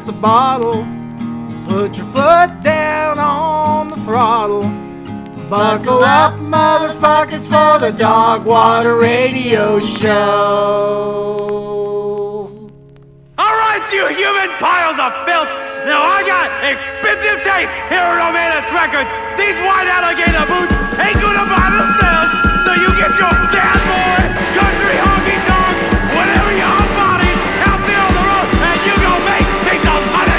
the bottle. Put your foot down on the throttle. Buckle up, motherfuckers, for the Dog Water Radio Show. Alright, you human piles of filth! Now I got expensive taste here at Romanus Records. These white alligator boots ain't gonna buy themselves, so you get your sad boy, country honky tonk, whatever your hot bodies out there on the road, and you gon' make me some money!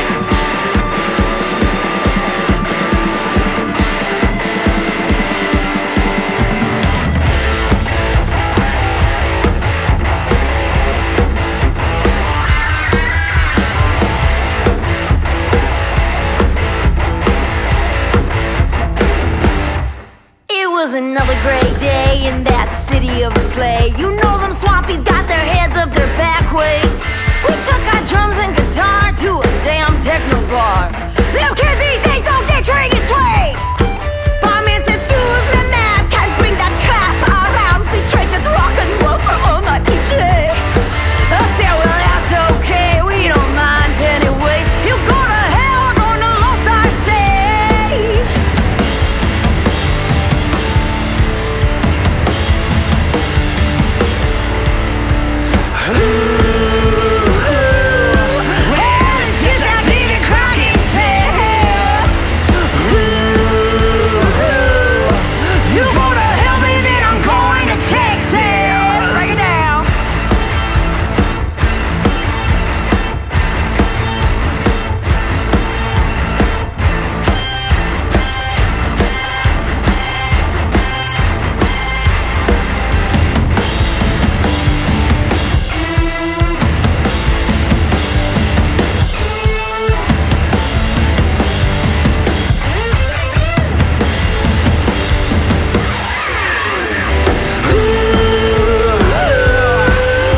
It was another great day in that city of play. You know them swampies got their heads up their back way. We took our drums and guitar to a damn techno bar. Them kids these days don't get tricky sway. Barman said, excuse me ma'am, can't bring that crap around. We traded rock and roll for all night each day. I said, well that's okay, we don't mind anyway. You go to hell, we're gonna lose our say. Well, it's just like David Crockett said. You go to hell, baby, I'm going to Texas. Break it down.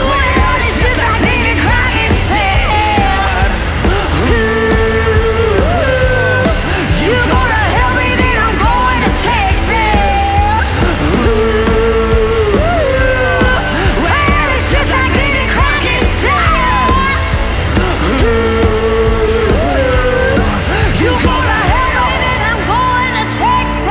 Well, it's just like David Crockett said. You go to hell, baby, I'm going to Texas. Well, it's just like David Crockett said. You go to hell, baby, I'm going to Texas.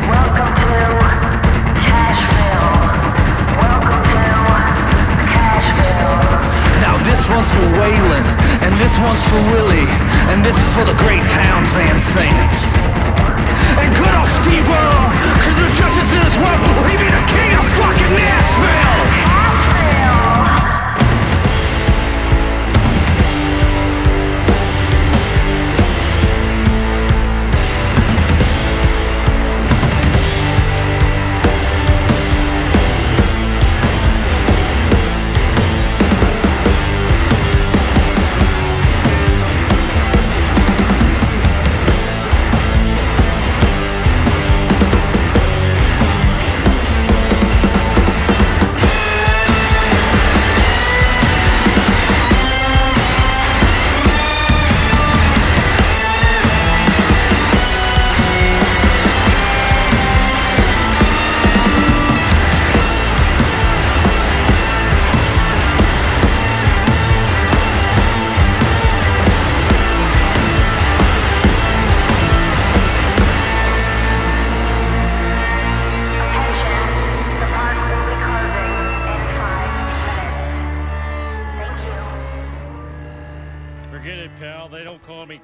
Welcome to Cashville. Welcome to Cashville. Now this one's for Waylon, and this one's for Willie, and this is for the great towns Van Sant. And good old Steve Earle, cause the judges in his world, will he be the king of fucking Nashville?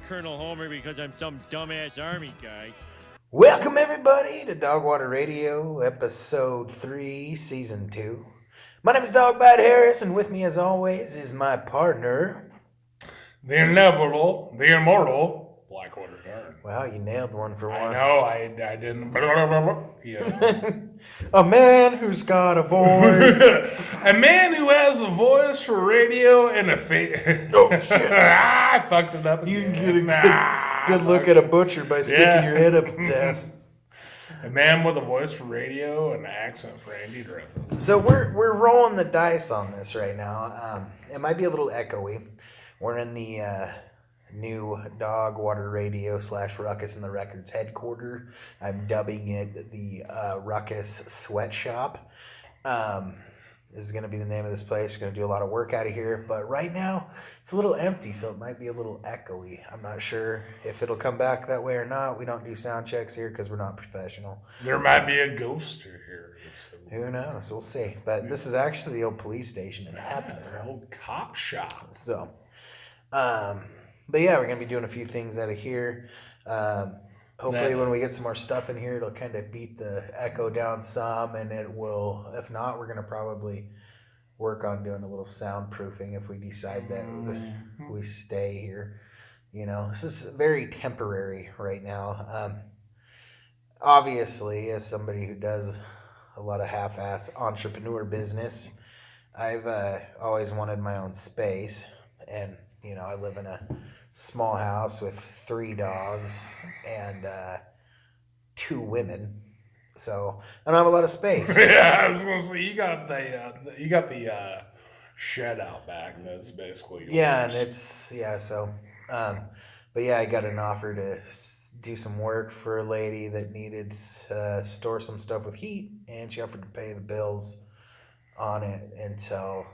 Colonel Homer because I'm some dumbass army guy. Welcome everybody to Dog Water Radio, episode 3, season 2. My name is Dogbite Harris, and with me, as always, is my partner. The inevitable, the immortal, Blackwater Darn. Wow, you nailed one for once. I know, I didn't. Yeah. A man who's got a voice. A man who has a voice for radio and a face. Oh, shit. I fucked it up. You can again. get a good look at a butcher by sticking your head up its ass. A man with a voice for radio and an accent for Andy Drift. So we're rolling the dice on this right now. It might be a little echoey. We're in the new Dog Water Radio / Ruckus in the Records headquarter. I'm dubbing it the Ruckus Sweat Shop. This is going to be the name of this place. We're going to do a lot of work out of here. But right now, it's a little empty, so it might be a little echoey. I'm not sure if it'll come back that way or not. We don't do sound checks here because we're not professional. There might be a ghost here. So. Who knows? We'll see. But this is actually the old police station in Hebner. An old cop shop. So, but yeah, we're going to be doing a few things out of here. Hopefully when we get some more stuff in here, it'll kind of beat the echo down some, and it will, if not, we're going to probably work on doing a little soundproofing if we decide that we stay here. You know, this is very temporary right now. Obviously, as somebody who does a lot of half-ass entrepreneur business, I've always wanted my own space, and, you know, I live in a small house with 3 dogs and 2 women, so I don't have a lot of space. Yeah, I was gonna say you got the shed out back. That's basically yours. Yeah, and it's so. But yeah, I got an offer to do some work for a lady that needed to store some stuff with heat, and she offered to pay the bills on it until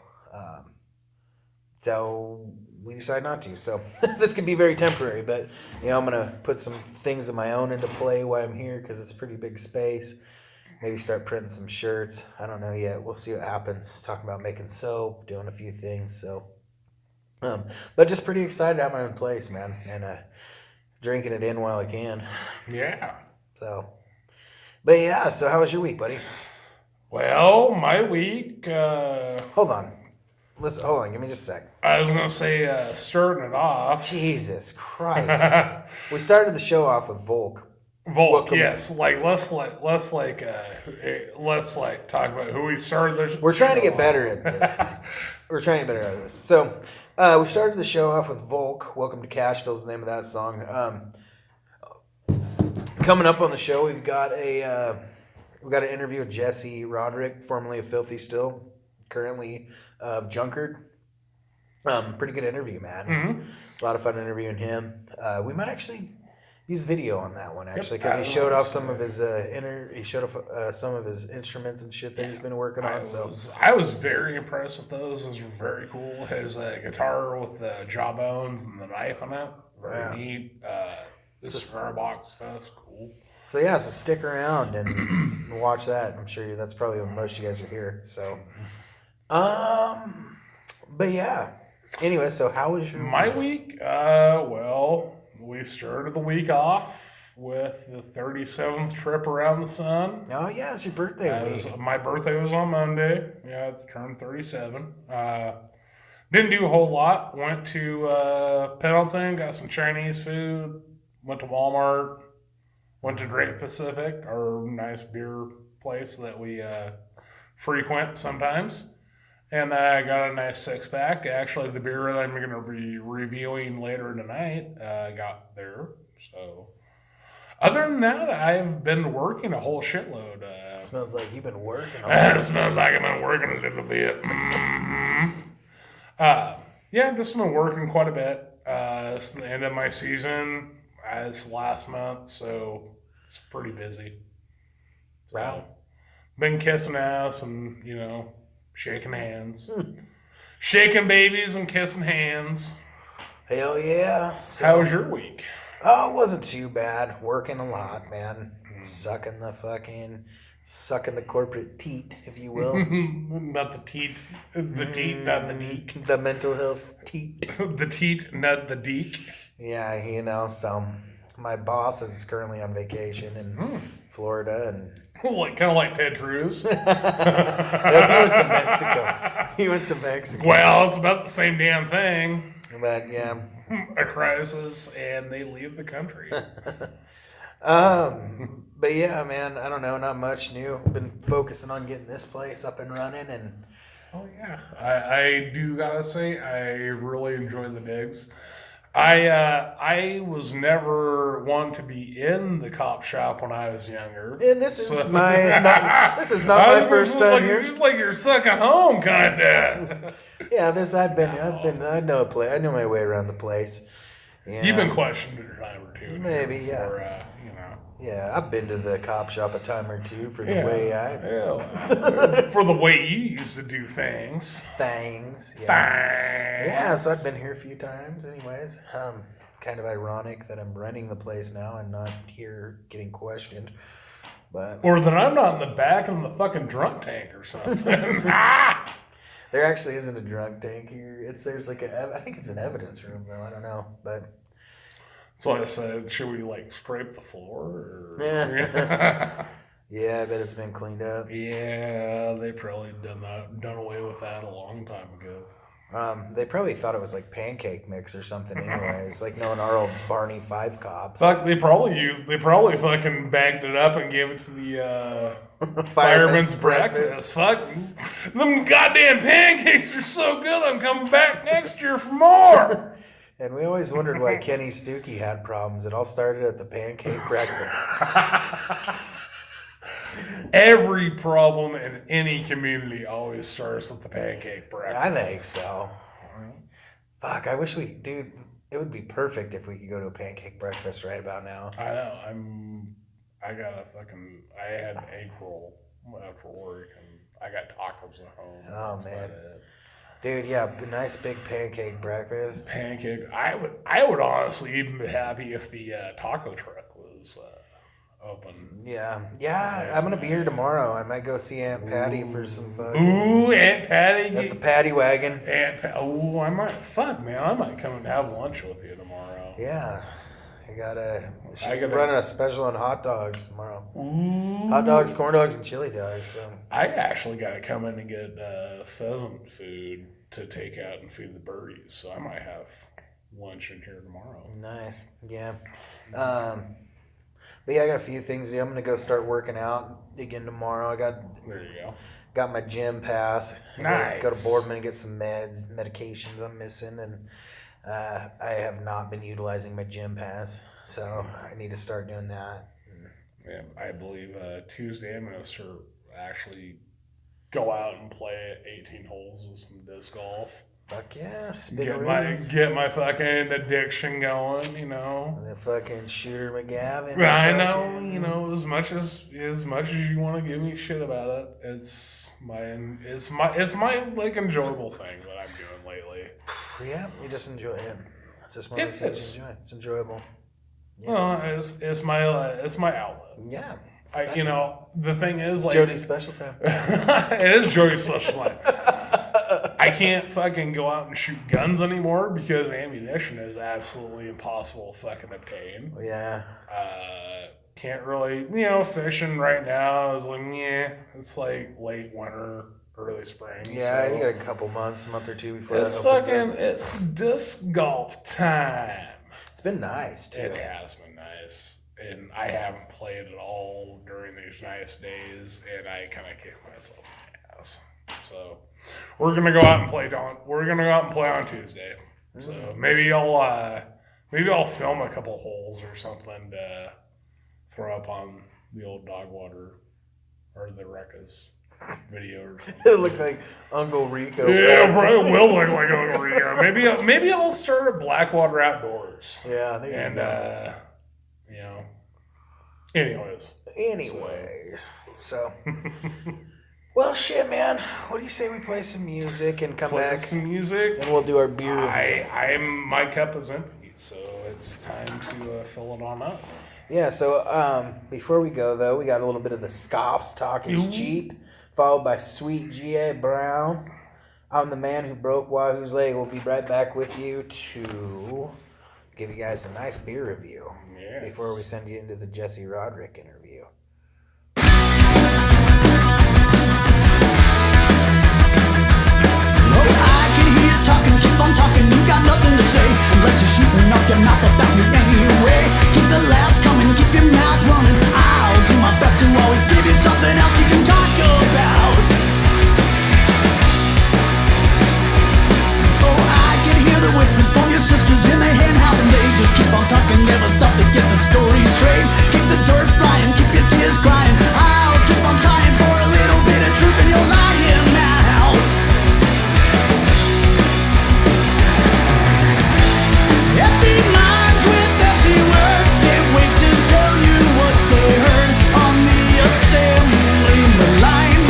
we decide not to. So this can be very temporary, but you know, I'm gonna put some things of my own into play while I'm here because it's a pretty big space. Maybe start printing some shirts. I don't know yet. We'll see what happens. Talking about making soap, doing a few things. So, but just pretty excited to have my own place, man, and drinking it in while I can. Yeah. So, but yeah. So how was your week, buddy? Well, my week. Hold on. Hold on. Give me just a sec. I was gonna say, starting it off. Jesus Christ. We started the show off with Volk. Volk, yes. Let's talk about who we started. We're trying to get better at this. So, we started the show off with Volk. Welcome to Cashville is the name of that song. Coming up on the show, we've got an interview with Jesse Roderick, formerly of Filthy Still, currently of Junkard. Pretty good interview, man. Mm-hmm. A lot of fun interviewing him. We might actually use video on that one, actually, because he showed off some of his some of his instruments and shit that he's been working on. I was very impressed with those. Those were very cool. His guitar with the jawbones and the knife on it, very neat. This cigar box stuff's cool. So yeah, so stick around and watch that. I'm sure that's probably when most of you guys are here. So, but yeah. Anyway, so how was your week? Well, we started the week off with the 37th trip around the sun. Oh yeah, it's your birthday week. My birthday was on Monday. Yeah, I turned 37. Didn't do a whole lot. Went to Pendleton, got some Chinese food. Went to Walmart. Went to Drake Pacific, our nice beer place that we frequent sometimes. And I got a nice 6-pack. Actually, the beer that I'm going to be reviewing later tonight got there. So, other than that, I've been working a whole shitload. It smells like you've been working. It smells like I've been working a little bit. Mm-hmm. Yeah, just been working quite a bit. It's the end of my season. It's last month, so it's pretty busy. Wow. Been kissing ass and, shaking hands. Shaking babies and kissing hands. Hell yeah. So, how was your week? Oh, it wasn't too bad. Working a lot, man. Sucking the corporate teat, if you will. Not the teat. The teat, not the deek. The mental health teat. The teat, not the deek. Yeah, so my boss is currently on vacation in Florida, and kind of like Ted Cruz. No, he went to Mexico. He went to Mexico. Well, it's about the same damn thing. But yeah. A crisis, and they leave the country. But yeah, man, I don't know, not much new. Been focusing on getting this place up and running, and Oh yeah, I do gotta say I really enjoy the digs. I was never one to be in the cop shop when I was younger. and this is not my first time here. Just like you're second home, kinda. Yeah, I know my way around the place. You You've know. been questioned a time or two. Maybe, yeah. Before, Yeah, I've been to the cop shop a time or two for the way for the way you used to do things. things. Yeah. Thanks. Yeah, so I've been here a few times anyways. Kind of ironic that I'm running the place now and not here getting questioned. But Or that I'm not in the back in the fucking drunk tank or something. there actually isn't a drunk tank here. I think it's an evidence room though. I don't know, but So I said, should we like scrape the floor? Or... yeah, I bet it's been cleaned up. Yeah, they probably done away with that a long time ago. They probably thought it was like pancake mix or something anyways, like knowing our old Barney Five cops. Fuck, they probably fucking bagged it up and gave it to the fireman's breakfast. Fuck, them goddamn pancakes are so good, I'm coming back next year for more. And we always wondered why Kenny Stookie had problems. It all started at the pancake breakfast. Every problem in any community always starts with the pancake breakfast. I think so. Fuck, I wish dude, it would be perfect if we could go to a pancake breakfast right about now. I know. I had an egg roll after work, and I got tacos at home. Oh, That's man. about it. Dude, yeah, a nice big pancake breakfast. Pancake. I would honestly even be happy if the taco truck was open. Yeah, I'm gonna be here tomorrow. I might go see Aunt Patty for some fucking. Ooh, Aunt Patty. At the Patty Wagon. I might come and have lunch with you tomorrow. Yeah, she's running a special on hot dogs tomorrow. Ooh. Hot dogs, corn dogs, and chili dogs. So I actually got to come in and get pheasant food to take out and feed the birdies. So I might have lunch in here tomorrow. nice, yeah. But yeah, I got a few things to do. I'm gonna go start working out again tomorrow. There you go. Got my gym pass. Nice. Go to Boardman and get some medications I'm missing, and I have not been utilizing my gym pass, so I need to start doing that. Yeah, I believe Tuesday I'm going to actually go out and play 18 holes with some disc golf. Fuck yeah, Get my fucking addiction going, you know. And the fucking Shooter McGavin. I know, you know, as much as you want to give me shit about it, it's my like enjoyable thing that I'm doing lately. Yeah, you just enjoy it. It's just one of those things you enjoy. It's enjoyable. Yeah. Well, it's my outlet. Yeah. You know, the thing is, it's like, Jody's special time. It is Jody's special time. I can't fucking go out and shoot guns anymore because ammunition is absolutely impossible to fucking obtain. Yeah. Can't really, you know, fishing right now is like, it's like late winter, early spring. Yeah, so you got a couple months, a month or two before it's that opens up. it's disc golf time. It's been nice, too. It has been nice. And I haven't played at all during these nice days, and I kind of kicked myself in the ass. So we're gonna go out and play on Tuesday. So maybe I'll film a couple holes or something to throw up on the old Dogwater or the Ruckus video or something. It looked like Uncle Rico. Yeah, bro, it will look like Uncle Rico. Maybe I'll start at Blackwater Outdoors. Yeah, I think you know. Anyways. So well, shit, man. What do you say we play some music and come back? Some music, and we'll do our beer review. My cup is empty, so it's time to fill it on up. Yeah. So before we go though, we got a little bit of the Scoffs Talk is Cheap, followed by Sweet G.A. Brown. I'm the man who broke Wahoo's leg. We'll be right back with you to give you guys a nice beer review before we send you into the Jesse Roderick interview. shooting off your mouth about me anyway. Keep the laughs coming, keep your mouth running. I'll do my best to always give you something else you can talk about. Oh, I can hear the whispers from your sisters in the hen house, and they just keep on talking, never stop to get the story straight. Keep the dirt flying, keep your tears crying. I'll keep on trying for a little bit of truth in your lying now. Empty minds with empty words can't wait to tell you what they heard on the assembly line.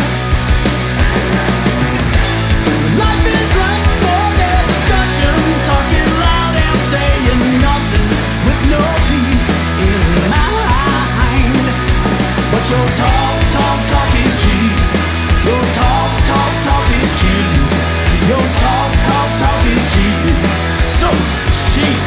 Life is right for their discussion, talking loud and saying nothing with no peace in mind. But your talk is cheap. Your talk is cheap. Your talk is cheap. So cheap.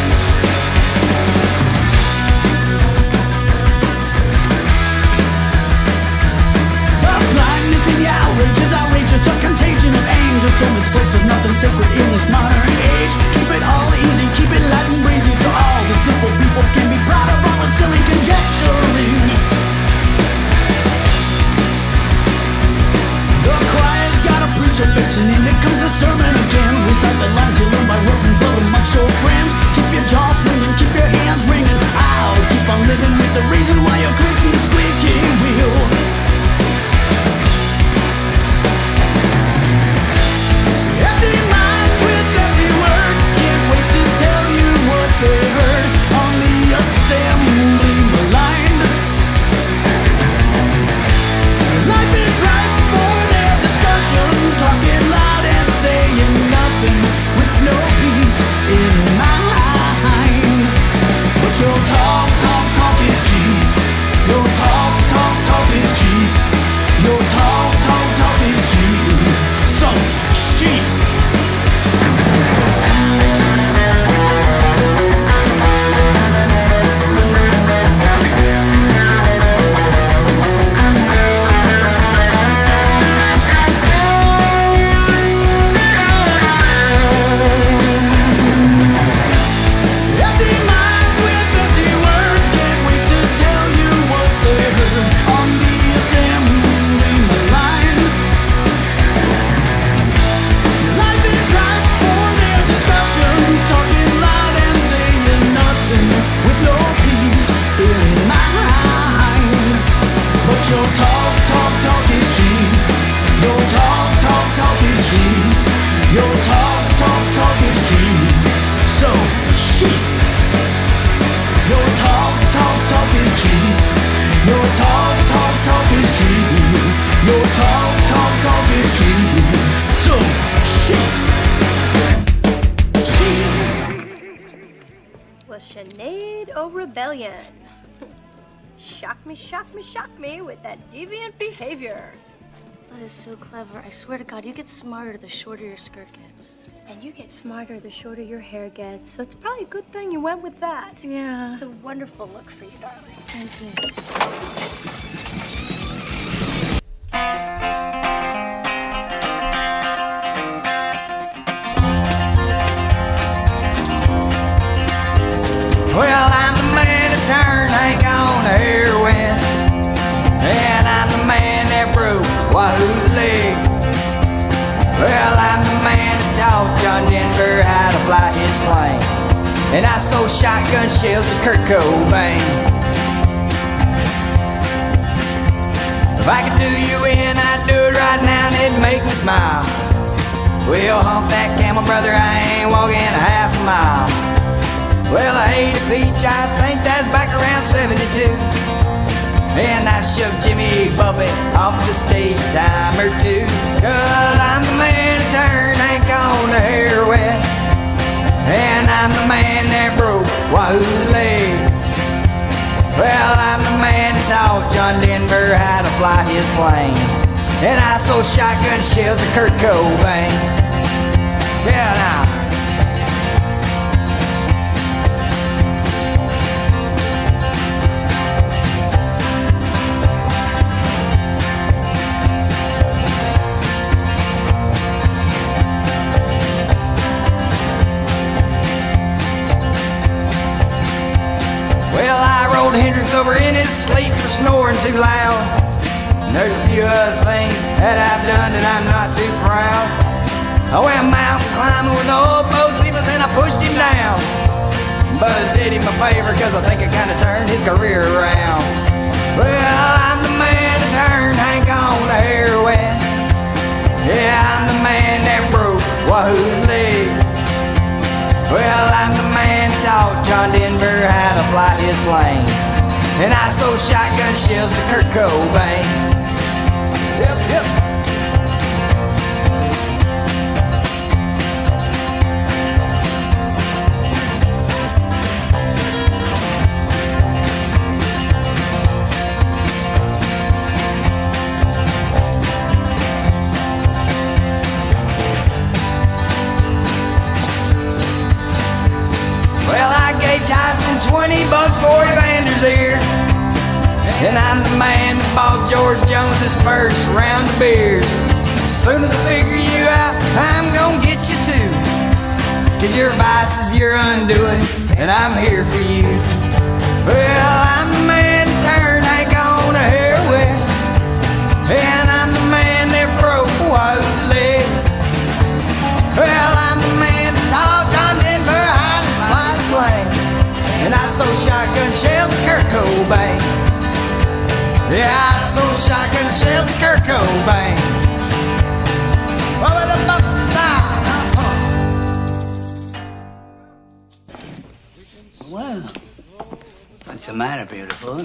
The blindness in your outrage is outrageous, a contagion of anger. So misplaced of nothing sacred in this modern age. Keep it all easy, keep it light and breezy, so all the simple people can be proud of all the silly conjecturing. The choir's got a preacher fixing, and here comes the sermon again. Recite the lines you learn by rote and blood amongst your friends. Keep your jaw swinging, keep your hands ringing. I'll keep on living with the reason why you're greasing the squeaky wheel. Empty minds with empty words can't wait to tell you what they heard on the assembly line. Life is right for their discussion, talking loud and saying nothing with no peace in mind. But your talk is cheap. Your talk is cheap. Your talk is cheap. So cheap. Empty minds with empty words can't wait to tell you what they heard on the assembly line. Life is right for their discussion, talking loud and saying nothing with no peace in mind. But your talk is cheap. Your talk is cheap. Your talk is cheap. So cheap. Your talk is cheap. Your talk is cheap. Your talk is cheap. So cheap. Cheap. Was Sinead or rebellion? Shock me with that deviant behavior. That is so clever. I swear to God, you get smarter the shorter your skirt gets. And you get smarter the shorter your hair gets, so it's probably a good thing you went with that. Yeah. It's a wonderful look for you, darling. Thank you. Well, I'm the man that turned Hank on to heroin, and I'm the man that broke Wahoo's leg. Well, I'm the man that taught John Denver how to fly his plane, and I sold shotgun shells to Kurt Cobain. If I could do you in, I'd do it right now and it'd make me smile. Well, hump that camel, brother, I ain't walking a half a mile. Well, I ate a peach, I think that's back around 72. And I shoved Jimmy Buffett off the stage a time or two. 'Cause I'm the man that turned Hank on to heroin, and I'm the man that broke Wahoo's leg. Well, I'm the man that taught John Denver how to fly his plane, and I sold shotgun shells to Kurt Cobain. Yeah, now. old Hendrix over in his sleep for snoring too loud. And there's a few other things that I've done that I'm not too proud. I went mountain climbing with the old Bo Stevens and I pushed him down. But I did him a favor cause I think I kinda turned his career around. Well, I'm the man that turned Hank on to heroin. Yeah, I'm the man that broke Wahoo's leg. Well, I'm the man that taught John Denver how to fly his plane. And I sold shotgun shells to Kurt Cobain. Yep, yep. Well, I gave Tyson 20 bucks for Evander's ear. And I'm the man that bought George Jones's first round of beers. As soon as I figure you out, I'm gonna get you too. Cause your vice is your undoing, and I'm here for you. Well, I'm the man that turned Hank on to heroin. And I'm the man that broke Wahoo's leg. Well, I'm the man that taught John Denver how to fly his plane. And I sold shotgun shells to Kurt Cobain. Yeah, I sold shotgun shells to Kurt Cobain. Well, what's the matter, beautiful?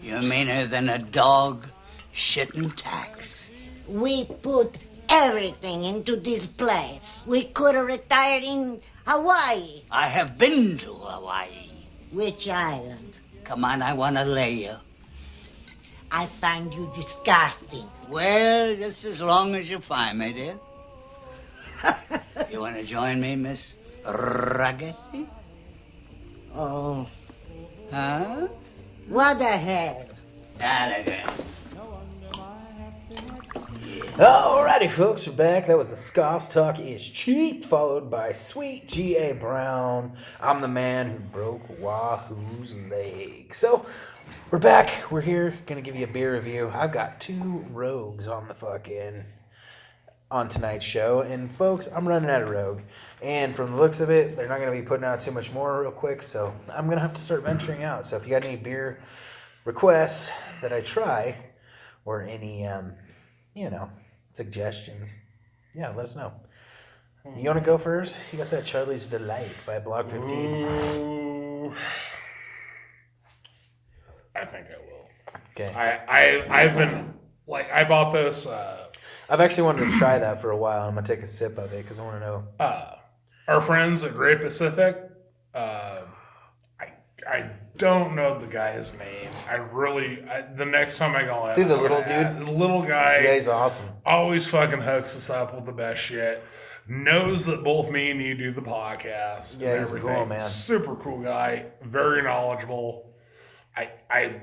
You're meaner than a dog shitting tacks. We put everything into this place. We could have retired in Hawaii. I have been to Hawaii. Which island? Come on, I want to lay you. I find you disgusting. Well, just as long as you find me, dear. You want to join me, Miss Ruckus? Oh. Huh? What the hell? Alrighty, folks, we're back. That was the Scoffs Talk is Cheap, followed by Sweet G.A. Brown. I'm the man who broke Wahoo's leg. So, we're back. We're here. Gonna give you a beer review. I've got 2 rogues on tonight's show. And, folks, I'm running out of rogue. And from the looks of it, they're not gonna be putting out too much more real quick. So, I'm gonna have to start venturing out. So, if you got any beer requests that I try, or any, suggestions, yeah, let us know. You want to go first? You got that Charlie's Delight by Block 15. Ooh. I think I will. Okay. I've been, I bought this. I've actually wanted to try that for a while. I'm going to take a sip of it because I want to know. Our friends at Great Pacific, I don't know the guy's name. The next time I go in. See the little dude? The little guy. Yeah, he's awesome. Always fucking hooks us up with the best shit. Knows that both me and you do the podcast. Yeah, he's cool, man. Super cool guy. Very knowledgeable. I'm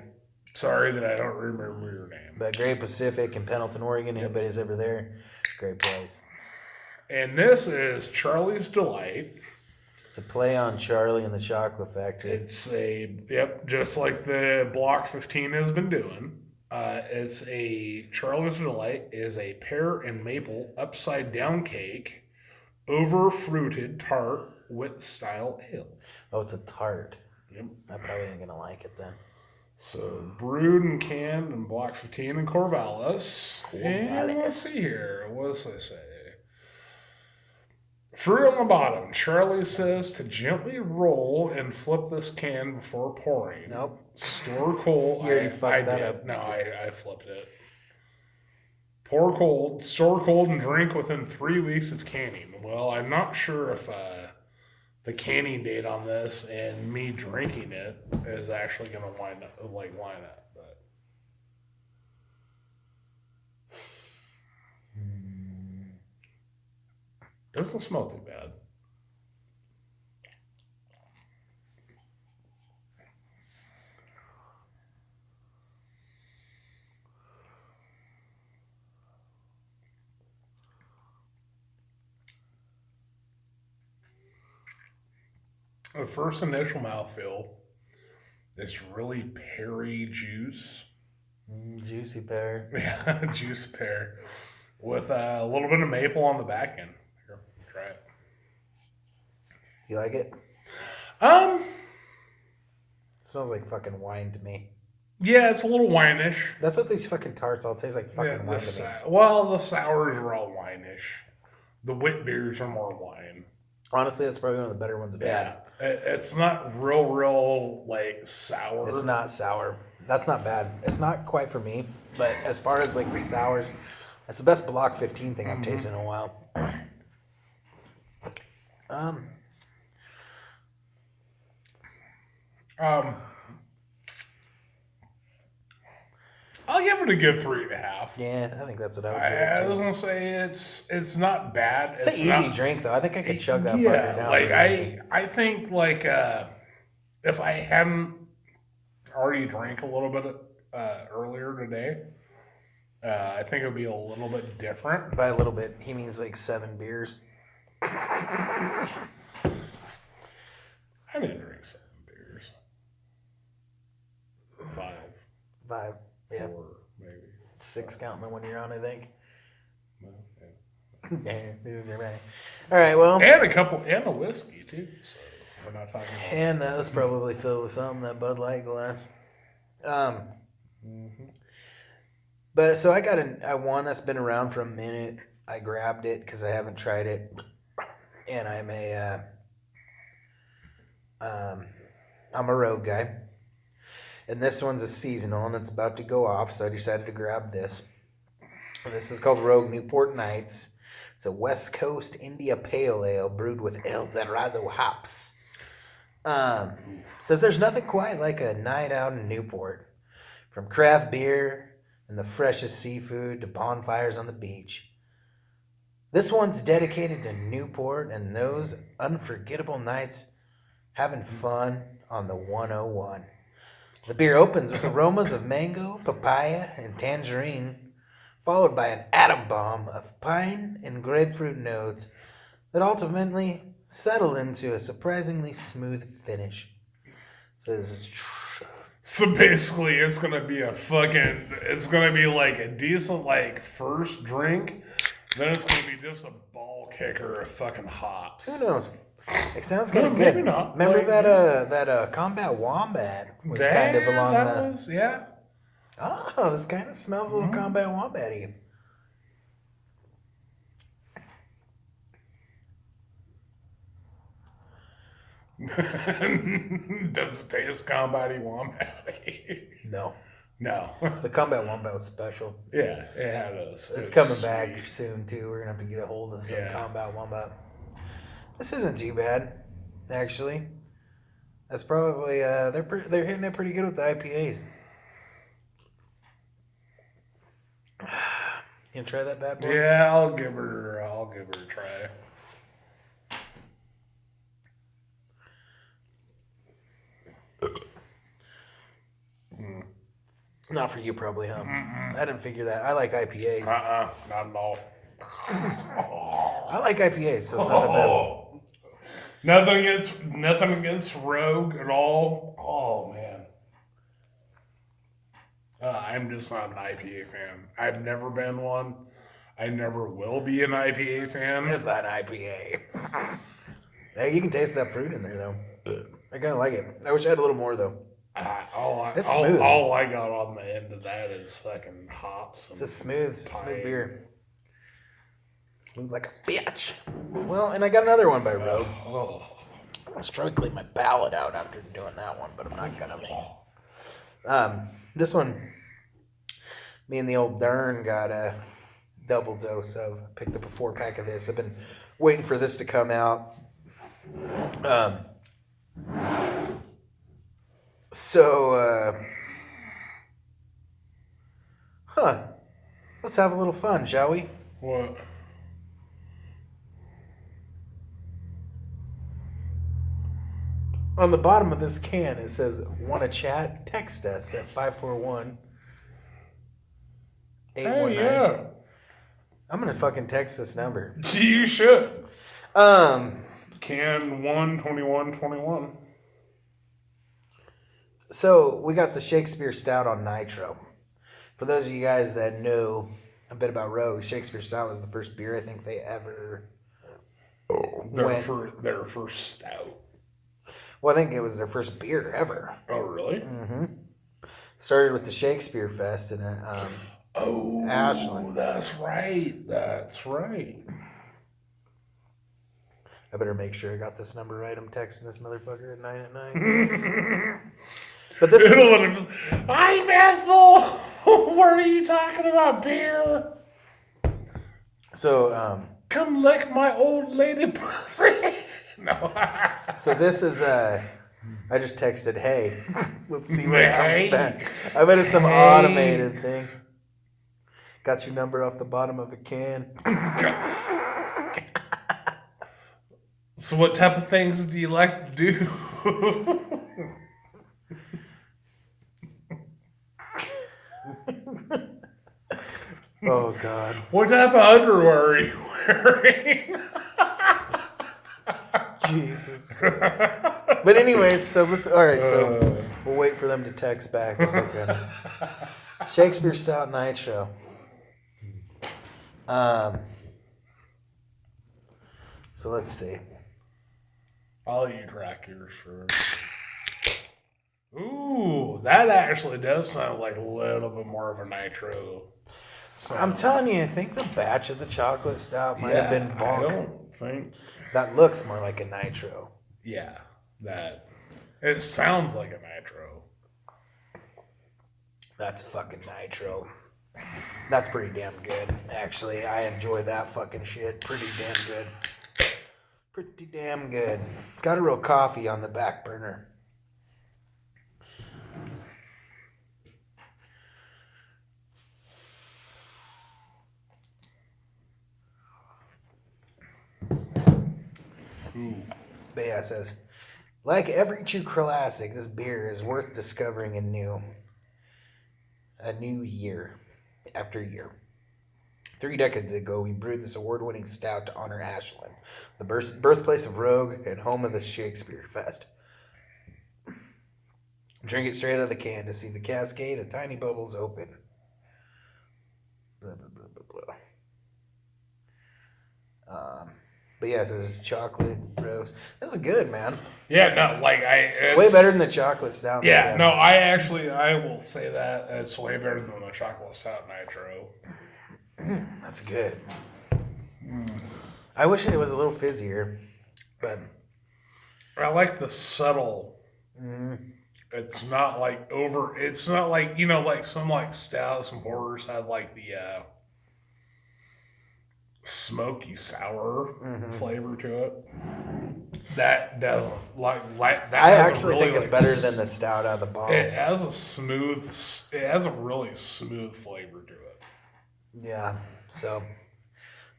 sorry that I don't remember your name. But Great Pacific in Pendleton, Oregon. Anybody's ever there? Great place. And this is Charlie's Delight. It's a play on Charlie and the Chocolate Factory. It's just like the Block 15 has been doing. It's a Charlie's Delight is a pear and maple upside down cake, over fruited tart wit style ale. Oh, it's a tart. Yep. I probably ain't gonna like it then. So brewed and canned in Block 15 in Corvallis. And let's see here. What does I say? Fruit on the bottom. Charlie says to gently roll and flip this can before pouring. Nope. Store cold. You already fucked that up. No, I flipped it. Pour cold, store cold, and drink within 3 weeks of canning. Well, I'm not sure if the canning date on this and me drinking it is actually going to line up. But doesn't smell too bad. The first initial mouthfeel this really peary juice. Juicy pear. Yeah, juice pear. With a little bit of maple on the back end. Here, try it. You like it? It smells like fucking wine to me. Yeah, it's a little winish. That's what these fucking tarts all taste like, fucking wine to me. Well, the sours are all winish. The wit beers are more wine. Honestly, that's probably one of the better ones I've had. It's not real, like, sour. It's not sour. That's not bad. It's not quite for me, but as far as, like, the sours, that's the best Block 15 thing I've tasted in a while. I'll give it a good 3.5. Yeah, I think that's what I would give it I to. was gonna say it's not bad. It's an easy drink though. I think I could chug that fucker down. Like I think like if I hadn't already drank a little bit earlier today, I think it would be a little bit different. By a little bit, he means like 7 beers. I didn't drink 7 beers. 5. Yeah. 4, maybe. 6 counting the one you're on, I think. All right, well. And a whiskey too. So we're not talking about. And that was probably filled with something, that Bud Light glass. But so I got one that's been around for a minute. I grabbed it because I haven't tried it, and I'm a rogue guy. And this one's a seasonal, and it's about to go off, so I decided to grab this. And this is called Rogue Newport Nights. It's a West Coast India Pale Ale brewed with El Dorado hops. Says there's nothing quite like a night out in Newport. From craft beer and the freshest seafood to bonfires on the beach. This one's dedicated to Newport and those unforgettable nights having fun on the 101. The beer opens with aromas of mango, papaya, and tangerine, followed by an atom bomb of pine and grapefruit notes that ultimately settle into a surprisingly smooth finish. So basically, it's gonna be it's gonna be like a decent like first drink, then it's gonna be just a ball kicker of fucking hops. Who knows? It sounds kind of good. Maybe not. Remember Like, that Combat Wombat was kind of along yeah. Oh, this kind of smells a little Combat Wombat-y. Does it taste Combat Wombat? No. No. The Combat Wombat was special. Yeah, it had a. It's coming back soon too. We're gonna have to get a hold of some Combat Wombat. This isn't too bad, actually. That's probably they're hitting it pretty good with the IPAs. You gonna try that bad boy? Yeah, I'll give her a try. Not for you, probably, huh? I didn't figure that. I like IPAs. Not at all. I like IPAs, so it's not that bad. Nothing against Rogue at all. Oh man, I'm just not an IPA fan. I've never been one. I never will be an IPA fan. It's not an IPA. Hey, you can taste that fruit in there though. I kind of like it. I wish I had a little more though. It's smooth. All I got on the end of that is fucking hops. It's a smooth beer. Smooth like a bitch. Well, and I got another one by Rogue. I should probably clean my palate out after doing that one, but I'm not gonna. This one, me and the old Dern got a double dose of. Picked up a 4-pack of this. I've been waiting for this to come out. Let's have a little fun, shall we? What? On the bottom of this can, it says, "Want to chat? Text us at 541-819." Hey, yeah. I'm gonna fucking text this number. You should. Can 12121. So we got the Shakespeare Stout on Nitro. For those of you guys that know a bit about Rogue, Shakespeare Stout was the first beer I think they ever their first stout. Well, I think it was their first beer ever. Oh, really? Mm-hmm. Started with the Shakespeare Fest in Ashland. That's right. I better make sure I got this number right. I'm texting this motherfucker at 9 at night. But this is... Hi, Bethel! What are you talking about, beer? So, come lick my old lady pussy. No. So this is, I just texted, hey, let's see what comes back. I bet it's some automated thing. Got your number off the bottom of a can. So what type of things do you like to do? Oh, God. What type of underwear are you wearing? Jesus Christ. But anyways, so we'll wait for them to text back. Shakespeare Stout Nitro. So let's see. I'll eat track yours first. Ooh, that actually does sound like a little bit more of a nitro. I'm telling you, I think the batch of the chocolate stout might have been bonk. I don't think that looks more like a nitro. Yeah, that it sounds like a nitro. That's fucking nitro. That's pretty damn good. Actually, I enjoy that fucking shit. Pretty damn good. Pretty damn good. It's got a real coffee on the back burner. But yeah, it says, like every true classic, this beer is worth discovering anew. A new year after year. 3 decades ago, we brewed this award-winning stout to honor Ashland, the birthplace of Rogue and home of the Shakespeare Fest. Drink it straight out of the can to see the cascade of tiny bubbles open. Blah, blah, blah, blah, blah. But yeah, it says chocolate roast. This is good, man. Yeah, no, like it's way better than the chocolate stout. Yeah, no, I will say that it's way better than the chocolate stout nitro. That's good. I wish it was a little fizzier, but I like the subtle. It's not like over. It's not like like some stouts and porters have like the smoky sour flavor to it. That doesn't like that. I actually think it's better than the stout out of the bottle. It has a really smooth flavor to it. Yeah. So,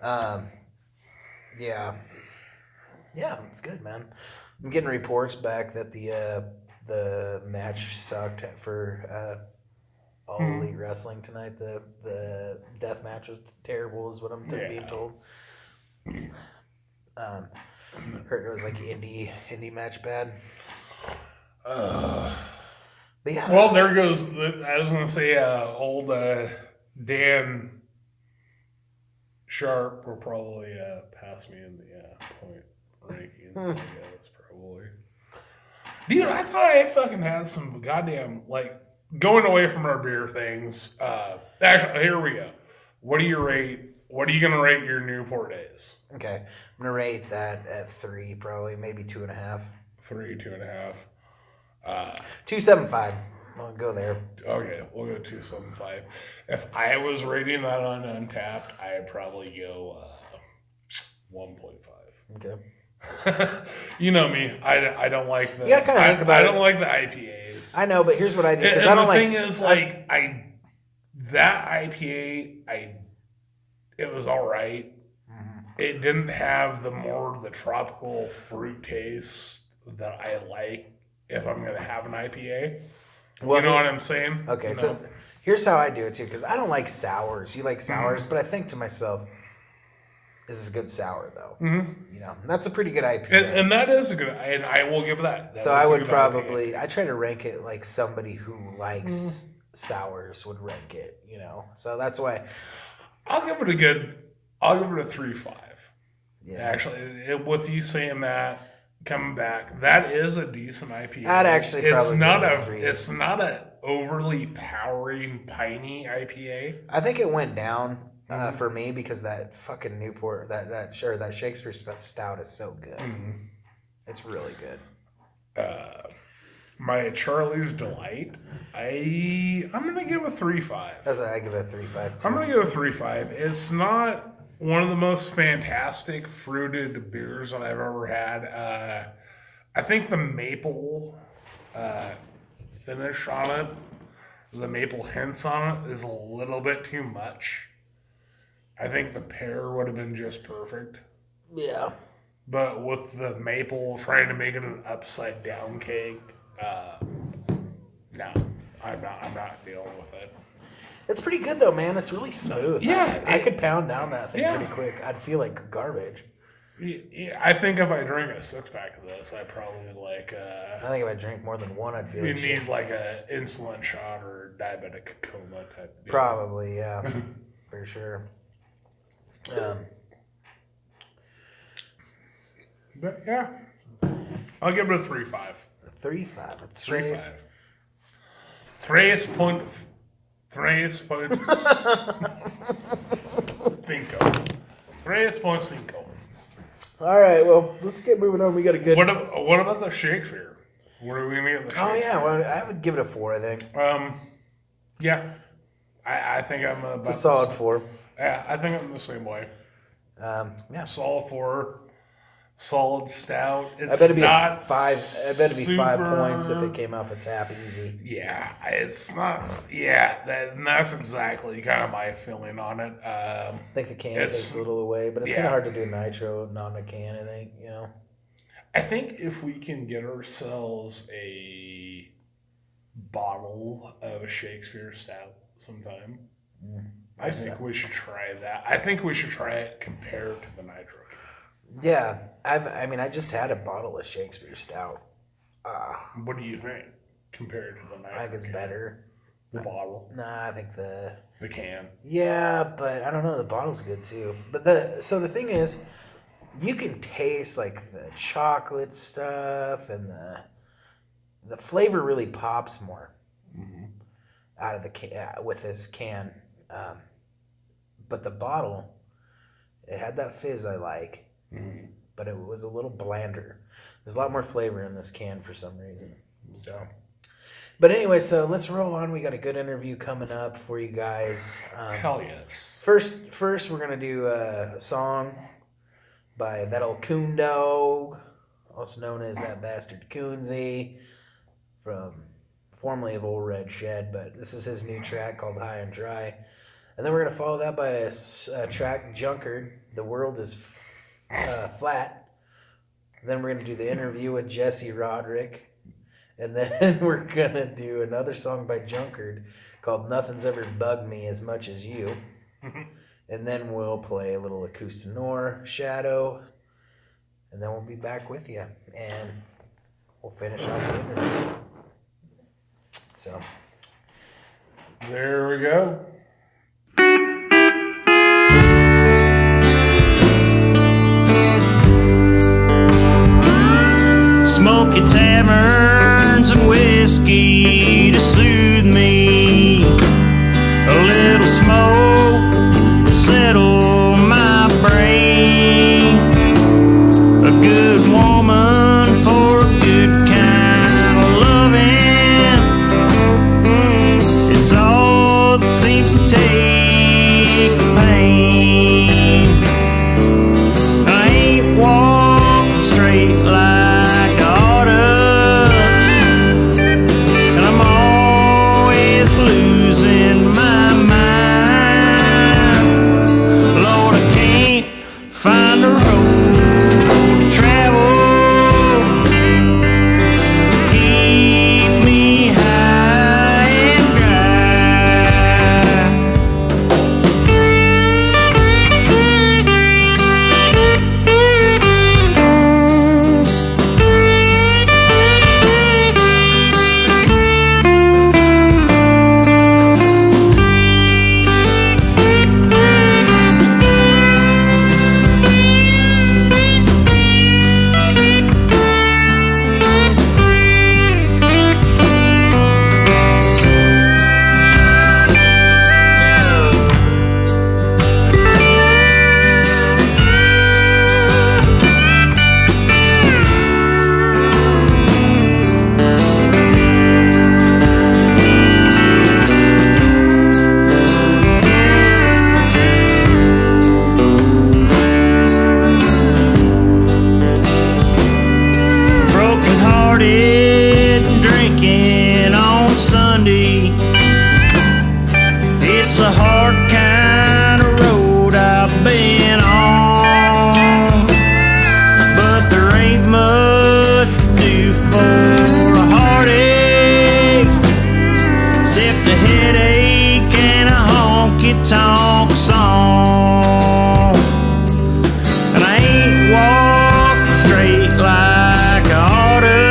yeah, it's good, man. I'm getting reports back that the match sucked for All Elite Wrestling tonight. The death match was terrible, is what I'm being told. Heard it was like indie match bad. But yeah. Well, there goes. I was gonna say, old Dan Sharp will probably pass me in the point rankings. I guess probably. Dude, I thought I fucking had some goddamn going away from our beer things. Actually, here we go. What do you gonna rate your Newport days? Okay, I'm gonna rate that at 3, probably maybe 2.5. 3, 2.5. 2.75. I'll go there. Okay, we'll go 2.75. If I was rating that on Untapped, I'd probably go 1.5. Okay. You know me. I don't like the. You gotta kind of think about it. I don't like the IPAs. I know, but here's what I do because I don't like. The thing is, that IPA, it was all right. It didn't have the tropical fruit taste that I like if I'm gonna have an IPA. Well, you know what I'm saying? Okay, so here's how I do it too, because I don't like sours. You like sours, but I think to myself, This is a good sour, though. Mm-hmm. You know, that's a pretty good IPA. And that is a good, and I will give that. So I would probably, I try to rank it like somebody who likes sours would rank it, you know. So that's why. I'll give it a 3.5. Yeah. Actually, with you saying that, coming back, that is a decent IPA. I'd actually probably it's not a overly powering, piney IPA. I think it went down for me because that fucking Newport, that Shakespeare Stout is so good. Mm-hmm. It's really good. My Charlie's Delight, I'm gonna give a 3.5. That's what I give it a 3.5 too. I'm gonna give it a 3.5. It's not one of the most fantastic fruited beers that I've ever had. I think the maple finish on it, the maple hints on it, is a little bit too much. I think the pear would have been just perfect. Yeah. But with the maple trying to make it an upside down cake, no, I'm not dealing with it. It's pretty good though, man. It's really smooth. Yeah, I could pound down that thing pretty quick. I'd feel like garbage. Yeah, I think if I drank a 6-pack of this, I'd probably like. I think if I drink more than one, I'd feel. You need like a insulin shot or diabetic coma type deal. Probably, yeah, for sure. But yeah, I'll give it a 3.5. 3.5. 3.5. 3.5. 3.5. All right, well, let's get moving on. We got a good. What about the Shakespeare? What are we gonna get? Oh yeah, well, I would give it a 4. I think. Yeah, I think I'm about. It's a solid 4. Yeah, I think I'm the same way. Yeah, solid 4. Solid stout. It's I bet it'd be not 5. I bet it'd be 5 super- points if it came off a tap easy. Yeah, it's not. Yeah, that's exactly kind of my feeling on it. I think the can takes a little away, but it's kind of hard to do nitro not in a can. I think, you know. I think if we can get ourselves a bottle of a Shakespeare stout sometime, I think we should try that. I think we should try it compared to the nitro. Yeah, I just had a bottle of Shakespeare Stout. What do you think compared to the nitro? I think it's better. The bottle? Nah, I think the can. Yeah, but I don't know. The bottle's good too. But the thing is, you can taste like the chocolate stuff and the flavor really pops more out of the can with this can. But the bottle, it had that fizz I like. But it was a little blander. There's a lot more flavor in this can for some reason. So, but anyway, so let's roll on. We got a good interview coming up for you guys. Hell yes. First, we're gonna do a song by that Ole Coondog, also known as that bastard Coonsy, from formerly of Old Red Shed. But this is his new track called High and Dry, and then we're gonna follow that by a track Junkard. The World is Flat. Then we're gonna do the interview with Jesse Roderick, and then we're gonna do another song by Junkard called Nothing's Ever Bugged Me As Much As You. And then we'll play a little Acousta Noir, Shadow, and then we'll be back with you, and we'll finish off the interview. So there we go. Smoky taverns and whiskey to soothe me, a little smoke to settle my brain, a good woman for a good kind of loving. It's all that seems to take the pain. I ain't walking straight like in my mind. drinking on Sunday. It's a hard kind of road I've been on, but there ain't much to do for a heartache, except a headache and a honky-tonk song. And I ain't walking straight like I oughta,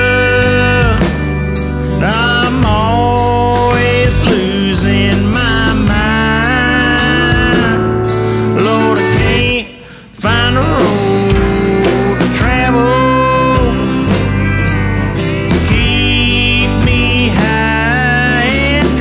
and I'm always losing my mind. Lord, I can't find a road to travel to keep me high and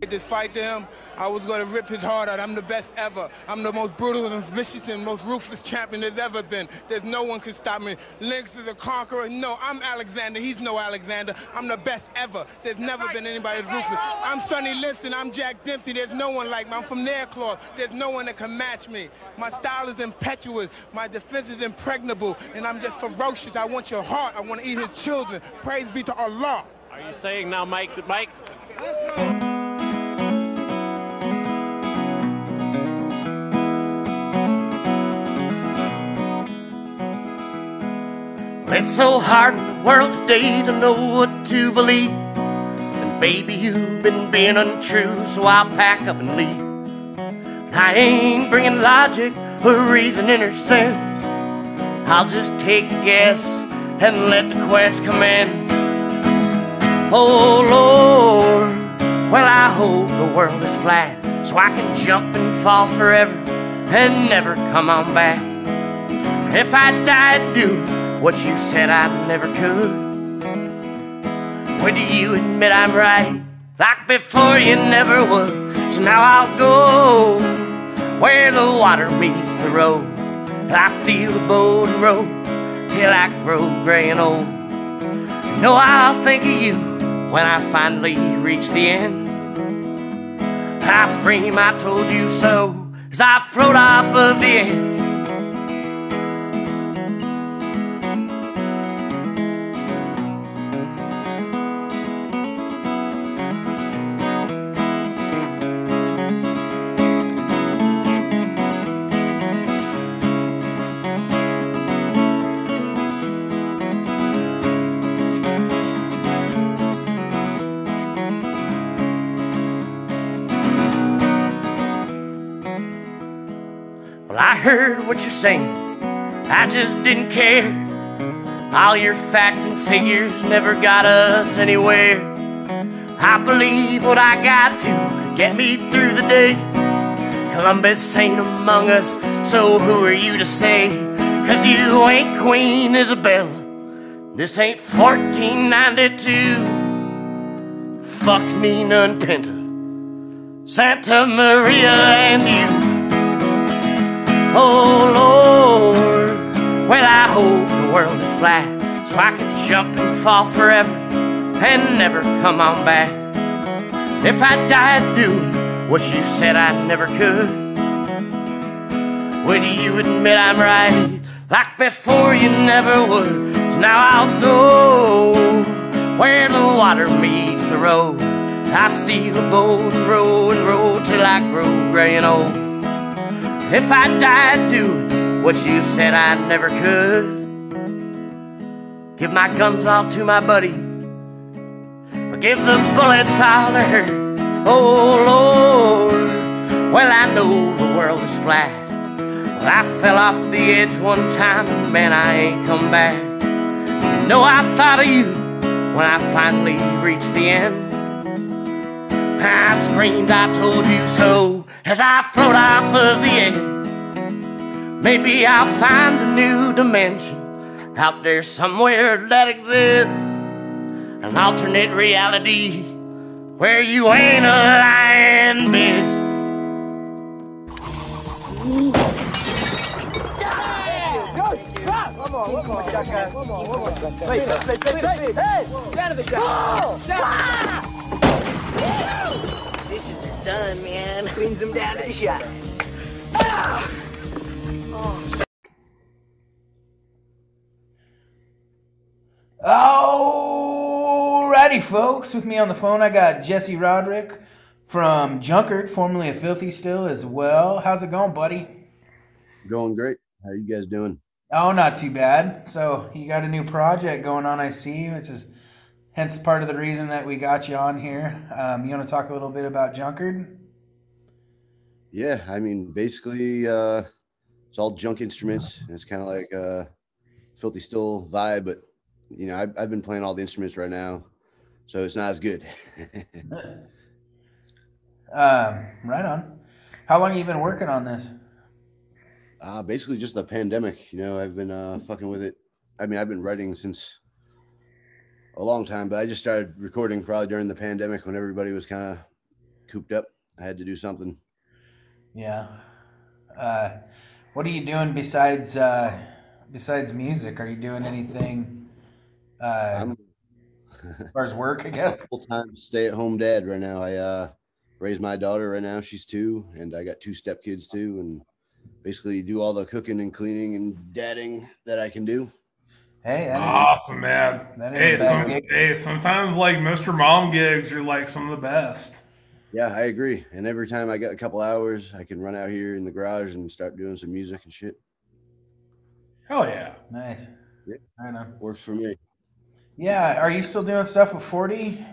this fight to him, I was going to rip his heart out. I'm the best ever. I'm the most brutal and vicious and most ruthless champion there's ever been. There's no one can stop me. Lynx is a conqueror. No, I'm Alexander. He's no Alexander. I'm the best ever. There's never been anybody as ruthless. I'm Sonny Liston. I'm Jack Dempsey. There's no one like me. I'm from Nairclaw. There's no one that can match me. My style is impetuous. My defense is impregnable. And I'm just ferocious. I want your heart. I want to eat his children. Praise be to Allah. Are you saying now, Mike? It's so hard in the world today to know what to believe. And baby, you've been being untrue, so I'll pack up and leave. I ain't bringing logic or reasoning or sense. I'll just take a guess and let the quest commence. Oh Lord, well I hope the world is flat, so I can jump and fall forever and never come on back. If I died doing what you said I never could, when do you admit I'm right? Like before you never would. So now I'll go where the water meets the road. I'll steal the boat and row till I grow gray and old. You know I'll think of you when I finally reach the end. I scream I told you so as I float off of the edge. I heard what you're saying, I just didn't care. All your facts and figures never got us anywhere. I believe what I got to get me through the day. Columbus ain't among us, so who are you to say? 'Cause you ain't Queen Isabella, this ain't 1492. Fuck me, none Pinta, Santa Maria and you. Oh Lord, well I hope the world is flat, so I can jump and fall forever and never come on back. If I died doing what you said I never could, when you admit I'm right, like before you never would. So now I'll go where the water meets the road. I steal a boat and row till I grow gray and old. If I died doing what you said I never could, give my guns all to my buddy, but give the bullets all to her. Oh Lord, well I know the world is flat. Well, I fell off the edge one time and man I ain't come back. You know I thought of you when I finally reached the end. I screamed I told you so as I float off of the edge. Maybe I'll find a new dimension out there somewhere that exists, an alternate reality where you ain't a lying bitch. Go, stop! One more, shotgun. One more, shotgun. Wait, hey! Get out of the shot! Dishes are done, man. Cleans them down to the shot. Alrighty, folks. With me on the phone, I got Jesse Roderick from Junkard, formerly of Filthy Still as well. How's it going, buddy? Going great. How are you guys doing? Oh, not too bad. So you got a new project going on, I see, which is hence part of the reason that we got you on here. You want to talk a little bit about Junkard? Yeah, I mean, basically, it's all junk instruments. It's kind of like a Filthy Still vibe, but you know, I've been playing all the instruments right now, so it's not as good. Right on. How long have you been working on this? Basically just the pandemic. You know, I've been fucking with it. I mean, I've been writing since a long time, but I just started recording probably during the pandemic when everybody was kind of cooped up. I had to do something. Yeah. What are you doing besides music? Are you doing anything as far as work, I guess? Full-time stay-at-home dad right now. I raise my daughter right now. She's 2, and I got 2 stepkids too, and basically do all the cooking and cleaning and dadding that I can do. Hey, awesome, man. Hey, sometimes like Mr. Mom gigs are like some of the best. Yeah, I agree. And every time I got a couple hours, I can run out here in the garage and start doing some music and shit. Hell yeah. Nice. Yeah, I know. Works for me. Yeah, are you still doing stuff with 40?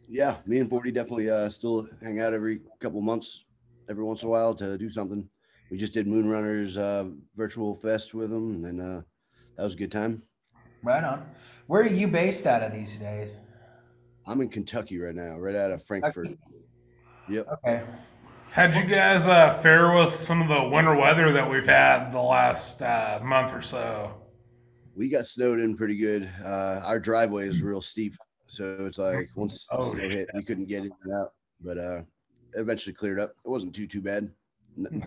Yeah, me and 40 definitely still hang out every couple months, every once in a while to do something. We just did Moonrunners virtual fest with them, and then that was a good time. Right on. Where are you based out of these days? I'm in Kentucky right now, right out of Frankfurt. Yep. Okay. How'd you guys fare with some of the winter weather that we've had the last month or so? We got snowed in pretty good. Our driveway is real steep, so it's like once the snow hit, we couldn't get in and out. But it eventually cleared up. It wasn't too bad.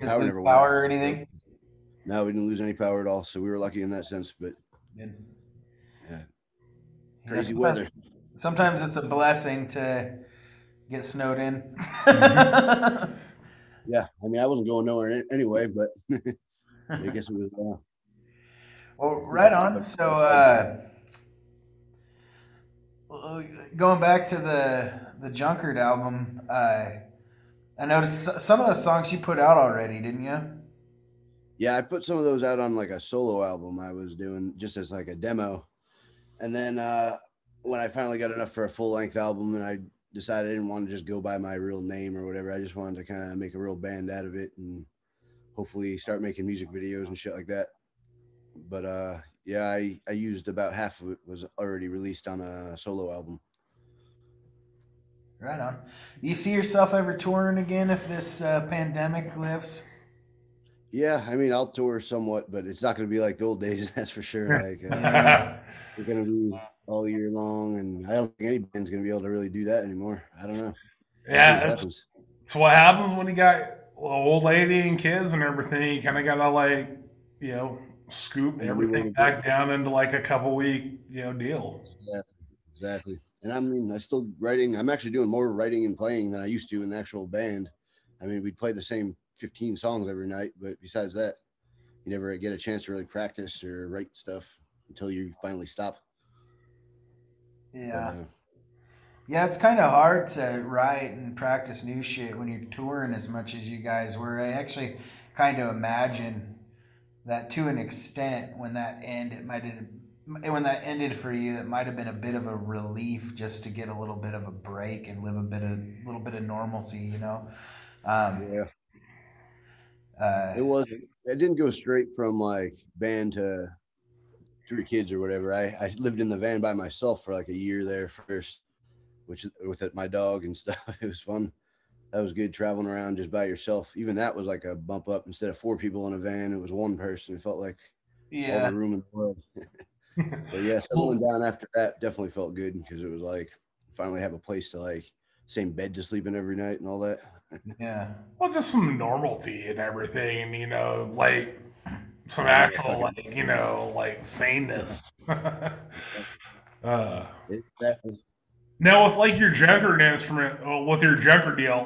Power never went out. Or anything? No, we didn't lose any power at all, so we were lucky in that sense. But yeah, crazy weather. Sometimes it's a blessing to get snowed in. Yeah, I mean, I wasn't going nowhere anyway, but I guess it was. Well, right on. So, going back to the Junkard album, I noticed some of those songs you put out already, didn't you? Yeah, I put some of those out on like a solo album I was doing just as like a demo. And then when I finally got enough for a full-length album, and I decided I didn't want to just go by my real name or whatever. I just wanted to kind of make a real band out of it and hopefully start making music videos and shit like that. But yeah, I used about half of it was already released on a solo album. Right on. You see yourself ever touring again if this pandemic lifts? Yeah, I mean, I'll tour somewhat, but it's not going to be like the old days, that's for sure. Like, we're going to be all year long, and I don't think any band's going to be able to really do that anymore. I don't know. Yeah, it's what happens when you got an old lady and kids and everything. You kind of got to, like, you know, scoop everything back down into like a couple week, you know, deal. Yeah, exactly. And I mean, I still writing. I'm actually doing more writing and playing than I used to in the actual band. I mean, we'd play the same 15 songs every night, but besides that, you never get a chance to really practice or write stuff until you finally stop. Yeah. Yeah, it's kind of hard to write and practice new shit when you're touring as much as you guys were. I actually kind of imagine that to an extent when that ended for you, it might have been a bit of a relief just to get a little bit of a break and live a little bit of normalcy, you know? Yeah. It didn't go straight from like band to 3 kids or whatever. I lived in the van by myself for like a year there first, which with my dog and stuff. It was fun. that was good traveling around just by yourself. Even that was like a bump up. Instead of 4 people in a van, it was 1 person. It felt like all the room in the world. But yeah, settling down after that definitely felt good because it was like finally have a place to like same bed to sleep in every night and all that. Yeah. Well, just some normalcy and everything, and like some actual like saneness. Exactly. Now, with like your Junkard instrument, with your Junkard deal,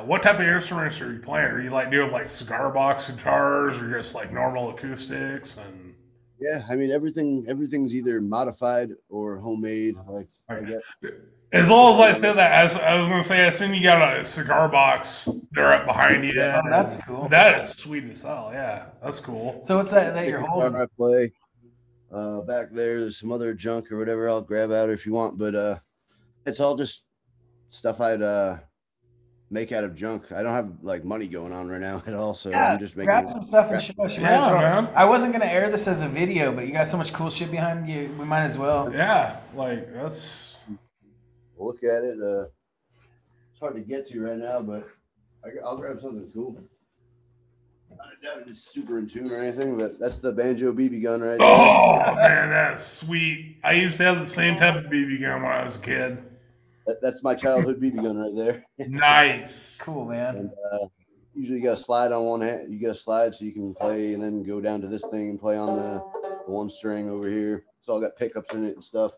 what type of instruments are you playing? Are you like doing like cigar box guitars or just like normal acoustics? And yeah, I mean everything's either modified or homemade. Like I get. As long as I said that, I was going to say, I assume you got a cigar box there up behind you. Yeah, that's cool. That is sweet as hell. Yeah, that's cool. So what's that you're holding? I play back there's some other junk or whatever. I'll grab out if you want, but it's all just stuff I'd make out of junk. I don't have like money going on right now at all, so I'm just making. Grab some stuff and show us. Man. I wasn't gonna air this as a video, but you got so much cool shit behind you. We might as well. Yeah, like that's. Look at it. It's hard to get to right now, but I'll grab something cool. I doubt it's super in tune or anything, but that's the banjo BB gun right there. Oh man, that's sweet. I used to have the same type of BB gun when I was a kid. That's my childhood BB gun right there. Nice. Cool, man. And usually you got a slide on one hand. You get a slide so you can play and then go down to this thing and play on the 1 string over here. It's all got pickups in it and stuff.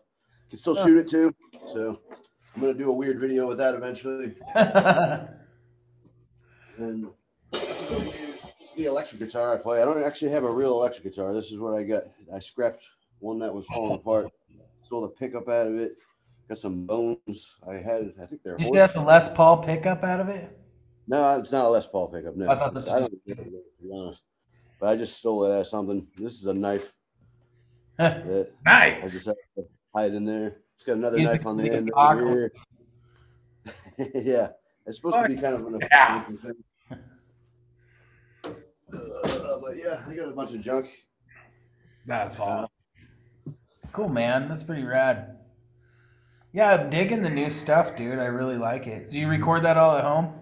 You can still shoot it too. So I'm going to do a weird video with that eventually. And the electric guitar I play. I don't actually have a real electric guitar. This is what I got. I scrapped one that was falling apart. Stole the pickup out of it. Got some bones. I think they're. You still have the Les Paul pickup out of it? No, it's not a Les Paul pickup. No, I thought that's. I don't know, to be honest. But I just stole it as something. This is a knife. Nice. I just have to hide in there. It's got another knife on the end over here. Yeah, it's supposed to be kind of an thing. But yeah, I got a bunch of junk. That's awesome. Cool, man. That's pretty rad. Yeah, I'm digging the new stuff, dude. I really like it. Do you record that all at home?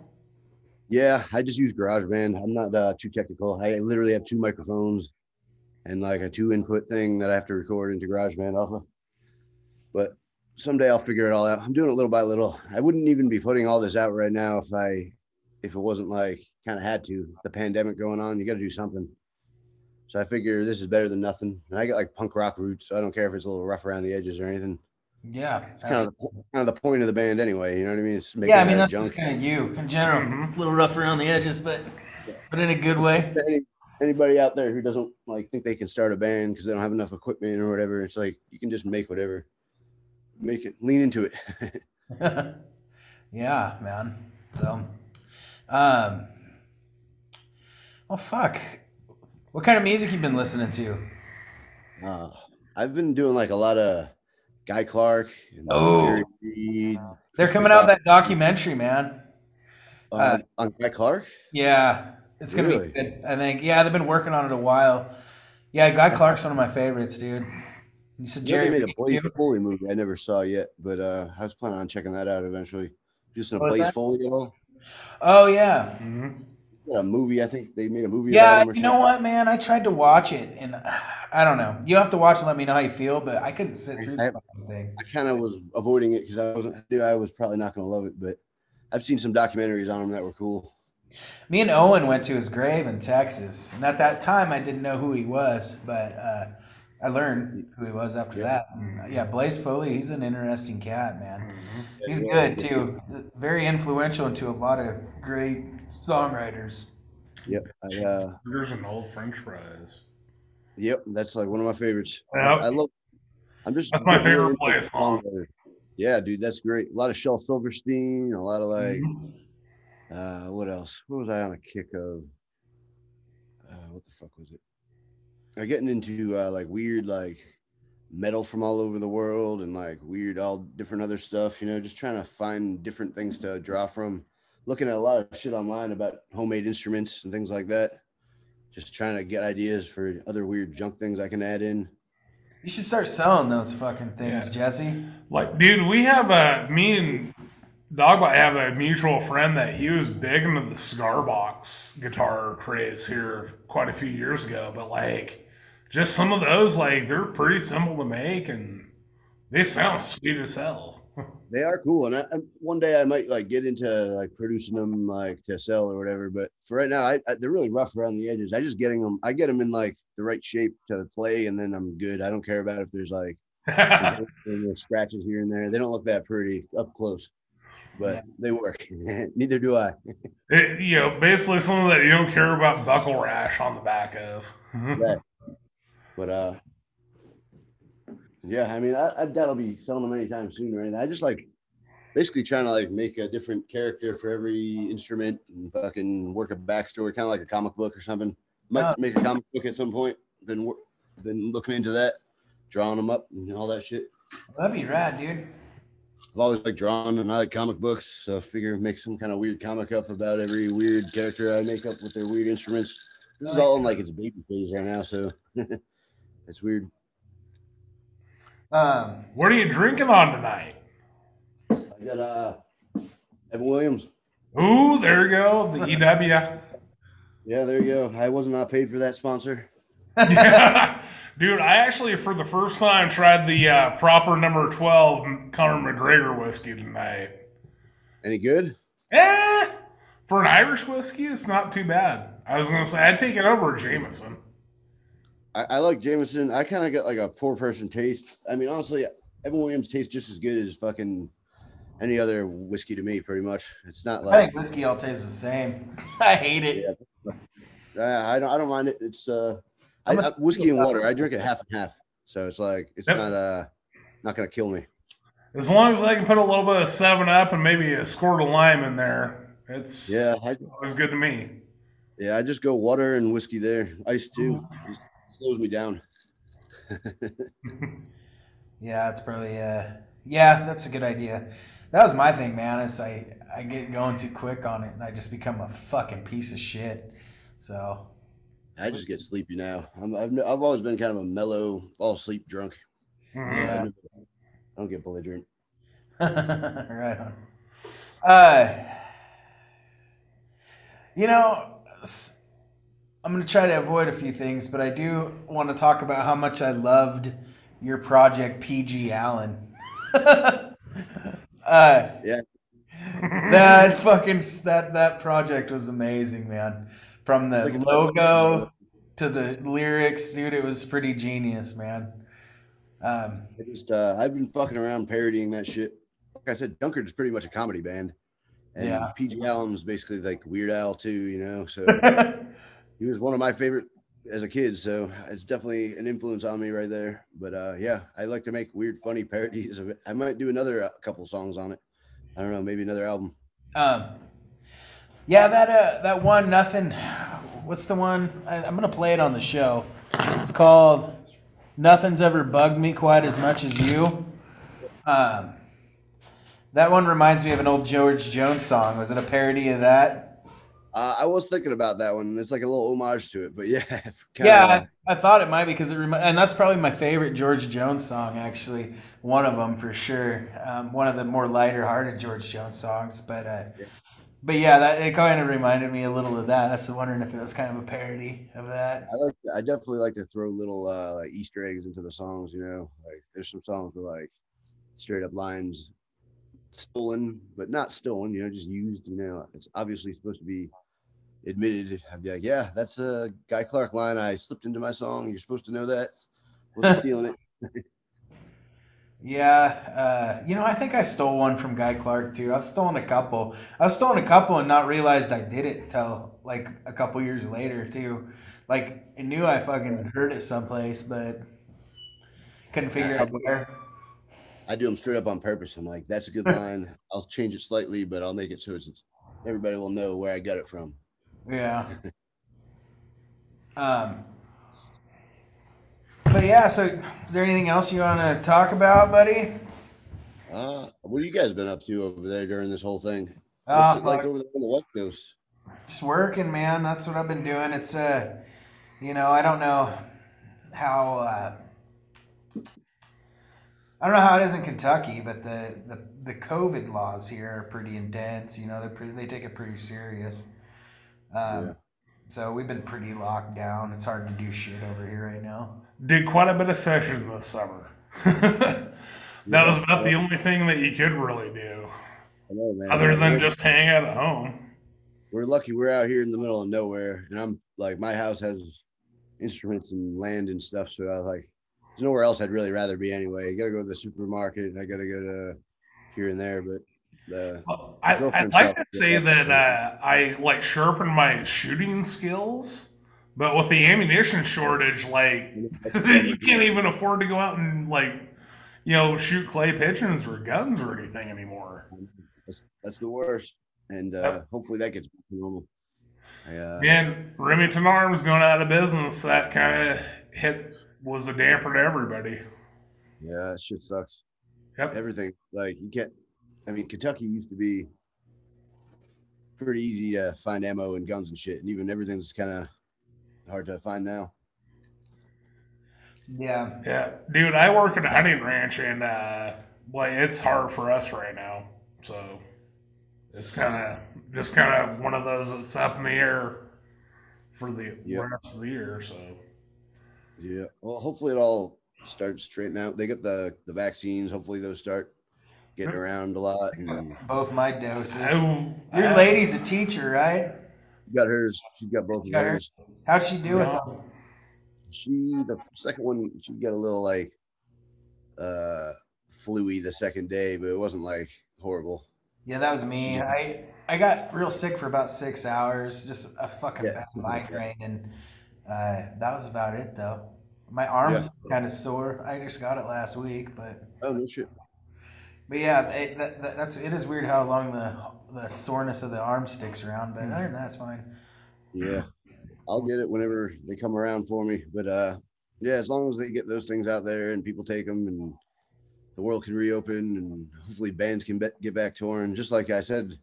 Yeah, I just use GarageBand. I'm not too technical. I literally have 2 microphones and like a 2-input thing that I have to record into GarageBand also. But someday I'll figure it all out. I'm doing it little by little. I wouldn't even be putting all this out right now if it wasn't like kind of had to. The pandemic going on, you got to do something. So I figure this is better than nothing. And I got like punk rock roots, so I don't care if it's a little rough around the edges or anything. Yeah, it's kind of the point of the band anyway. You know what I mean? It's yeah, I mean that's just kind of you in general. A little rough around the edges, but in a good way. Anybody out there who doesn't like think they can start a band because they don't have enough equipment or whatever, it's like you can just make whatever. Make it, lean into it. Yeah, man. So, oh fuck, what kind of music you been listening to? I've been doing like a lot of Guy Clark. And Jerry Reed. They're coming out with that documentary, man. On Guy Clark? Yeah, it's gonna be good. I think. Yeah, they've been working on it a while. Yeah, Guy Clark's one of my favorites, dude. You said Jerry made a Foley movie I never saw yet, but I was planning on checking that out eventually. Just a Blaze Foley at all? Oh yeah. Mm-hmm. Yeah, a movie. I think they made a movie. Yeah, about him or you know what, man? I tried to watch it, and I don't know. You have to watch and let me know how you feel, but I couldn't sit through the fucking thing. I kind of was avoiding it because I was probably not going to love it, but I've seen some documentaries on him that were cool. Me and Owen went to his grave in Texas, and at that time I didn't know who he was, but I learned who he was after that. And, yeah, Blaze Foley, he's an interesting cat, man. He's good too. Very influential into a lot of great songwriters. Yep. There's an old French fries. Yep, that's like one of my favorites. Yep. I love. That's my favorite Blaze song. Yeah, dude, that's great. A lot of Shel Silverstein, a lot of like. What else? What was I on a kick of? What the fuck was it? I'm getting into like weird like metal from all over the world and like weird all different other stuff, you know, just trying to find different things to draw from. Looking at a lot of shit online about homemade instruments and things like that. Just trying to get ideas for other weird junk things I can add in. You should start selling those fucking things, Jesse. Like, dude, we have me and Dog might have a mutual friend that he was big into the cigar box guitar craze here quite a few years ago, but like just some of those, like they're pretty simple to make and they sound sweet as hell. They are cool, and one day I might like get into like producing them like to sell or whatever. But for right now, they're really rough around the edges. I get them in like the right shape to play, and then I'm good. I don't care about if there's like scratches here and there. They don't look that pretty up close, but they work. Neither do I. Basically something that you don't care about buckle rash on the back of. Yeah. But yeah, I mean, I doubt I'll be selling them anytime soon or anything. I just like basically trying to like make a different character for every instrument and fucking work a backstory, kind of like a comic book or something. Might make a comic book at some point. Been looking into that, drawing them up and all that shit. That'd be rad, dude. I've always like drawing and I like comic books, so I figure make some kind of weird comic up about every weird character I make up with their weird instruments. This is all in like its baby phase right now, so it's weird. What are you drinking on tonight? I got Evan Williams. Ooh, there you go. The EW. Yeah, there you go. I was not paid for that sponsor. Yeah. Dude, I actually, for the first time, tried the proper number 12 Conor McGregor whiskey tonight. Any good? For an Irish whiskey, it's not too bad. I was going to say, I'd take it over Jameson. I like Jameson. I kind of got like a poor person taste. I mean, honestly, Evan Williams tastes just as good as fucking any other whiskey to me, pretty much. It's not like I think whiskey all tastes the same. I hate it. Yeah. I don't mind it. It's whiskey and water. I drink it half and half, so it's like it's not gonna kill me. As long as I can put a little bit of 7-Up and maybe a squirt of lime in there, it's always good to me. Yeah, I just go water and whiskey there. Ice too. It slows me down. Yeah, it's probably that's a good idea. That was my thing, man. Is I get going too quick on it and I just become a fucking piece of shit. So I just get sleepy now. I've always been kind of a mellow, fall asleep drunk. Yeah. I don't get belligerent. Right on. I'm going to try to avoid a few things, but I do want to talk about how much I loved your project, PG Allen. Yeah. That project was amazing, man. From the logo to the lyrics, dude, it was pretty genius, man. I've been fucking around parodying that shit. Like I said, Junkard is pretty much a comedy band, and PG Allen's basically like Weird Al too, So he was one of my favorite as a kid, so it's definitely an influence on me right there. But I like to make weird, funny parodies of it. I might do another couple songs on it. I don't know, maybe another album. That one, Nothing. What's the one? I'm gonna play it on the show. It's called Nothing's Ever Bugged Me Quite As Much As You. That one reminds me of an old George Jones song. Was it a parody of that? I was thinking about that one. It's like a little homage to it, but I thought it might be because and that's probably my favorite George Jones song, actually. One of them for sure. One of the more lighter-hearted George Jones songs, but it kind of reminded me a little of that. I was wondering if it was kind of a parody of that. I definitely like to throw little like Easter eggs into the songs. Like there's some songs with like straight up lines stolen, but not stolen. Just used. It's obviously supposed to be admitted. I'd be like, yeah, that's a Guy Clark line I slipped into my song. You're supposed to know that. Wasn't stealing it. Yeah, I think I stole one from Guy Clark too. I've stolen a couple. And not realized I did it till like a couple years later too. Like I knew I fucking heard it someplace, but couldn't figure out where. I do them straight up on purpose. I'm like, that's a good line. I'll change it slightly, but I'll make it so everybody will know where I got it from. Yeah. But yeah, so is there anything else you want to talk about, buddy? What have you guys been up to over there during this whole thing? What's it like over there on the West Coast? Just working, man. That's what I've been doing. It's I don't know how I don't know how it is in Kentucky, but the COVID laws here are pretty intense. You know, they take it pretty serious. So we've been pretty locked down. It's hard to do shit over here right now. Did quite a bit of fishing this summer. That was about the only thing that you could really do. I know, man. Other than just hang out at home. We're lucky we're out here in the middle of nowhere. And I'm like, my house has instruments and land and stuff. So I was like, there's nowhere else I'd really rather be anyway. You got to go to the supermarket. And I got to go to here and there. But I'd like to say that I like sharpened my shooting skills. But with the ammunition shortage, like, you can't even afford to go out and, like, you know, shoot clay pigeons or guns or anything anymore. That's the worst. And hopefully that gets back to normal. And Remington Arms going out of business, that kind of was a damper to everybody. Yeah, that shit sucks. Yep. Everything, like, you can't, I mean, Kentucky used to be pretty easy to find ammo and guns and shit. And even everything's kind of hard to find now. Yeah. Dude, I work at a hunting ranch, and like, it's hard for us right now. So it's kind of one of those that's up in the air for the rest of the year. So yeah, well, hopefully it all starts straightening out. They got the vaccines. Hopefully those start getting around a lot. And both my doses. Your lady's a teacher, right? Got hers. She's got both of hers. How'd she do with them? The second one, she got a little like flu-y the second day, but it wasn't like horrible. Yeah, that was me. I got real sick for about 6 hours, just a fucking bad migraine, and that was about it though. My arm's kind of sore. I just got it last week, but oh no shit. But yeah, it is weird how long the soreness of the arm sticks around, but other than that, it's fine. Yeah, I'll get it whenever they come around for me. But yeah, as long as they get those things out there and people take them and the world can reopen and hopefully bands can get back touring. Just like I said,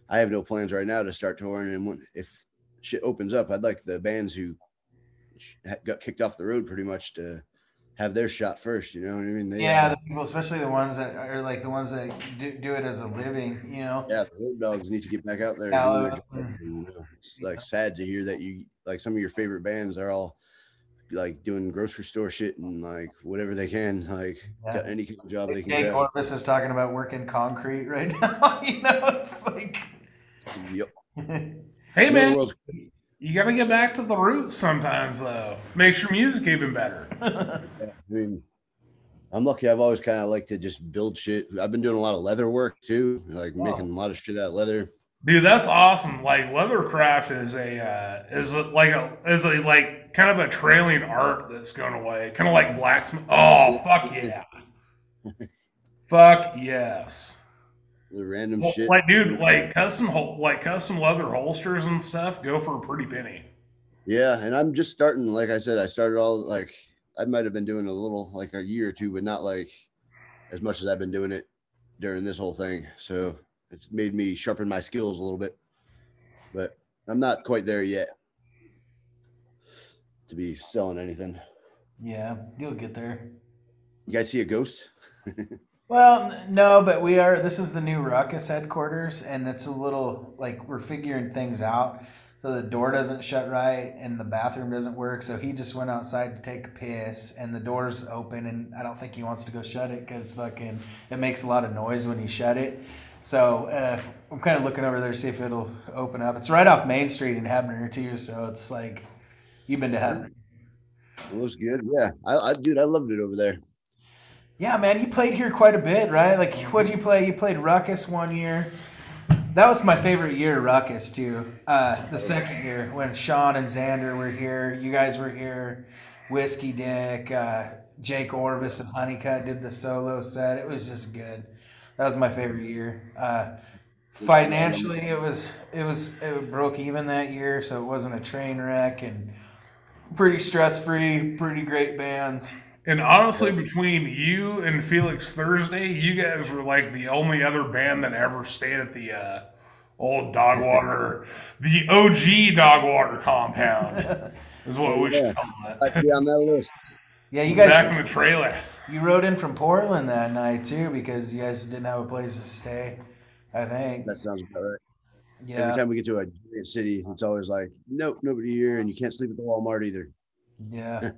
I have no plans right now to start touring. And if shit opens up, I'd like the bands who got kicked off the road pretty much to have their shot first. You know what I mean? The people, especially the ones that are like the ones that do it as a living, you know? Yeah, the road dogs need to get back out there. You know, it's like sad to hear that you like some of your favorite bands are all like doing grocery store shit and like whatever they can, like got any kind of job they can get. Jake Orvis is talking about working concrete right now. You know, it's like yep. Hey man, you gotta get back to the roots sometimes though. Makes your music even better. I mean, I'm lucky. I've always kind of liked to just build shit. I've been doing a lot of leather work too, like making a lot of shit out of leather. Dude, that's awesome. Like leathercraft is like kind of a trailing art that's going away. Kind of like blacksmith. Oh, fuck yeah. Fuck yes. The random shit. Like, dude, like custom leather holsters and stuff go for a pretty penny. Yeah, and I'm just starting. Like I said, I started all like I might have been doing a little like a year or two, but not like as much as I've been doing it during this whole thing. So it's made me sharpen my skills a little bit, but I'm not quite there yet to be selling anything. Yeah, you'll get there. You guys see a ghost? Well, no, but we are. This is the new Ruckus headquarters, and it's a little like we're figuring things out. So the door doesn't shut right, and the bathroom doesn't work. So he just went outside to take a piss, and the door's open, and I don't think he wants to go shut it because fucking it makes a lot of noise when you shut it. So I'm kind of looking over there to see if it'll open up. It's right off Main Street in Hebner too, so it's like you've been to Hebner. It looks good. Yeah, dude, I loved it over there. Yeah, man, you played here quite a bit, right? Like, what'd you play? You played Ruckus one year. That was my favorite year, Ruckus, too. The second year when Sean and Xander were here. You guys were here. Whiskey Dick, Jake Orvis and Honeycutt did the solo set. It was just good. That was my favorite year. Financially, it broke even that year, so it wasn't a train wreck, and pretty stress-free, pretty great bands. And honestly, between you and Felix Thursday, you guys were like the only other band that ever stayed at the old Dogwater, the OG Dogwater compound, is what we should call it. I'd be on that list. Yeah, you guys back in the trailer. You rode in from Portland that night too because you guys didn't have a place to stay. I think That sounds about right. Yeah. Every time we get to a giant city, it's always like, nope, nobody here, and you can't sleep at the Walmart either. Yeah.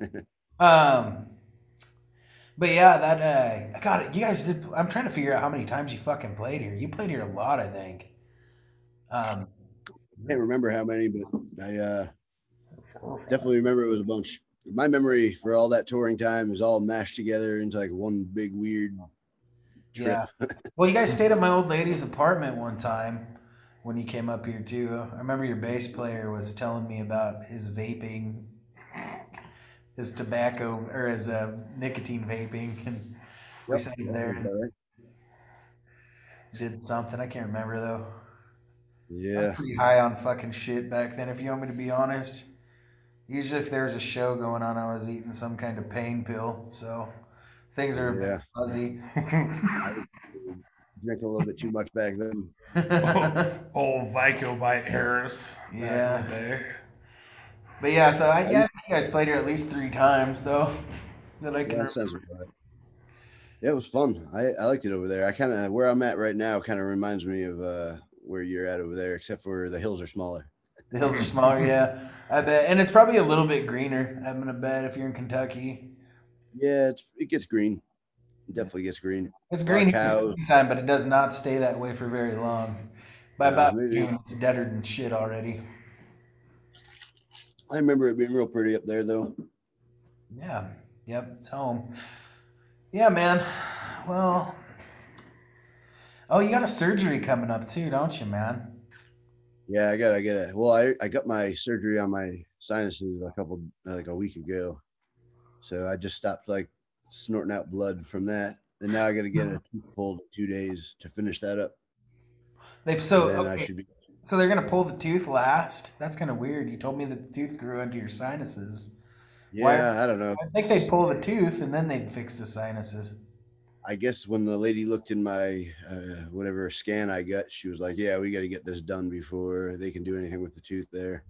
But yeah, that God, you guys did. I'm trying to figure out how many times you fucking played here. You played here a lot, I think. I can't remember how many, but I definitely remember it was a bunch. My memory for all that touring time is all mashed together into like one big weird trip. Yeah. Well, you guys stayed at my old lady's apartment one time when you came up here too. I remember your bass player was telling me about his vaping, his tobacco or his nicotine vaping, and we sat there and did something. I can't remember though. Yeah. I was pretty high on fucking shit back then, if you want me to be honest. Usually if there was a show going on, I was eating some kind of pain pill, so things are a bit fuzzy. I drank a little bit too much back then. Old Vicobite Harris. Yeah. Back in the day. But yeah, so I think you guys played here at least 3 times though. That I can that sounds right. Yeah, it was fun. I liked it over there. I kind of where I'm at right now kind of reminds me of where you're at over there, except for the hills are smaller. The hills are smaller, yeah. I bet, and it's probably a little bit greener. I'm gonna bet if you're in Kentucky. Yeah, it gets green. It definitely gets green. It's green cows. time, but it does not stay that way for very long. By about June, it's deader than shit already. I remember it being real pretty up there, though. Yeah. Yep. It's home. Yeah, man. Well. Oh, you got a surgery coming up too, don't you, man? Yeah, I gotta get it. Well, I got my surgery on my sinuses a week ago. So I just stopped like snorting out blood from that. And now I gotta get a tooth pulled in 2 days to finish that up. So they're gonna pull the tooth last? That's kind of weird. You told me that the tooth grew into your sinuses. Yeah, I don't know. I think they'd pull the tooth and then they'd fix the sinuses. I guess when the lady looked in my whatever scan I got, she was like, "Yeah, we got to get this done before they can do anything with the tooth there."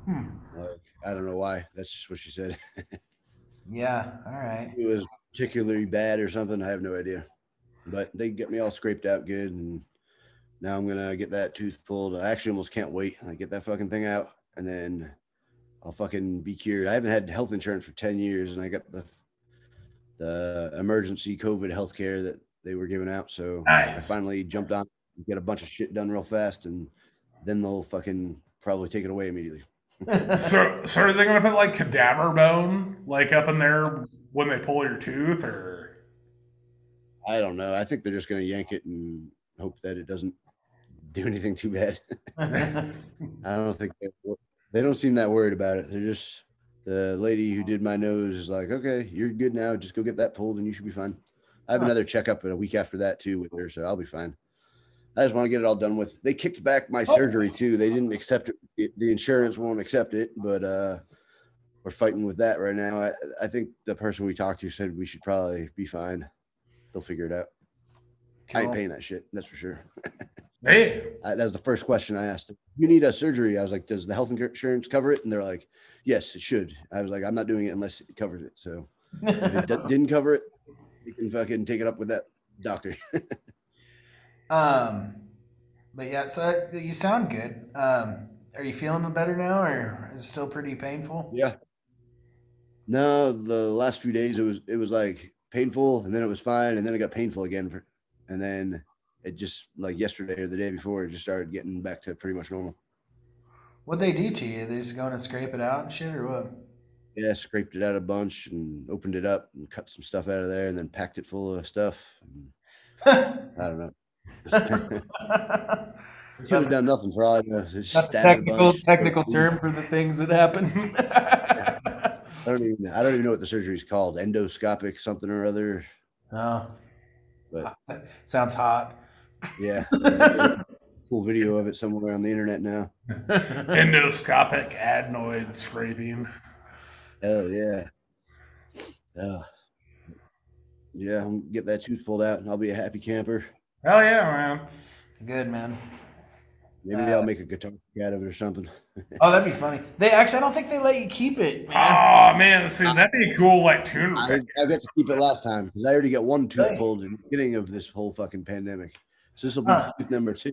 Like, I don't know why. That's just what she said. Yeah. All right. It was particularly bad or something. I have no idea. But they get me all scraped out good, and now I'm gonna get that tooth pulled. I actually almost can't wait. I get that fucking thing out, and then I'll fucking be cured. I haven't had health insurance for 10 years, and I got the emergency COVID healthcare that they were giving out. So I finally jumped on, get a bunch of shit done real fast, and then they'll fucking probably take it away immediately. So are they going to put like cadaver bone like up in there when they pull your tooth, or? I don't know. I think they're just going to yank it and hope that it doesn't do anything too bad. I don't think they don't seem that worried about it. They're just, the lady who did my nose is like, "Okay, you're good now. Just go get that pulled and you should be fine." I have another checkup in a week after that too with her, so I'll be fine. I just want to get it all done with. They kicked back my surgery too. They didn't accept it. The insurance won't accept it, but we're fighting with that right now. I think the person we talked to said we should probably be fine. They'll figure it out. Cool. I ain't paying that shit. That's for sure. Hey. That was the first question I asked them. You need a surgery. I was like, "Does the health insurance cover it?" And they're like, "Yes, it should." I was like, "I'm not doing it unless it covers it." So if it didn't cover it, you can fucking take it up with that doctor. But yeah, so you sound good. Are you feeling better now, or is it still pretty painful? Yeah. No, the last few days it was like painful, and then it was fine, and then it got painful again and then it just like yesterday or the day before, it just started getting back to pretty much normal. What'd they do to you? They just going to scrape it out and shit, or what? Yeah, scraped it out a bunch and opened it up and cut some stuff out of there and then packed it full of stuff. I don't know. Could have done nothing for all I know. That's a technical term for the things that happen. I don't even know what the surgery is called. Endoscopic something or other. Oh, but sounds hot. Yeah. Cool video of it somewhere on the internet now. Endoscopic adenoid scraping. Oh yeah. Yeah, I'll get that tooth pulled out and I'll be a happy camper. Hell yeah, man. Good, man. Maybe I'll make a guitar out of it or something. Oh, that'd be funny. They actually, I don't think they let you keep it, man. Oh man, see, that'd be cool, like tuner. I got to keep it last time because I already got one tooth pulled in the beginning of this whole fucking pandemic. So this will be tooth number 2.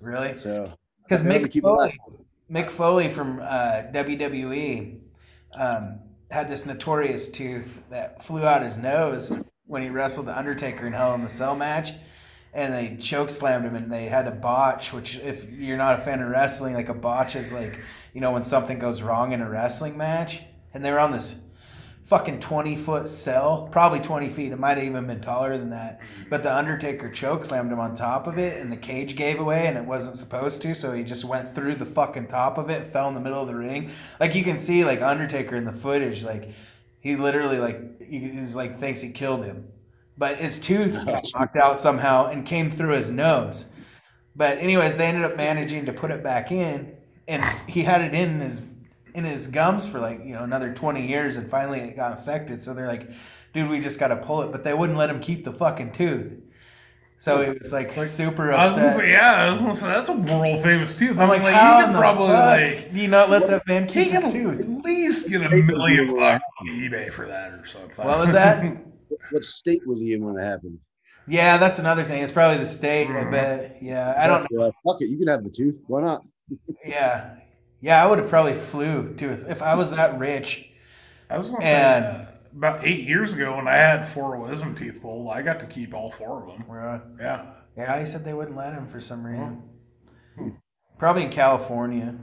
Really? So because Mick Foley from WWE had this notorious tooth that flew out his nose when he wrestled the Undertaker in Hell in the Cell match. And they choke slammed him, and they had a botch. Which, if you're not a fan of wrestling, like a botch is like, you know, when something goes wrong in a wrestling match. And they were on this fucking 20-foot cell, probably 20 feet. It might have even been taller than that. But the Undertaker choke slammed him on top of it, and the cage gave away, and it wasn't supposed to. So he just went through the fucking top of it, and fell in the middle of the ring. Like you can see, like Undertaker in the footage, like he literally he's like thinks he killed him. But his tooth got knocked out somehow and came through his nose. But anyways, they ended up managing to put it back in, and he had it in his gums for like, you know, another 20 years, and finally it got infected. So they're like, dude, we just got to pull it. But they wouldn't let him keep the fucking tooth. So he was like super upset. I was gonna say that's a world famous tooth. I'm like, how in the fuck do you not let that man keep his tooth? At least get $1 million on eBay for that or something. What was that? What state was he in when it happened? Yeah, that's another thing. It's probably the state, I bet. Yeah, I don't know. Fuck it, you can have the tooth. Why not? Yeah, I would have probably flew too if I was that rich. I was gonna say about 8 years ago when I had 4 wisdom teeth pulled, I got to keep all 4 of them. Right. Yeah. He said they wouldn't let him for some reason. Probably in California.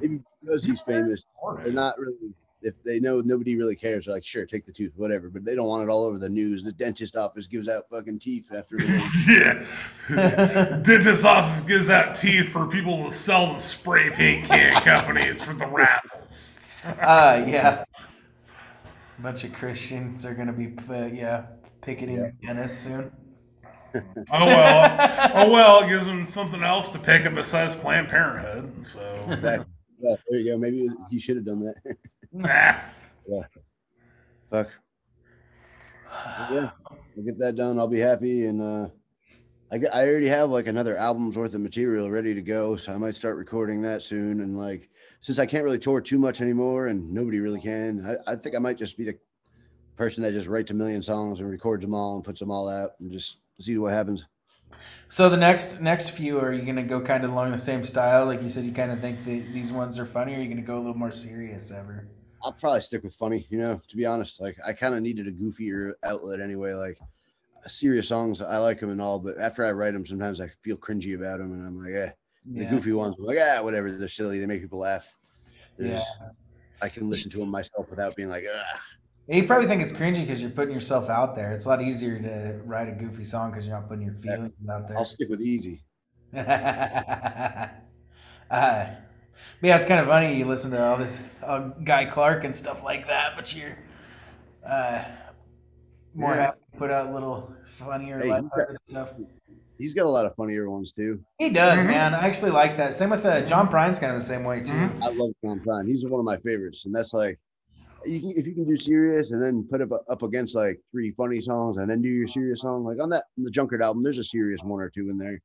Maybe because he's famous, they're not really. If they know nobody really cares, they're like, sure, take the tooth, whatever. But they don't want it all over the news. The dentist office gives out fucking teeth after the Yeah. Dentist office gives out teeth for people to sell the spray paint can companies for the raffles. Yeah. A bunch of Christians are going to be, picketing dentists soon. Oh well, it gives them something else to pick up besides Planned Parenthood. So there you go. Maybe he should have done that. Nah. Yeah. Fuck. Yeah, I'll get that done. I'll be happy, and I already have like another album's worth of material ready to go, so I might start recording that soon. And like, since I can't really tour too much anymore, and nobody really can, I think I might just be the person that just writes 1 million songs and records them all and puts them all out and just see what happens. So the next few, are you going to go kind of along the same style? Like you said, you kind of think these ones are funny, or are you going to go a little more serious ever? I'll probably stick with funny, you know, to be honest. Like, I kind of needed a goofier outlet anyway. Like, serious songs, I like them and all, but after I write them, sometimes I feel cringy about them, and I'm like, The goofy ones, I'm like, whatever, they're silly, they make people laugh. I can listen to them myself without being like, ugh. Yeah, you probably think it's cringy because you're putting yourself out there. It's a lot easier to write a goofy song because you're not putting your feelings out there. I'll stick with easy. But yeah, it's kind of funny. You listen to all this Guy Clark and stuff like that, but you're more happy to put out a little funnier lighthearted stuff. He's got a lot of funnier ones too. He does, man. I actually like that. Same with John Prine's kind of the same way too. I love John Prine. He's one of my favorites, and that's like, if you can do serious and then put up against like 3 funny songs and then do your serious song, like on the Junkard album, there's a serious 1 or 2 in there,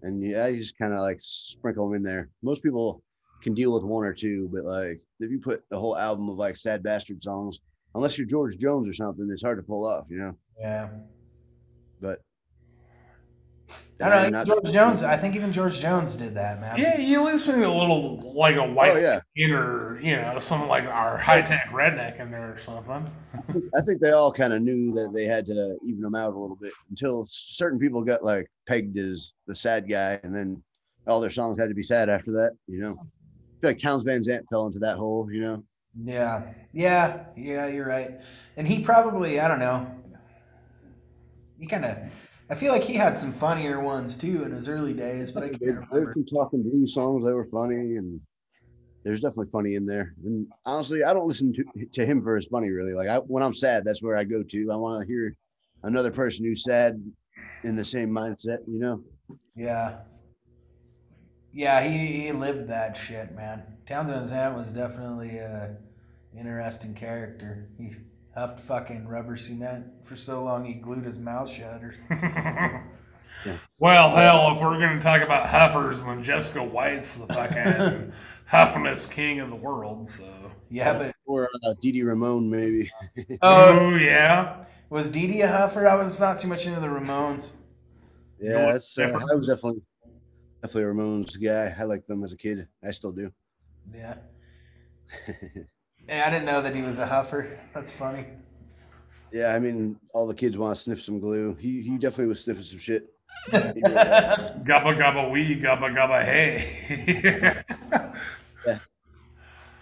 and I just kind of like sprinkle them in there. Most people can deal with 1 or 2, but like if you put the whole album of like sad bastard songs, unless you're George Jones or something, it's hard to pull off, you know. Yeah. But I don't know. George Jones. I think even George Jones did that, man. Yeah, you listen to a little like a white or something like our high tech redneck in there or something. I think they all kind of knew that they had to even them out a little bit until certain people got like pegged as the sad guy, and then all their songs had to be sad after that. You know, I feel like Townes Van Zandt fell into that hole. You know. Yeah. You're right. And he probably, I don't know. He kind of. I feel like he had some funnier ones too in his early days, but I can't remember. There's some talking blues songs that were funny, and there's definitely funny in there. And honestly, I don't listen to him for his funny, really. Like when I'm sad, that's where I go to. I want to hear another person who's sad in the same mindset, you know? Yeah, he lived that shit, man. Townes Van Zandt was definitely an interesting character. He huffed fucking rubber cement for so long he glued his mouth shut. Well, hell, if we're going to talk about huffers, then Jessica White's the fucking huffinest king of the world. So Yeah, but or Dee Dee Ramone maybe. Oh yeah, was Dee Dee a huffer? I was not too much into the Ramones. Yeah, I was definitely a Ramones guy. I liked them as a kid. I still do. Yeah. Hey, I didn't know that he was a huffer. That's funny. Yeah, I mean, all the kids want to sniff some glue. He definitely was sniffing some shit. Gabba gabba wee, gabba gabba hey. Yeah.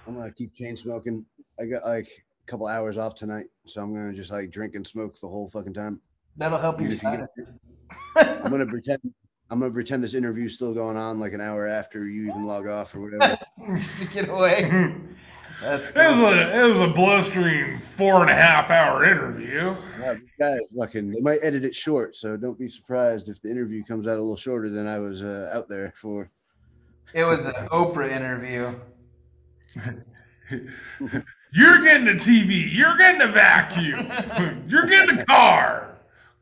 I'm gonna keep chain smoking. I got like a couple hours off tonight, so I'm gonna just like drink and smoke the whole fucking time. That'll help your sinuses. I'm gonna pretend this interview's still going on like an hour after you even log off or whatever. Just to get away. That's cool. It was a blustering 4.5 hour interview. Yeah, guys, they might edit it short, so don't be surprised if the interview comes out a little shorter than I was out there for. It was an Oprah interview. You're getting a TV. You're getting a vacuum. You're getting a car.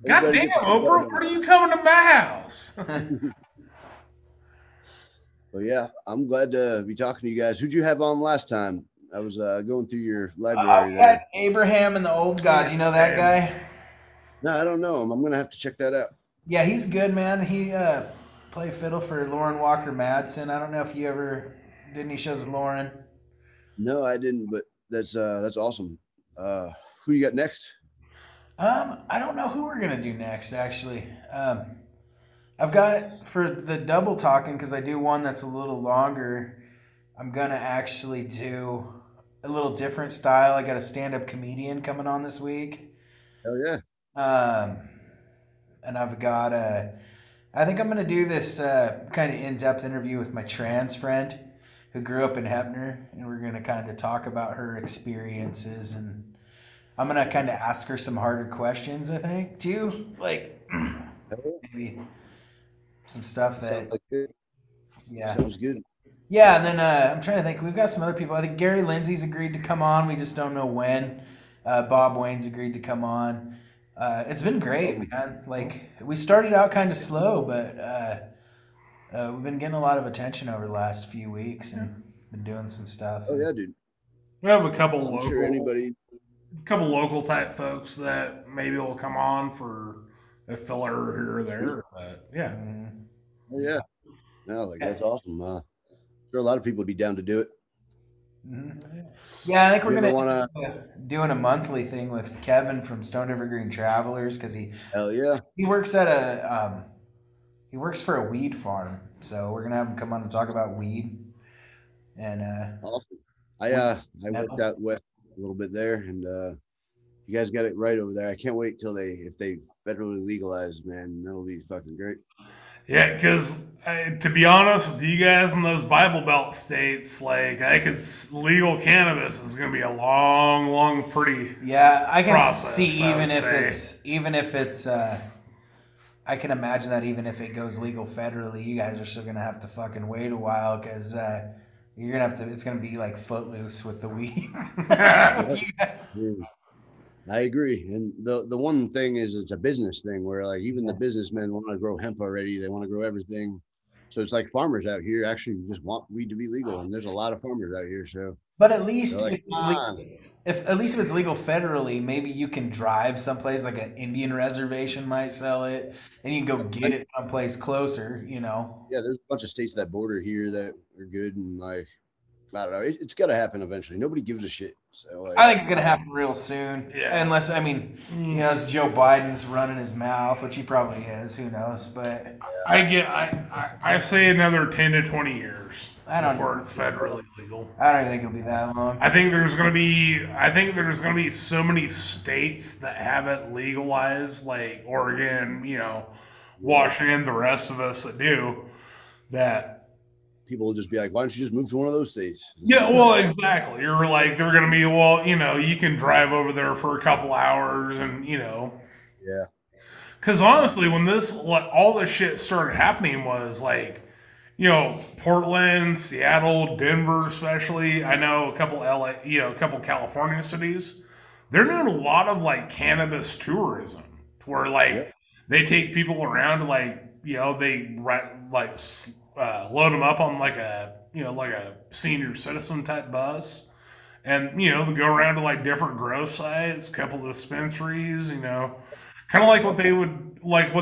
God damn, Oprah, when are you coming to my house? Well, yeah, I'm glad to be talking to you guys. Who'd you have on last time? I was going through your library. We had Abraham and the Old God. You know that guy? No, I don't know him. I'm going to have to check that out. Yeah, he's good, man. He played fiddle for Lauren Walker Madsen. I don't know if you ever did any shows with Lauren. No, I didn't, but that's awesome. Who you got next? I don't know who we're gonna do next. Actually, I've got for the double talking because I do one that's a little longer. I'm gonna actually do a little different style. I got a stand-up comedian coming on this week. Hell yeah. And I've got I think I'm gonna do this kind of in-depth interview with my trans friend who grew up in Hebner, and we're gonna kind of talk about her experiences, and I'm gonna kind of ask her some harder questions. I think too, like maybe some stuff that. Yeah. Sounds good. Yeah, and then I'm trying to think. We've got some other people. I think Gary Lindsay's agreed to come on. We just don't know when. Bob Wayne's agreed to come on. It's been great, man. Like, we started out kind of slow, but we've been getting a lot of attention over the last few weeks and been doing some stuff. Oh yeah, dude. We have a couple I'm local, sure anybody. couple local type folks that maybe will come on for a filler here or there. But yeah. Oh yeah. No, like that's awesome. Sure, a lot of people would be down to do it. Yeah, I think we're You gonna ever doing a monthly thing with Kevin from Stone Evergreen Travelers because Hell yeah. he works at he works for a weed farm, so we're gonna have him come on and talk about weed. And Awesome. I worked out west a little bit there, and you guys got it right over there. I can't wait till if they federally legalize, man. That'll be fucking great. Yeah, because to be honest with you guys in those Bible Belt states, like legal cannabis is going to be a long, pretty I can process, see I even would if say. it's I can imagine that even if it goes legal federally, you guys are still gonna have to fucking wait a while because you're gonna have to. It's gonna be like Footloose with the weed. You guys. I agree. And the one thing is it's a business thing where like even the businessmen want to grow hemp already. They want to grow everything. So it's like farmers out here actually just want weed to be legal. And there's a lot of farmers out here. So But at least like, if it's legal federally, maybe you can drive someplace like an Indian reservation might sell it, and you can go get it someplace closer. You know. Yeah, there's a bunch of states that border here that are good, and like I don't know, it's got to happen eventually. Nobody gives a shit. So like, I think it's gonna happen real soon. Yeah. Unless as Joe Biden's running his mouth, which he probably is. Who knows? But I say another 10 to 20 years before know. it's federally legal. I don't think it'll be that long. I think there's gonna be so many states that have it legalized, like Oregon, Washington, the rest of us that do, that people will just be like, why don't you just move to one of those states? Yeah, well, exactly. You're like, they're going to be, well, you can drive over there for a couple hours and, Yeah. Because honestly, when all this shit started happening was like, Portland, Seattle, Denver especially. I know a couple LA, a couple California cities. They're doing a lot of like cannabis tourism where like they take people around to like they load them up on like a senior citizen type bus, and they go around to like different growth sites, couple of dispensaries, kind of like what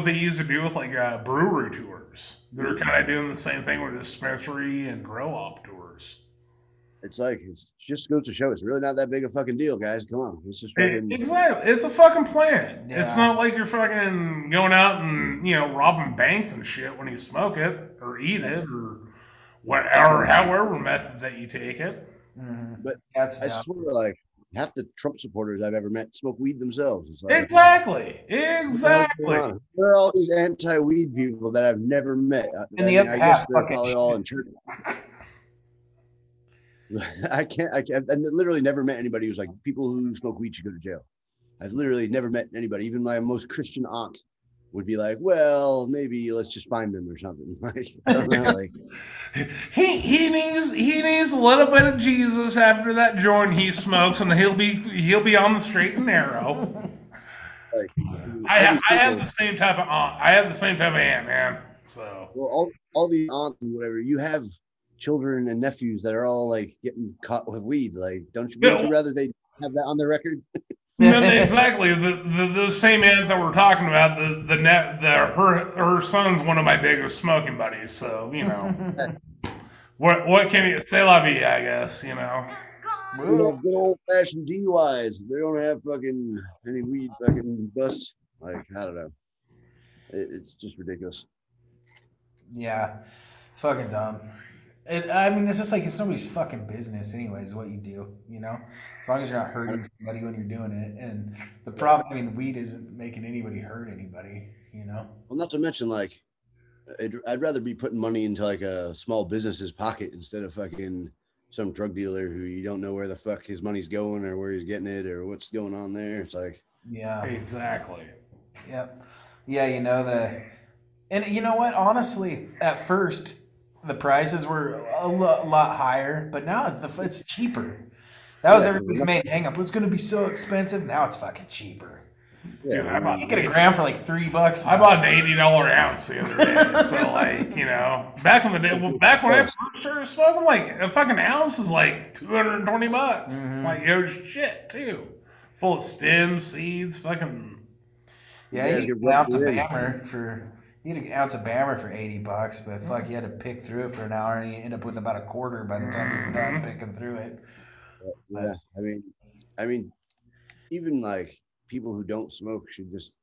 they used to do with like brewery tours. They're kind of doing the same thing with dispensary and grow op tours. It's like, it's just goes to show it's really not that big a fucking deal, guys. Come on. It's just fucking... Exactly. It's a fucking plan. Yeah. It's not like you're fucking going out and, robbing banks and shit when you smoke it or eat it or whatever, however method that you take it. But I swear, like, half the Trump supporters I've ever met smoke weed themselves. It's like, Exactly. There are all these anti-weed people that I've never met. And the I guess they're probably all in church. I literally never met anybody who's like, people who smoke weed should go to jail. I've literally never met anybody. Even my most Christian aunt would be like, well, maybe let's just find them or something. Like, I don't know. Like, he needs a little bit of Jesus after that joint he smokes, and he'll be on the straight and narrow. Like, I have the same type of aunt. I have the same type of aunt, man. So well, all the aunts and whatever, you have children and nephews that are all like getting caught with weed. Like, wouldn't you rather they have that on their record? Exactly. The same aunt that we're talking about, her son's one of my biggest smoking buddies. So what can you say, la vie, I guess. We have good old fashioned DUIs. They don't have fucking any weed fucking busts. Like, I don't know. It's just ridiculous. Yeah, it's fucking dumb. It's just like, it's nobody's fucking business anyways what you do, as long as you're not hurting somebody when you're doing it. And the problem, weed isn't making anybody hurt anybody, Well, not to mention, like, I'd rather be putting money into like a small business's pocket instead of fucking some drug dealer who you don't know where the fuck his money's going or where he's getting it or what's going on there. It's like, yeah, exactly. Yep. Yeah, and you know what, honestly, at first the prices were a lot higher, but now it's cheaper. That was everybody's main hang up. It's going to be so expensive. Now it's fucking cheaper. Yeah, you get a gram for like $3. I bought an $80 ounce the other day. So like, back in the day, back when I first started smoking, like a fucking ounce is like $220. Mm-hmm. Like, it was shit too, full of stems, seeds, fucking. Yeah, you get an ounce of Bammer for. You get an ounce of Bammer for $80, but fuck, you had to pick through it for an hour, and you end up with about a quarter by the time you're done picking through it. Yeah, I mean, even like people who don't smoke should just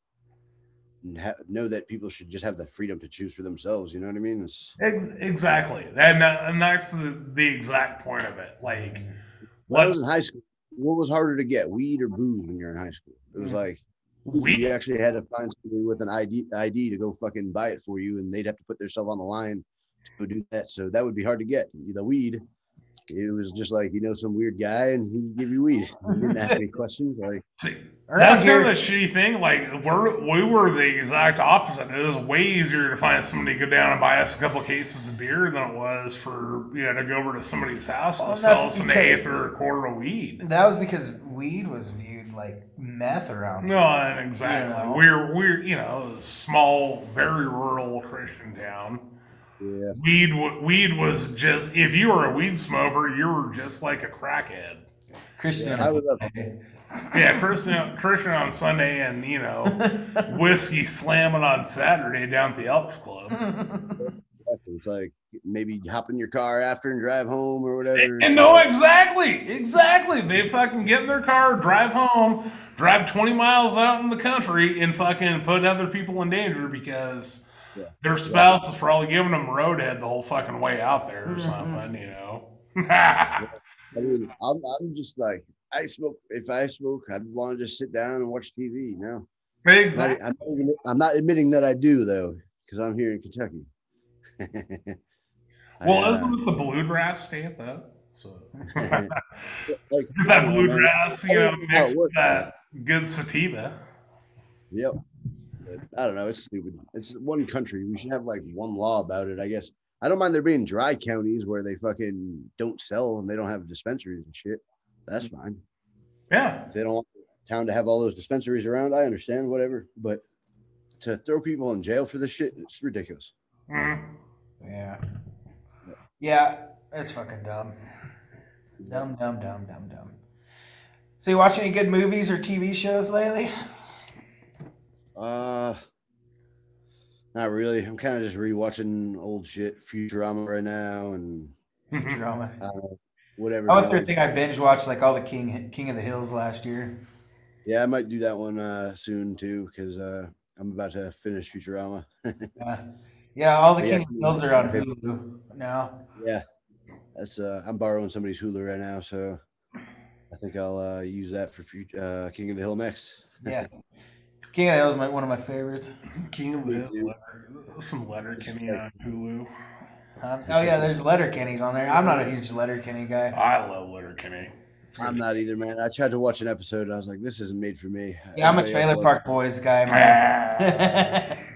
know that people should just have the freedom to choose for themselves. You know what I mean? Exactly, and that's the exact point of it. Like, when I was in high school, what was harder to get, weed or booze when you're in high school? It was like. You actually had to find somebody with an ID to go fucking buy it for you, and they'd have to put themselves on the line to go do that. So that would be hard to get. The weed, it was just like, some weird guy, and he'd give you weed. He didn't ask any questions. Like, that's kind of the shitty thing. Like, we were the exact opposite. It was way easier to find somebody to go down and buy us a couple of cases of beer than it was for to go over to somebody's house and sell us an eighth or a quarter of weed. That was because weed was viewed like meth around here. No, exactly. We're a small, very rural Christian town. Yeah. Weed was just, if you were a weed smoker, you were just like a crackhead. Christian Christian on Sunday, and whiskey slamming on Saturday down at the Elks Club. It's like maybe hop in your car after and drive home or whatever. And no, exactly. They fucking get in their car, drive home, drive 20 miles out in the country, and fucking put other people in danger because their spouse is probably giving them roadhead the whole fucking way out there or something. I'm just like, I smoke. If I smoke, I'd want to just sit down and watch TV. Exactly. I'm not admitting that I do though, because I'm here in Kentucky. Well, isn't it the bluegrass state though? So like, that bluegrass, mixed with that good sativa. Yep. I don't know. It's stupid. It's one country. We should have like one law about it, I guess. I don't mind there being dry counties where they fucking don't sell and they don't have dispensaries and shit. That's fine. Yeah. If they don't want the town to have all those dispensaries around, I understand, whatever. But to throw people in jail for this shit, it's ridiculous. Yeah. Yeah, it's fucking dumb. Dumb. So you watch any good movies or TV shows lately? Not really. I'm kind of just rewatching old shit, Futurama right now, and Futurama. Whatever. I went through a thing I binge watched like all the King of the Hills last year. Yeah, I might do that one soon too, because I'm about to finish Futurama. Yeah, all the King of the Hills are on Hulu now. Yeah, that's I'm borrowing somebody's Hulu right now, so I think I'll use that for King of the Hill next. Yeah, King of the Hill is one of my favorites. King of the Hill, some Letterkenny on Hulu. Oh yeah, there's Letterkenny's on there. I'm not a huge Letterkenny guy. I love Letterkenny. I'm not either, man. I tried to watch an episode and I was like, this isn't made for me. Yeah, I'm a Trailer Park Boys guy, man.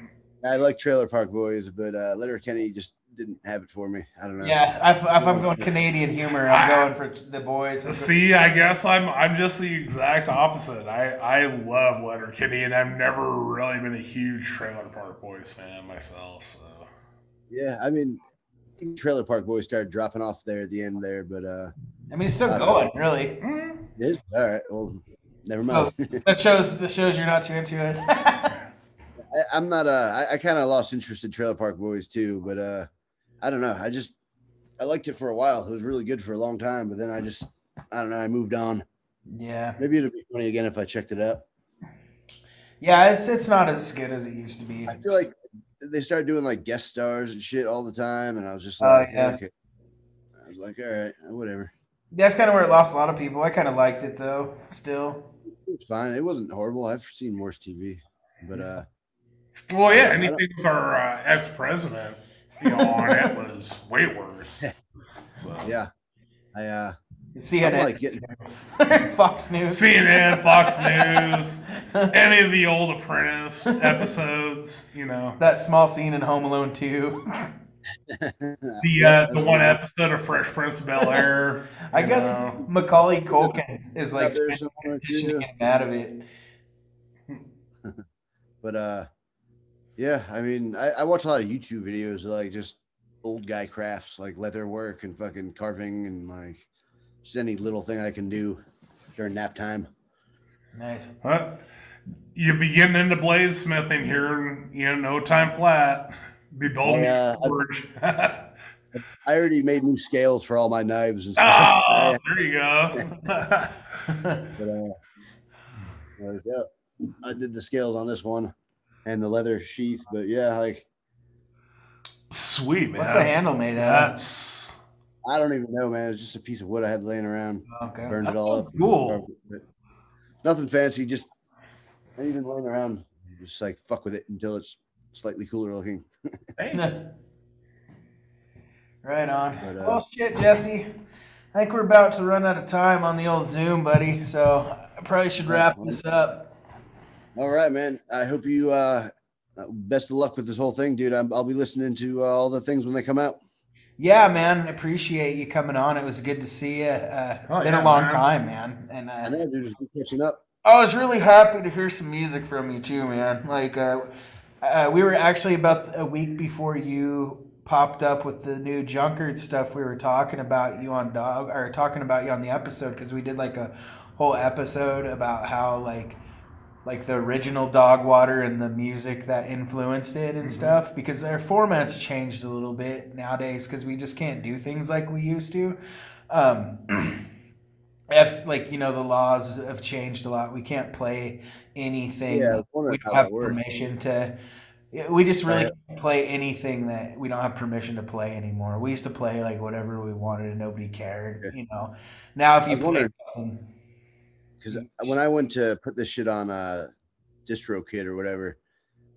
I like Trailer Park Boys, but Letterkenny just didn't have it for me. I don't know. Yeah, if I'm going Canadian humor, I'm going for the boys. See, I guess I'm just the exact opposite. I love Letterkenny, and I've never really been a huge Trailer Park Boys fan myself. So yeah, I mean, Trailer Park Boys started dropping off there at the end there, but I mean, it's still going, really. It is? All right. Well, never mind. That shows you're not too into it. I'm not. I kind of lost interest in Trailer Park Boys too, but I don't know. I liked it for a while. It was really good for a long time, but then I don't know. I moved on. Yeah. Maybe it'll be funny again if I checked it out. Yeah, it's not as good as it used to be. I feel like they started doing like guest stars and shit all the time, and I was just like, yeah. Okay. I was like, all right, whatever. That's kind of where it lost a lot of people. I kind of liked it though. Still, it's fine. It wasn't horrible. I've seen worse TV, but well, yeah, anything with our ex-president, on it was way worse. So. Yeah, CNN, like getting Fox News, CNN, Fox News, any of the old Apprentice episodes, that small scene in Home Alone 2. The one episode of Fresh Prince of Bel-Air. I guess Macaulay Culkin is like getting out of it. But yeah, I mean, I watch a lot of YouTube videos of like just old guy crafts, like leather work and fucking carving and like just any little thing I can do during nap time. Nice. You'll be getting into bladesmithing here in no time flat. Be building I already made new scales for all my knives and stuff. Oh, there you go. But yeah, I did the scales on this one and the leather sheath, but yeah, like sweet, man. What's the handle made out of? I don't even know, man. It's just a piece of wood I had laying around. Okay. Burned it all up. Cool. Nothing fancy, just not even laying around. Just like fuck with it until it's slightly cooler looking. Hey. Right on. But, well, shit, Jesse. I think we're about to run out of time on the old Zoom, buddy. So I probably should wrap this up. All right, man. I hope you best of luck with this whole thing, dude. I'll be listening to all the things when they come out. Yeah, man. Appreciate you coming on. It was good to see you. It's been a long time, man. And I know, dude. It's good catching up. I was really happy to hear some music from you too, man. Like we were actually about a week before you popped up with the new Junkard stuff. We were talking about you on the episode because we did like a whole episode about how like the original Dog Water and the music that influenced it and stuff, because their format's changed a little bit nowadays because we just can't do things like we used to. The laws have changed a lot. We can't play anything. Yeah, we don't have permission to. We just really can't play anything that we don't have permission to play anymore. We used to play like whatever we wanted and nobody cared. Now if you play something. Because when I went to put this shit on DistroKid or whatever,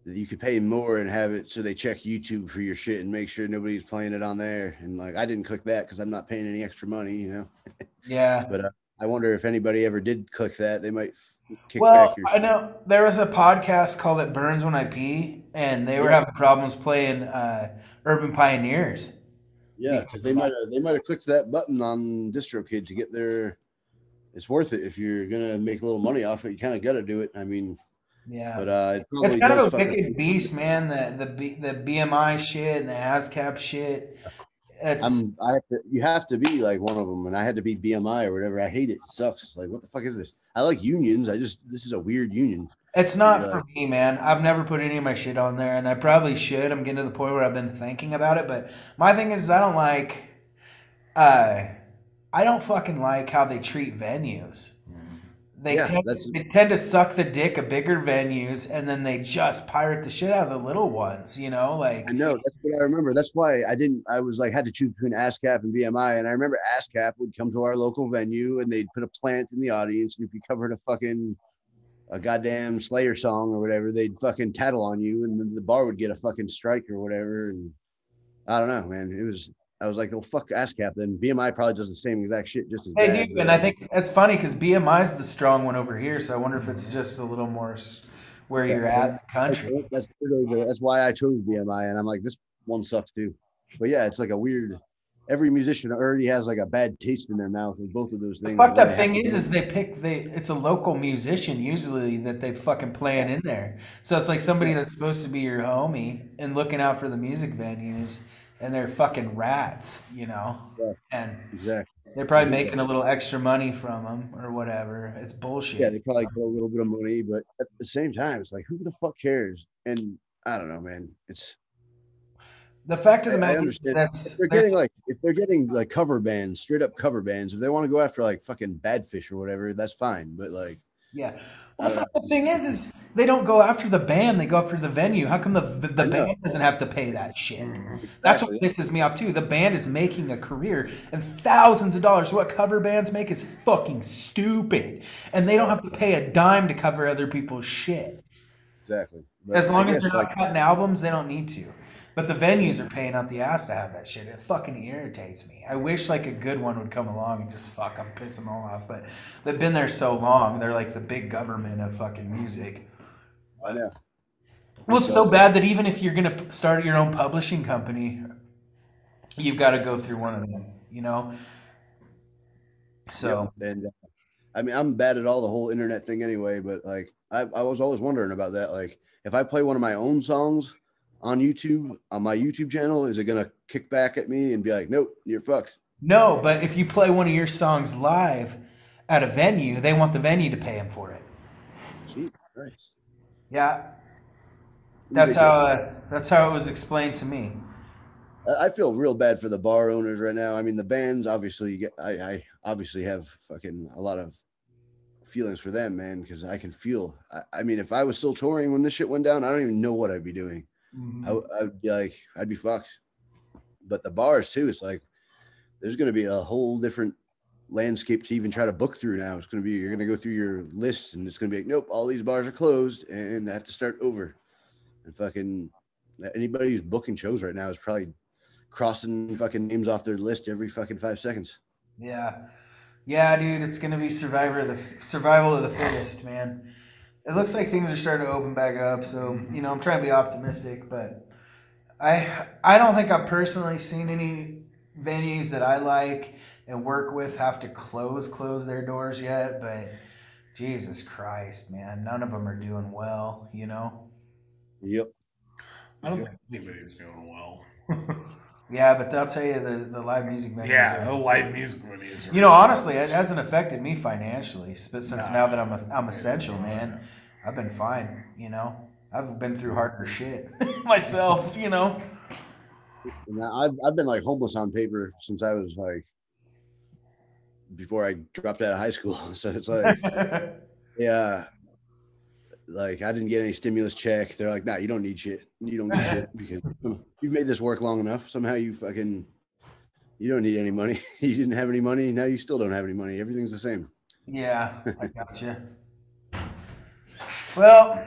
you could pay more and have it so they check YouTube for your shit and make sure nobody's playing it on there. And like, I didn't click that because I'm not paying any extra money, Yeah. But I wonder if anybody ever did click that, they might kick back your shit. I know there was a podcast called It Burns When I Pee, and they were having problems playing Urban Pioneers. Yeah, because they might have clicked that button on DistroKid to get their. It's worth it if you're gonna make a little money off it. You kind of got to do it. I mean, Yeah, but it it's probably kind does of a fuck wicked with me. beast, man. The BMI shit and the ASCAP shit. It's You have to be like one of them, and I had to be BMI or whatever. I hate it. It sucks. It's like, what the fuck is this? I like unions. This is a weird union. It's not You're for like, me, man. I've never put any of my shit on there, and I probably should. I'm getting to the point where I've been thinking about it, but my thing is, I don't fucking like how they treat venues. They tend to suck the dick of bigger venues, and then they just pirate the shit out of the little ones. You know, like I know that's what I remember. That's why I was like had to choose between ASCAP and BMI, and I remember ASCAP would come to our local venue and they'd put a plant in the audience, and if you covered a goddamn Slayer song or whatever, they'd fucking tattle on you, and then the bar would get a fucking strike or whatever. And I don't know, man. I was like, well, fuck ASCAP. Then BMI probably does the same exact shit, just as bad. They do, and I think it's funny because BMI is the strong one over here. So I wonder if it's just a little more where you're at in the country. That's why I chose BMI, and I'm like, this one sucks too. But yeah, it's like a weird. Every musician already has like a bad taste in their mouth with both of those things. The fucked up thing is it's a local musician usually that they fucking playing in there. So it's like somebody that's supposed to be your homie and looking out for the music venues, and they're fucking rats, you know. Yeah, and exactly. They're probably making a little extra money from them or whatever. It's bullshit. Yeah, they probably get a little bit of money, but at the same time, it's like, who the fuck cares? And I don't know, man. It's the fact of the matter is if they're getting like cover bands, straight up cover bands. If they want to go after like fucking Badfish or whatever, that's fine. But like, yeah. Well, the thing is they don't go after the band; they go after the venue. How come the band doesn't have to pay that shit? Exactly. That's what pisses me off too. The band is making a career and thousands of dollars. What cover bands make is fucking stupid, and they don't have to pay a dime to cover other people's shit. Exactly. But as long as they're not cutting albums, they don't need to. But the venues are paying out the ass to have that shit. It fucking irritates me. I wish like a good one would come along and just piss them all off. But they've been there so long. They're like the big government of fucking music. I know. Well, it's so bad that even if you're going to start your own publishing company, you've got to go through one of them, you know? So. Yep. And I mean, I'm bad at all the whole internet thing anyway, but like I was always wondering about that. Like if I play one of my own songs on YouTube, on my YouTube channel, is it going to kick back at me and be like, nope, you're fucked? No, but if you play one of your songs live at a venue, they want the venue to pay them for it. Sweet, nice. Yeah. That's how it was explained to me. I feel real bad for the bar owners right now. I mean, the bands obviously I obviously have fucking a lot of feelings for them, man, because I can feel. I mean, if I was still touring when this shit went down, I don't even know what I'd be doing. I'd be like, I'd be fucked. But the bars too, it's like there's going to be a whole different landscape to even try to book through now. It's going to be, you're going to go through your list and it's going to be like, nope, all these bars are closed and I have to start over. And fucking anybody who's booking shows right now is probably crossing fucking names off their list every fucking 5 seconds. Yeah, dude, it's going to be survival of the fittest, man. It looks like things are starting to open back up, so, you know, I'm trying to be optimistic, but I don't think I've personally seen any venues that I like and work with have to close their doors yet, but Jesus Christ, man, none of them are doing well, you know? Yep. I don't think anybody's doing well. Yeah, but I'll tell you, the live music venues. Yeah, the live music venues. You know, honestly, it hasn't affected me financially, but since now that I'm essential, man, I've been fine. You know, I've been through harder shit myself. You know, and I've been like homeless on paper since I was like before I dropped out of high school. So it's like, yeah. Like I didn't get any stimulus check. They're like, nah, you don't need shit. You don't need shit because you've made this work long enough. Somehow you don't need any money. You didn't have any money. Now you still don't have any money. Everything's the same. Yeah, I gotcha. Well,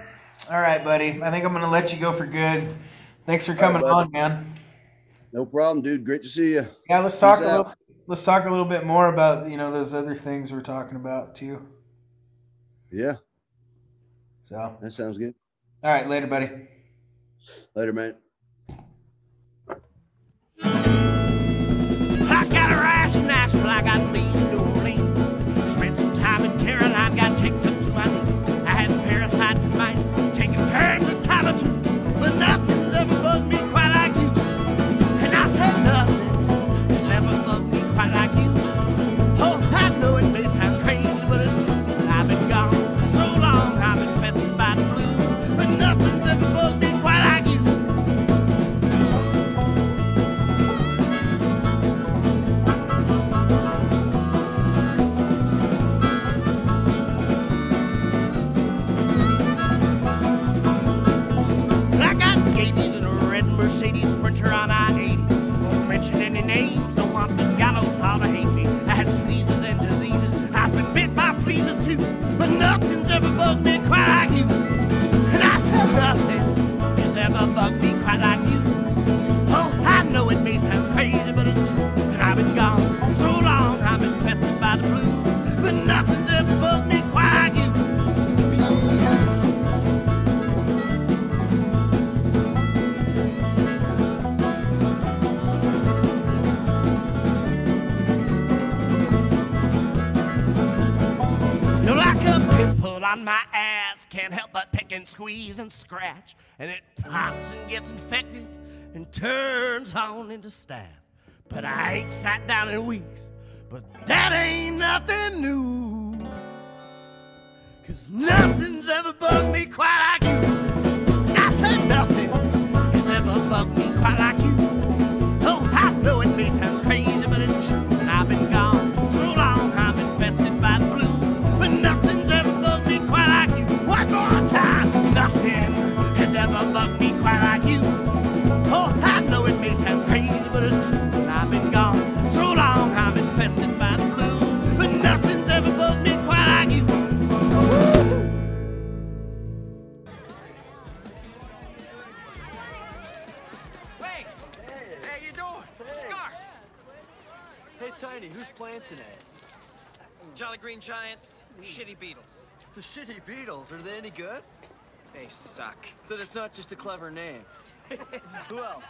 all right, buddy. I think I'm going to let you go for good. Thanks for coming on, man. No problem, dude. Great to see you. Yeah, let's talk a little bit more about, you know, those other things we're talking about too. Yeah. So that sounds good. All right, later, buddy. Later, man. I got a rash in Nashville, I got fleas in New Orleans. Spent some time in Caroline, got ticks up to my knees. I had parasites in my on my ass, can't help but pick and squeeze and scratch, and it pops and gets infected and turns on into staph. But I ain't sat down in weeks, but that ain't nothing new. 'Cause nothing's ever bugged me quite like you. I said nothing has ever bugged me quite like you. Oh, I know it may sound crazy, but it's true. And I've been gone so long, I'm infested by the blues. But nothing's ever bugged me quite like you. One more time. Nothing has ever bugged me quite like you. Oh, I know it may sound crazy, but it's true. And I've been gone so long, I'm infested by the blues. But nothing's ever bugged me quite like you. Hey, how you doing? Garth. Hey, Tiny, who's playing tonight? Jolly Green Giants, Shitty Beatles. The Shitty Beatles, are they any good? They suck. Then it's not just a clever name. Who else?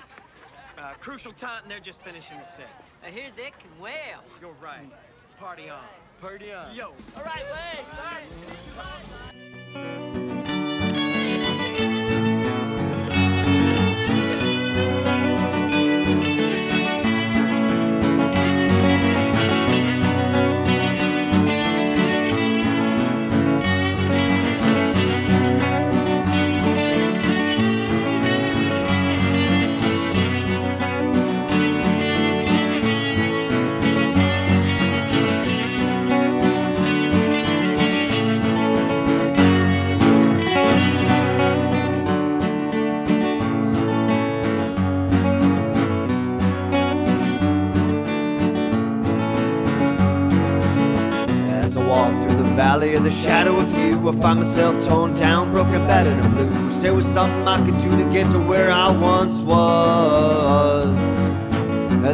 Crucial Taunton, they're just finishing the set. I hear they can wail. You're right. Party on. Party on. Yo. All right, legs. All right. Valley of the shadow of you, I find myself torn down, broken, battered and loose. There was something I could do to get to where I once was.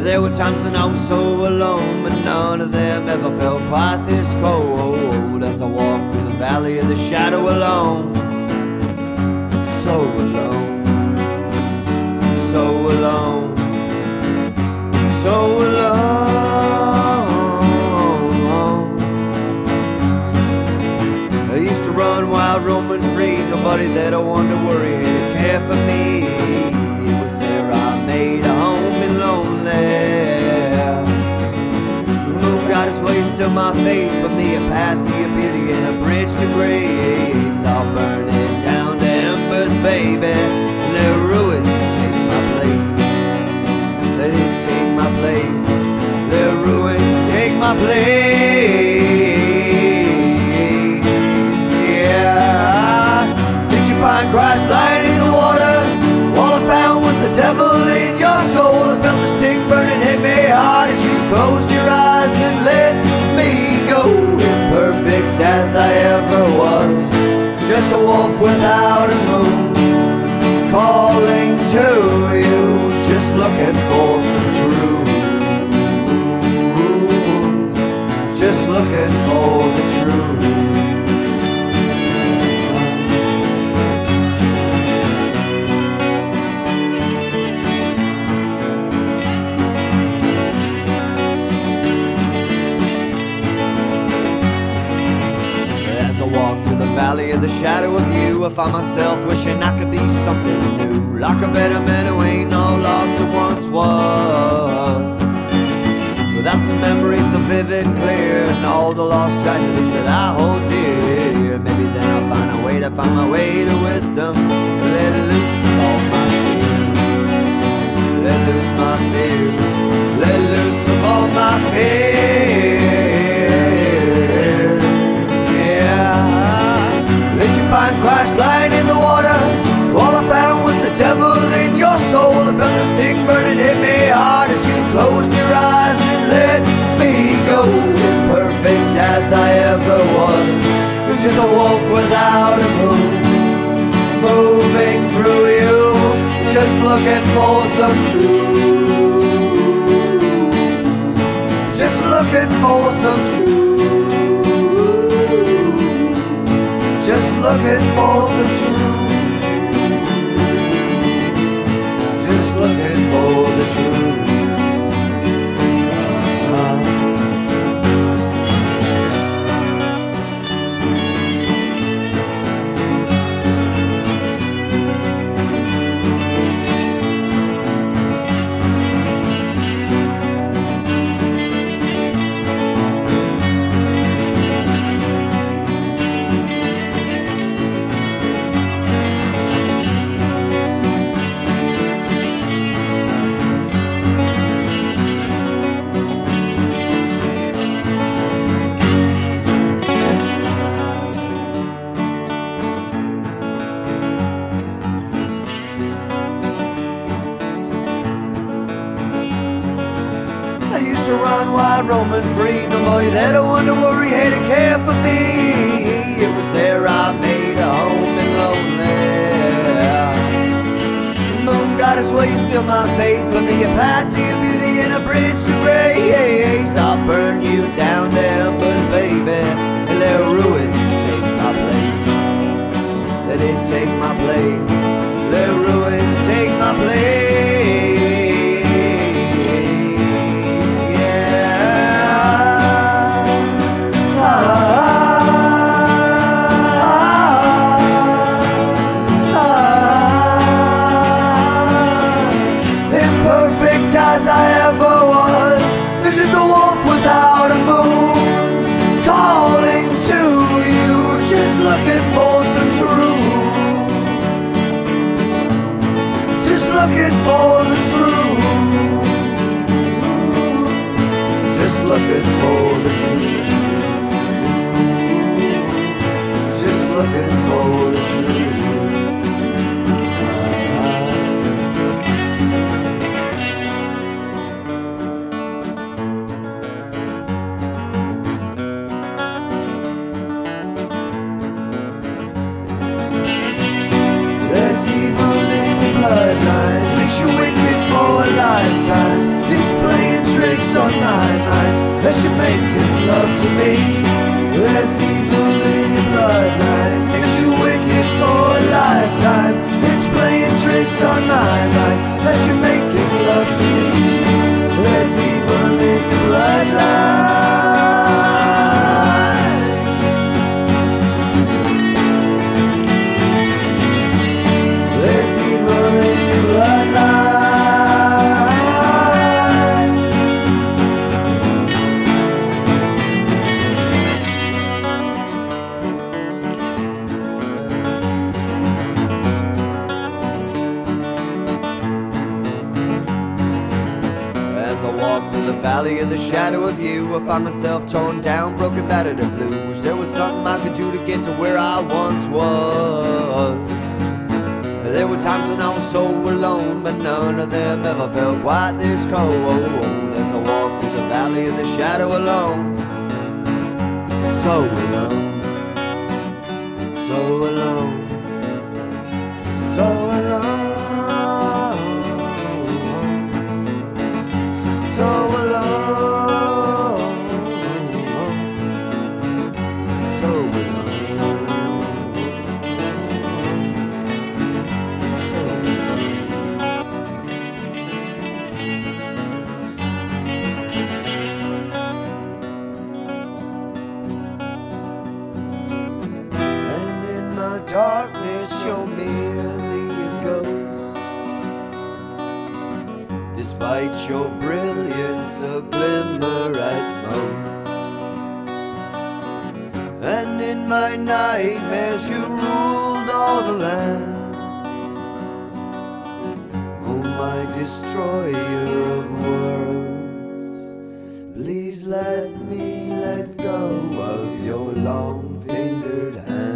There were times when I was so alone, but none of them ever felt quite this cold. As I walked through the valley of the shadow alone, so alone, so alone, so alone. I used to run wild, roaming free. Nobody that I wanted to worry had to care for me. It was there I made a home and lonely. The moon got its ways to my faith, but me a path to your beauty and a bridge to grace. I'll burn it down to embers, baby. Let ruin take my place. Let it take my place. Let ruin take my place. Did you find Christ lying in the water? All I found was the devil in your soul. I felt the sting burning, hit me hard as you closed your eyes and let me go. Imperfect as I ever was, just a wolf without a moon, calling to you, just looking for some truth, just looking for the truth. Valley of the shadow of you, I find myself wishing I could be something new, like a better man who ain't no lost and once was. Without this memory so vivid and clear, and all the lost tragedies that I hold dear, maybe then I'll find a way to find my way to wisdom. Let loose all my fears, let loose my fears, let loose of all my fears. Yeah. Did you find Christ lying in the water? All I found was the devil in your soul. I felt the sting burning, hit me hard as you closed your eyes and let me go. Imperfect as I ever was, just a wolf without a moon, moving through you, just looking for some truth, just looking for some truth. Just looking for some truth. Just looking for the truth. out roaming free. Nobody there to wonder, worry, hate, or care for me. It was there I made a home and lonely. Moon goddess, will you still my faith? Put me a path to your beauty and a bridge to grace. I'll burn you down to embers, baby, and let ruin take my place. Let it take my place. Let ruin take my place. As I ever was, there's just a wolf without a moon calling to you, just looking for some truth, just looking for the truth, just looking for the truth, just looking for the truth. Makes you wicked for a lifetime. It's playing tricks on my mind, cause you're making love to me. There's evil in your bloodline. Makes you wicked for a lifetime. It's playing tricks on my mind, cause you're making love to me. There's evil in your bloodline. There's evil in your bloodline. As I walk through the valley of the shadow of you, I find myself torn down, broken, battered, and blue. Wish there was something I could do to get to where I once was. There were times when I was so alone, but none of them ever felt quite this cold. As I walk through the valley of the shadow alone, so alone, so alone, so alone, so alone, so alone. Darkness, you're merely a ghost. Despite your brilliance, a glimmer at most. And in my nightmares, you ruled all the land. Oh, my destroyer of worlds, please let me let go of your long-fingered hand.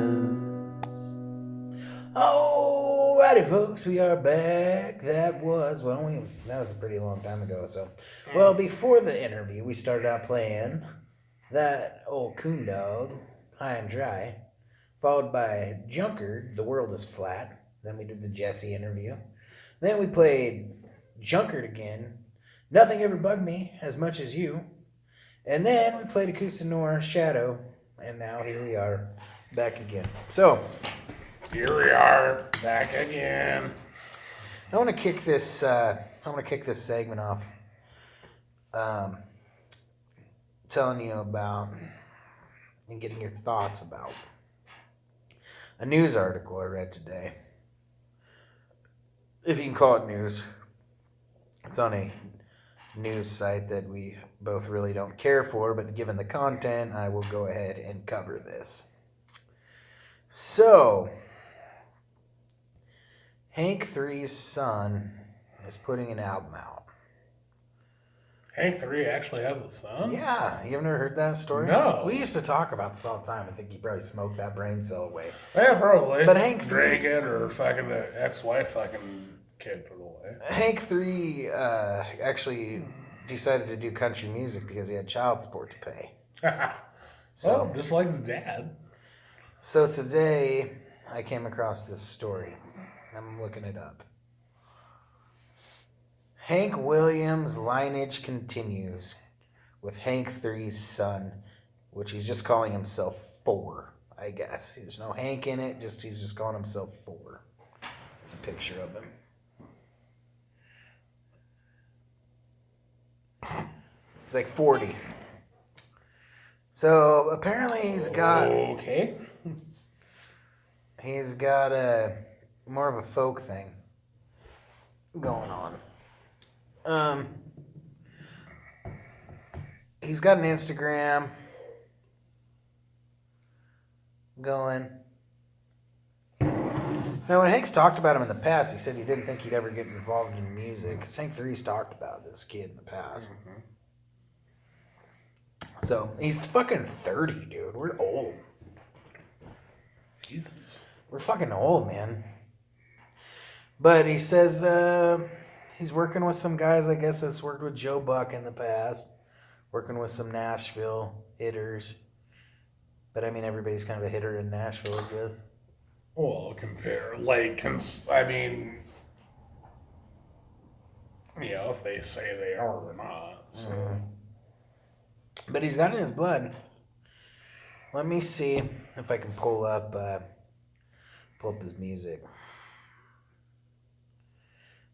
Alrighty, folks, we are back. That was a pretty long time ago. So, well, before the interview, we started out playing that Ole Coondog, High and Dry, followed by Junkard, The World Is Flat. Then we did the Jesse interview. Then we played Junkard again, Nothing Ever Bugged Me As Much As You. And then we played Acousta Noir, Shadow. And now here we are, back again. So, here we are, back again. I want to kick this segment off, telling you about and getting your thoughts about a news article I read today. If you can call it news, it's on a news site that we both really don't care for, but given the content, I will go ahead and cover this. So, Hank 3's son is putting an album out. Hank 3 actually has a son? Yeah, you ever never heard that story? No. We used to talk about this all the time. I think he probably smoked that brain cell away. Yeah, probably. But Hank 3... drank it, or fucking the ex-wife fucking kid put it away. Hank 3 actually decided to do country music because he had child support to pay. Well, just like his dad. So today, I came across this story. I'm looking it up. Hank Williams' lineage continues with Hank III's son, which he's just calling himself 4, I guess. There's no Hank in it, he's just calling himself 4. It's a picture of him. He's like 40. So apparently he's got... Okay. He's got a more of a folk thing going on. He's got an Instagram going. Now, when Hank's talked about him in the past, he said he didn't think he'd ever get involved in music. Because Hank III's talked about this kid in the past. Mm-hmm. So, he's fucking 30, dude. We're old. Jesus. We're fucking old, man. But he says he's working with some guys, I guess, that's worked with Joe Buck in the past. Working with some Nashville hitters. But, I mean, everybody's kind of a hitter in Nashville, I guess. Well, I mean, you know, if they say they are or not. So. Mm-hmm. But he's got it in his blood. Let me see if I can pull up his music.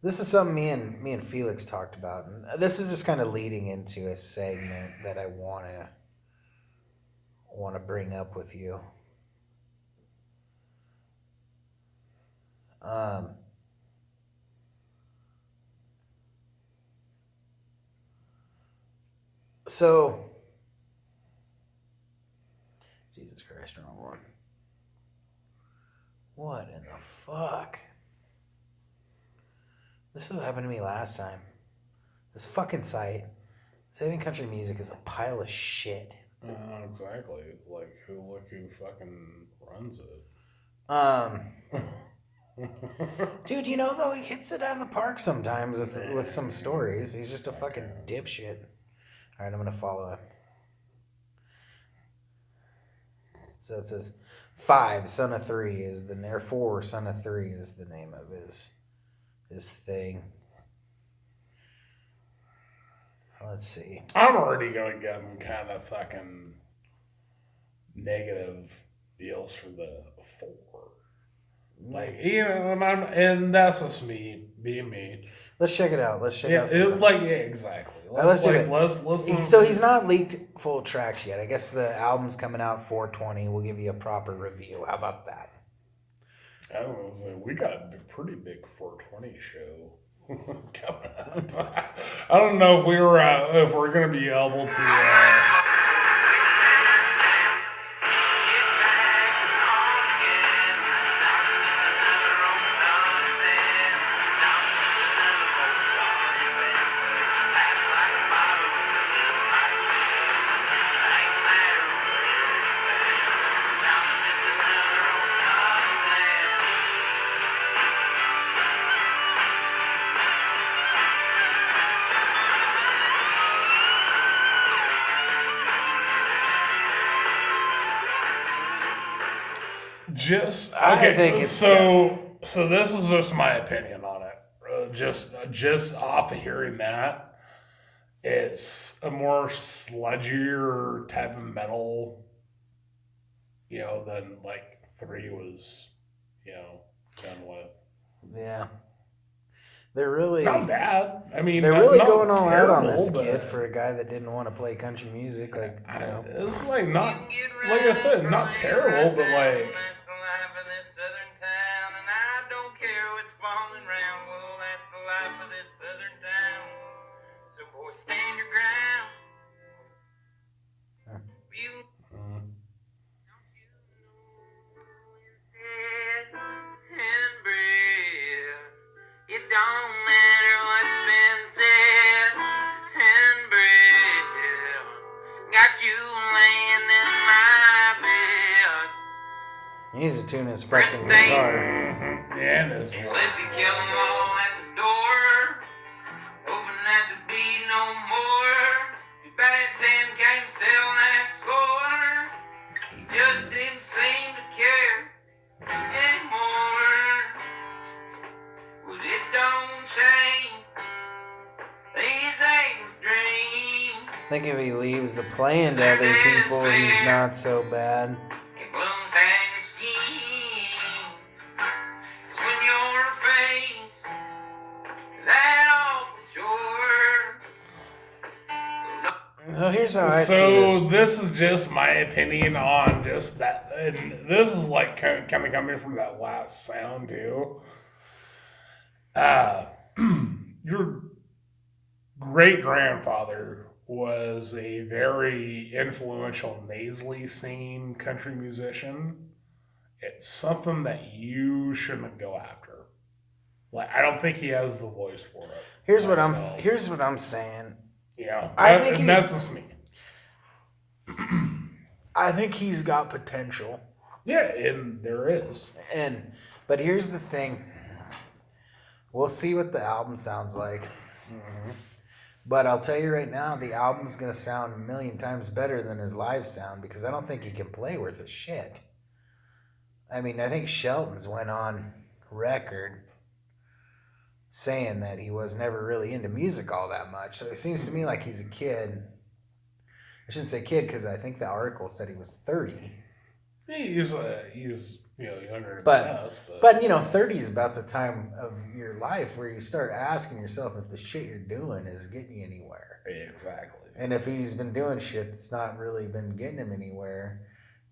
This is something me and Felix talked about, and this is just kind of leading into a segment that I wanna bring up with you. So, Jesus Christ, wrong one. What in the fuck? This is what happened to me last time. This fucking site, Saving Country Music, is a pile of shit. Exactly. Like, who fucking runs it? Dude, you know, though, he hits it out of the park sometimes with some stories. He's just a fucking dipshit. All right, I'm going to follow him. So it says 5, son of 3 is the name, or 4, son of 3 is the name of his thing. Let's see. I'm already going to give him kind of fucking negative deals for the 4. Like, you know, and that's just me being me. Let's check it out. Let's check out some stuff. Exactly. Let's do it. Let's listen. So he's not leaked full tracks yet. I guess the album's coming out 4/20. We'll give you a proper review. How about that? I was like, we got a pretty big 420 show coming up. I don't know if we're going to be able to. I think it's so this is just my opinion on it. Just off of hearing that, it's a more sludgier type of metal, you know, than like 3 was, you know, done with. Yeah. They're really not bad. I mean, they're really not going all out on terrible, this but kid for a guy that didn't want to play country music. Like, you know, it's like not, like I said, not terrible, but like. So boy, stand your ground. You and breathe. It don't matter what's been said. And breathe. Got you laying in my bed. he needs to tune his fucking guitar. Yeah, it is. Let you kill them all at the door. Hoping that to be no more. that tin can still that score. He just didn't seem to care anymore. Well, it don't change. These ain't dreams. I think if he leaves the playing to other people, he's not so bad. It blooms and it schemes. 'Cause when you're faced that awful chore. So here's how I see this. So this is just my opinion on just that, and this is like kind of coming from that last sound too. Your great grandfather was a very influential nasally singing country musician. It's something that you shouldn't go after. Like, I don't think he has the voice for it. Here's what I'm saying. Yeah, I think that's just me. I think he's got potential. Yeah, and there is. But here's the thing. We'll see what the album sounds like. Mm-hmm. But I'll tell you right now, the album's going to sound a million times better than his live sound because I don't think he can play worth a shit. I mean, I think Shelton's went on record saying that he was never really into music all that much. So it seems to me like he's a kid. I shouldn't say kid because I think the article said he was 30. He's younger than us. But 30 is about the time of your life where you start asking yourself if the shit you're doing is getting you anywhere. Exactly. And if he's been doing shit that's not really been getting him anywhere,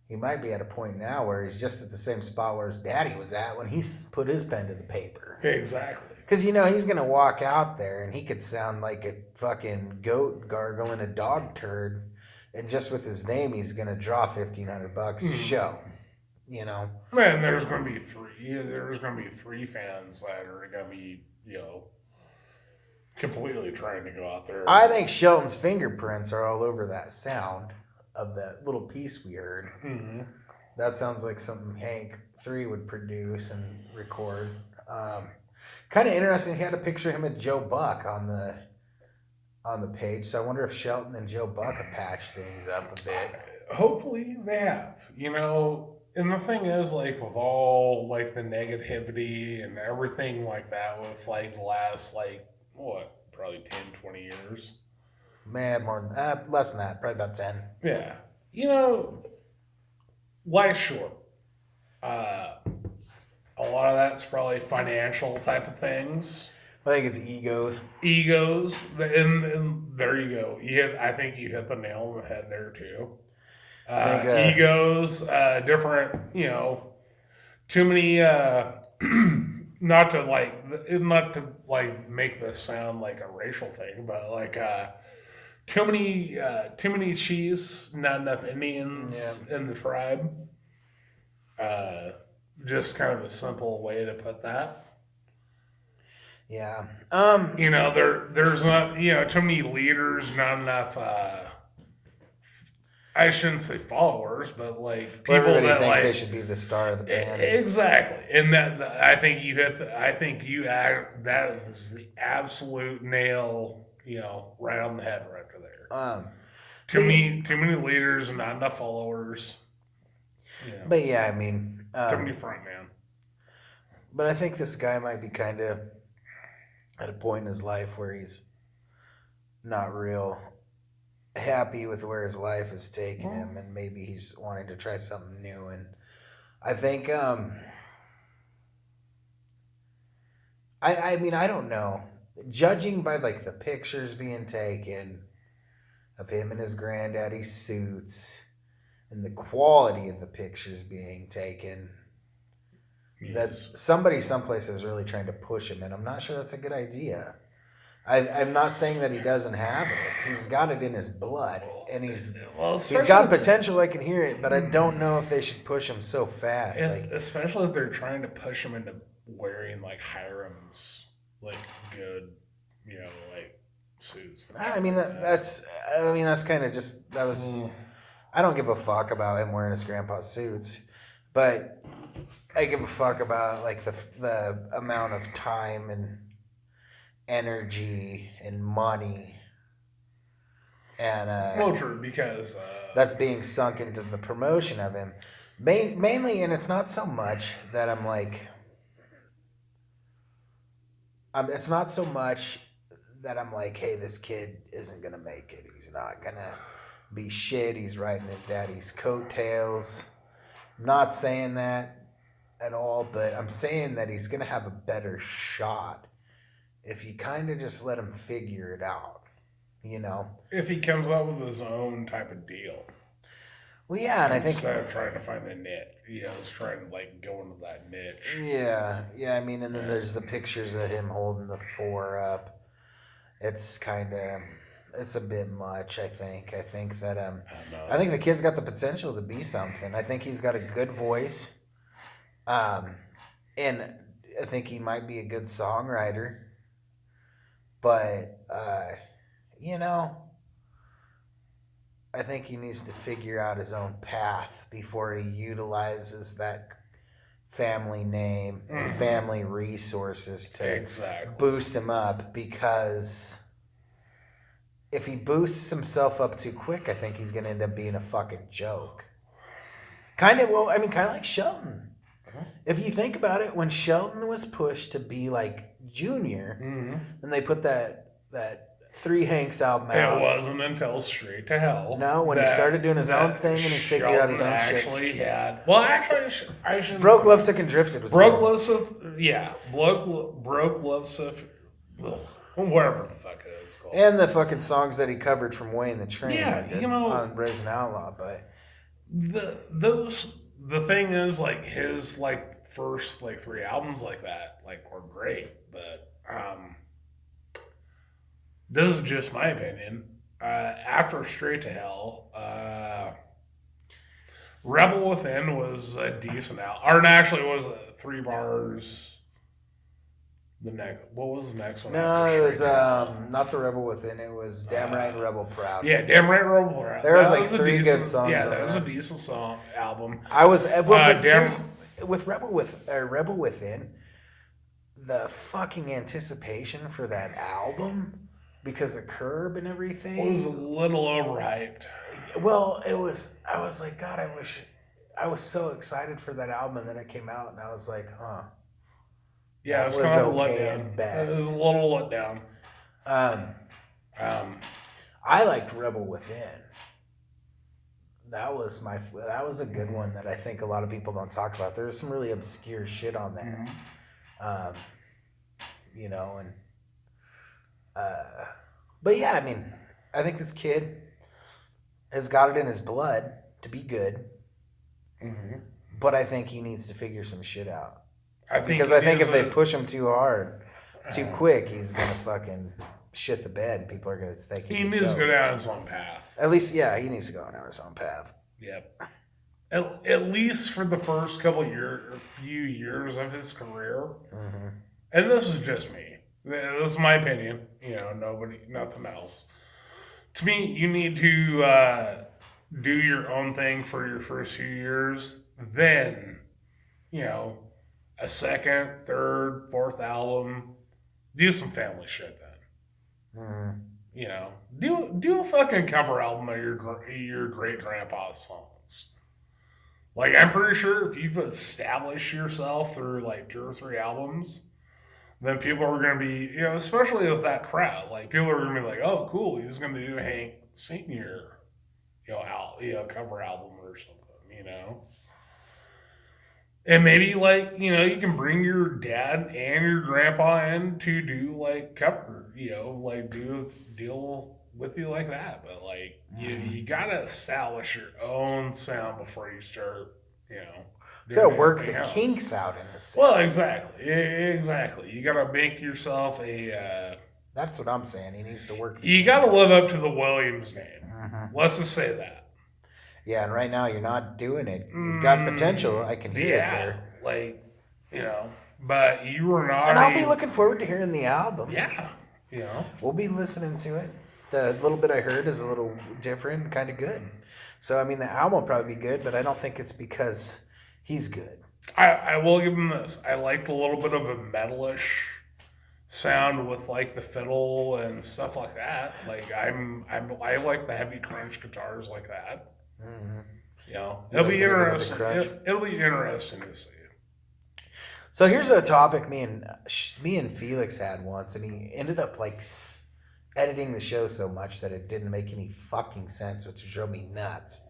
he might be at a point now where he's just at the same spot where his daddy was at when he put his pen to the paper. Exactly. Because, he's going to walk out there and he could sound like a fucking goat gargling a dog turd. And just with his name, he's going to draw $1,500 a show. Man, there's going to be three fans that are going to be, completely trying to go out there. I think Shelton's fingerprints are all over that sound of that little piece we heard. Mm-hmm. That sounds like something Hank 3 would produce and record. Kind of interesting. He had a picture of him and Joe Buck on the page. So I wonder if Shelton and Joe Buck have patched things up a bit. Hopefully they have. And the thing is, like, with all, like, the negativity and everything like that with, like, the last, like, probably 10, 20 years. Man, more than that. Less than that. Probably about 10. Yeah. Life's short. A lot of that's probably financial type of things. I think it's egos. And there you go. I think you hit the nail on the head there, too. Egos, different, too many, not to make this sound like a racial thing, but like, too many cheese, not enough Indians in the tribe. Just kind of a simple way to put that. Yeah. There's not, too many leaders, not enough, I shouldn't say followers, but like people everybody that thinks they should be the star of the band. Exactly, and that I think that is the absolute nail, right on the head right there. Too many leaders and not enough followers. But yeah, I mean, too many front man. But I think this guy might be kind of at a point in his life where he's not real happy with where his life has taken him, and maybe he's wanting to try something new. And I think I mean, I don't know, judging by like the pictures being taken of him in his granddaddy's suits and the quality of the pictures being taken, that somebody someplace is really trying to push him, and I'm not sure that's a good idea. I'm not saying that he doesn't have it. He's got it in his blood, and he's got potential. I can hear it, but I don't know if they should push him so fast. Especially if they're trying to push him into wearing like Hiram's like good, like suits. I mean that's kind of just that was. I don't give a fuck about him wearing his grandpa's suits, but I give a fuck about like the amount of time and energy and money And well, true, because that's being sunk into the promotion of him. Mainly, and it's not so much that I'm like, it's not so much that I'm like, hey, this kid isn't going to make it. He's not going to be shit. He's riding his daddy's coattails. I'm not saying that at all, but I'm saying that he's going to have a better shot if you kind of just let him figure it out, you know? If he comes up with his own type of deal. Well, yeah, and I think... Instead of trying to find a niche. He's trying to, like, go into that niche. Yeah, I mean, and then there's the pictures of him holding the 4 up. It's kind of... It's a bit much, I think. I think that, I think the kid's got the potential to be something. I think he's got a good voice. And I think he might be a good songwriter. But, you know, I think he needs to figure out his own path before he utilizes that family name and family resources to boost him up, because if he boosts himself up too quick, I think he's going to end up being a fucking joke. Kind of like Shelton. If you think about it, when Shelton was pushed to be like Junior, and they put that 3 Hanks album out. It wasn't until Straight to Hell. No, when he started doing his own thing and he figured out his own shit. I shouldn't. Broke Love Sick and Drifted was Broke good. Love Sick, yeah. Broke Love Sick, whatever the fuck it is called. And the fucking songs that he covered from Way in the Train, you know, on Brazen Outlaw, but the thing is, like, his like first like 3 albums like that like were great, but this is just my opinion. After Straight to Hell, Rebel Within was a decent album. Or actually, it was 3 bars. What was the next one? No, it was not the Rebel Within. It was Damn Right Rebel Proud. Yeah, Damn Right Rebel Proud. There was like 3 good songs. Yeah, on that was a decent album. I was with Rebel Within. The fucking anticipation for that album, because of Curb and everything, It was a little overhyped. Well, it was. I was like, God, I wish. I was so excited for that album, and then it came out, and I was like, huh. Yeah, it was kind of a letdown. It was a little letdown. I liked Rebel Within. That was a good one that I think a lot of people don't talk about. There's some really obscure shit on there. You know, and but yeah, I mean, I think this kid has got it in his blood to be good. But I think he needs to figure some shit out. I think if they push him too hard, too quick, he's gonna fucking shit the bed. People are gonna think he's he needs to go down his own path. At least, yeah, he needs to go down his own path. Yep. At least for the first few years of his career. And this is just me. This is my opinion. You know, nothing else. To me, you need to do your own thing for your first few years. Then, you know, a 2nd, 3rd, 4th album, do some family shit then. You know, do a fucking cover album of your great grandpa's songs. Like, I'm pretty sure if you've established yourself through like 2 or 3 albums, then people are going to be, you know, especially with that crowd, like people are going to be like, oh, cool, he's going to do Hank Senior, cover album or something, you know. And maybe, like, you know, you can bring your dad and your grandpa in to do, like, cover, you know, like, deal with you like that. But, like, you got to establish your own sound before you start, you know. You got to work the kinks out in the sound. Well, exactly. You got to make yourself a... That's what I'm saying. He needs to work the You got to live up to the Williams name. Let's just say that. Yeah, and right now you're not doing it. You've got potential. I can hear it there. Like, you know, but you were not. And I'll be looking forward to hearing the album. Yeah, you know, we'll be listening to it. The little bit I heard is a little different, kind of good. So I mean, the album will probably be good, but I don't think it's because he's good. I will give him this. I liked a little bit of a metalish sound with like the fiddle and stuff like that. Like I like the heavy crunch guitars like that. Mm-hmm. You know, You it'll like be a bit of a interesting. crunch? It'll be interesting to see. So here's a topic me and Felix had once, and he ended up like editing the show so much that it didn't make any fucking sense, which drove me nuts.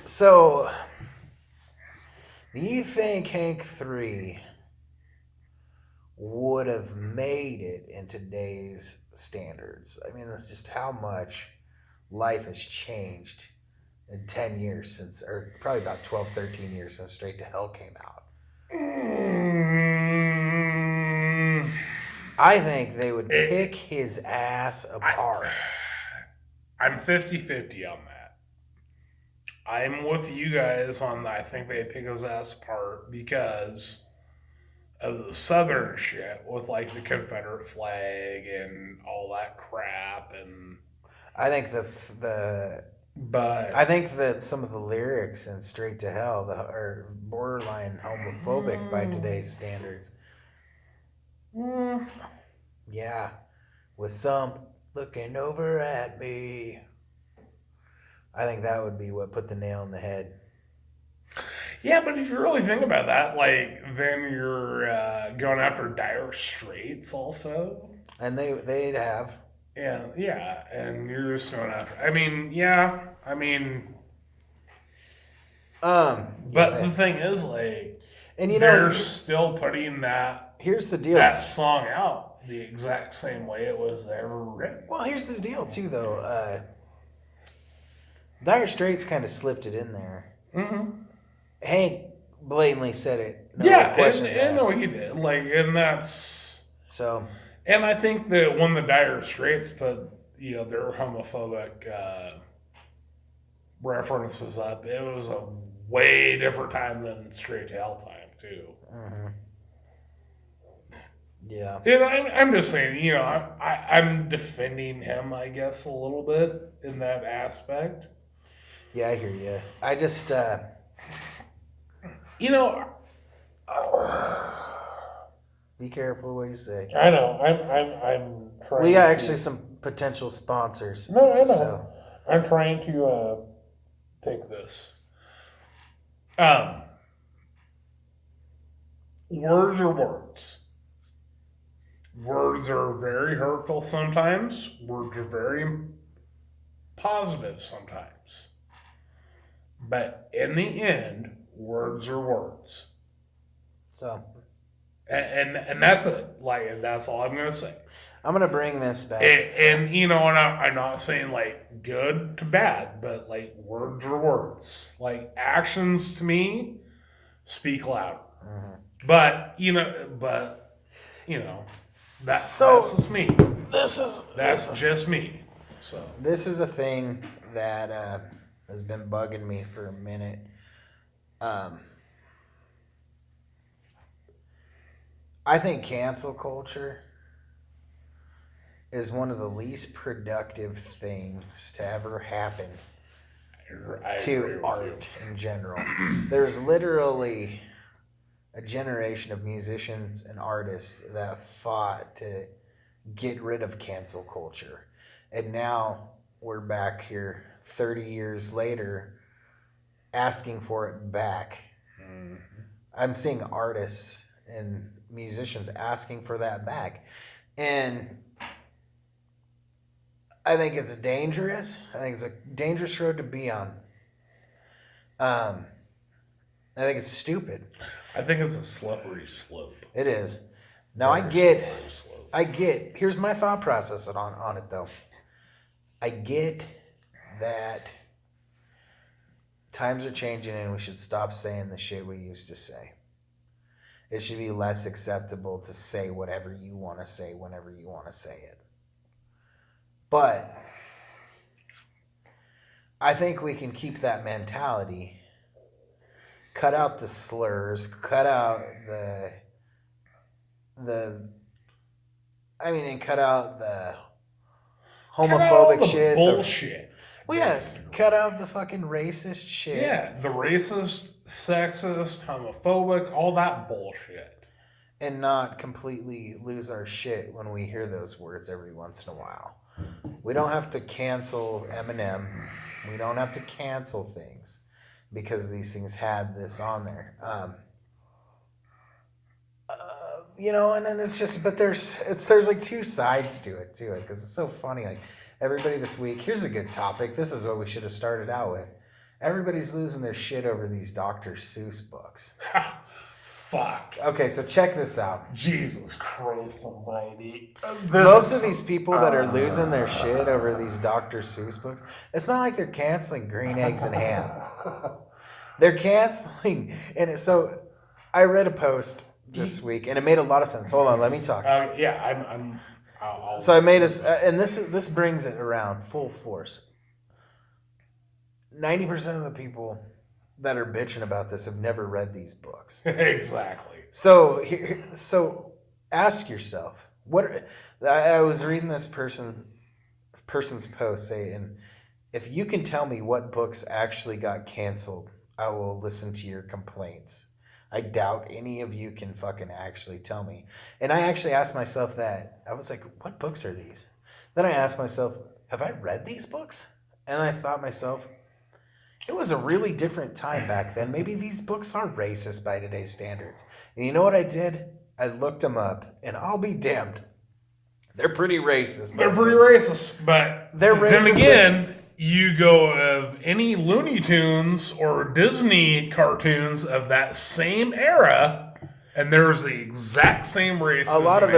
So, do you think Hank 3 would have made it in today's standards? I mean, just how much life has changed in 10 years since, or probably about 12, 13 years since Straight to Hell came out. I think they would pick his ass apart. I'm 50-50 on that. I'm with you guys on that. I think they'd pick his ass apart because of the Southern shit with like the Confederate flag and all that crap. And I think I think that some of the lyrics in Straight to Hell are borderline homophobic by today's standards. Yeah, with some looking over at me. I think that would be what put the nail in the head. Yeah, but if you really think about that, like, then you're going after Dire Straits also. And they'd have. Yeah, and you're just going after. But the thing is, like, and they're still putting that. Here's the deal. That song out the exact same way it was ever written. Well, here's the deal too, though. Dire Straits kind of slipped it in there. Mm-hmm. Hank blatantly said it. No questions asked. No, he did. Like, and that's so. And I think that when the Dire Straits put, their homophobic references up, it was a way different time than Straight to Hell time too. Mm-hmm. Yeah. And I'm just saying, I'm defending him, I guess, a little bit in that aspect. Yeah, I hear you. I just, be careful what you say. I know. I'm trying. We got actually some potential sponsors. No, I know. So. I'm trying to take this. Words are words. Words are very hurtful sometimes. Words are very positive sometimes. But in the end, words are words. So. And that's it. Like, and that's all I'm going to say. I'm going to bring this back. And I'm not saying, like, good to bad, but, like, words are words. Like, actions to me speak louder. Mm-hmm. But, that's just me. That's just me. So this is a thing that has been bugging me for a minute. I think cancel culture is one of the least productive things to ever happen to art in general. There's literally a generation of musicians and artists that fought to get rid of cancel culture. And now we're back here 30 years later asking for it back. Mm-hmm. I'm seeing artists and musicians asking for that back. And I think it's dangerous. I think it's a dangerous road to be on. I think it's stupid. I think it's a slippery slope. It is. Now I get, here's my thought process on it though. I get that times are changing and we should stop saying the shit we used to say. It should be less acceptable to say whatever you want to say whenever you want to say it. But I think we can keep that mentality. Cut out the slurs, cut out and cut out the homophobic shit. Bullshit. Well, yes, cut out the fucking racist shit. Yeah, the racist, sexist, homophobic, all that bullshit. and not completely lose our shit when we hear those words every once in a while. We don't have to cancel Eminem. We don't have to cancel things because these things had this on there. You know, and then it's just, but there's like two sides to it too, because it's so funny. Like everybody this week, here's a good topic. This is what we should have started out with. Everybody's losing their shit over these Dr. Seuss books. Fuck. Okay, so check this out. Jesus Christ almighty. Most of these people that are losing their shit over these Dr. Seuss books, it's not like they're canceling Green Eggs and Ham. They're canceling, and so I read a post this week, and it made a lot of sense. Hold on, let me talk. So I made us, and this brings it around full force. 90% of the people that are bitching about this have never read these books. Exactly. So ask yourself, I was reading this person's post saying, if you can tell me what books actually got canceled, I will listen to your complaints. I doubt any of you can fucking actually tell me. And I actually asked myself that. I was like, what books are these? Then I asked myself, have I read these books? And I thought myself, it was a really different time back then. Maybe these books are racist by today's standards. And you know what I did? I looked them up, and I'll be damned. They're pretty racist. They're pretty racist, but they're racist. Then again, you go of any Looney Tunes or Disney cartoons of that same era, and there's the exact same racism. A lot of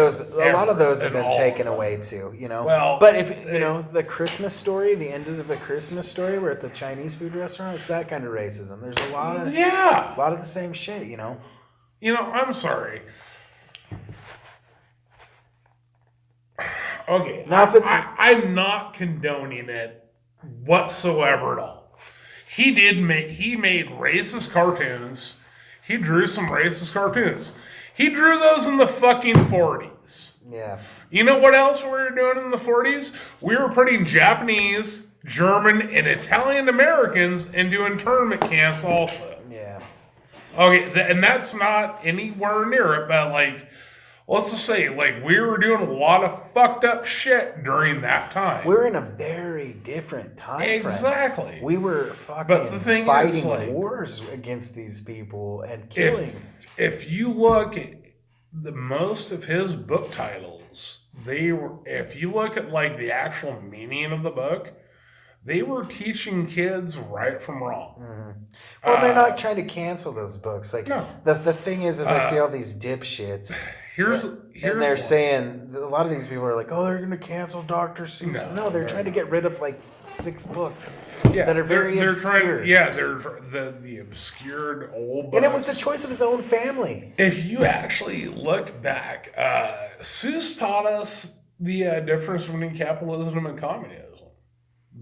those have been taken away too, you know. Well, but if you know the Christmas Story, the end of the Christmas Story, we're at the Chinese food restaurant. It's that kind of racism. There's a lot of the same shit, you know. You know, I'm sorry. Okay, now I'm not condoning it whatsoever at all. He made racist cartoons. He drew some racist cartoons. He drew those in the fucking 40s. Yeah. You know what else we were doing in the 40s? We were putting Japanese, German, and Italian Americans into internment camps also. Yeah. Okay, and that's not anywhere near it, but like, let's just say, like, we were doing a lot of fucked up shit during that time. We're in a very different time frame. Exactly. We were fucking fighting wars against these people and killing. If you look at most of his book titles, if you look at like the actual meaning of the book, they were teaching kids right from wrong. Mm-hmm. Well, they're not trying to cancel those books. Like the thing is I see all these dipshits. And they're saying, a lot of these people are like, oh, they're going to cancel Dr. Seuss. No, they're trying to get rid of like 6 books that are very obscure. They're the obscured old books. And it was the choice of his own family. If you actually look back, Seuss taught us the difference between capitalism and communism.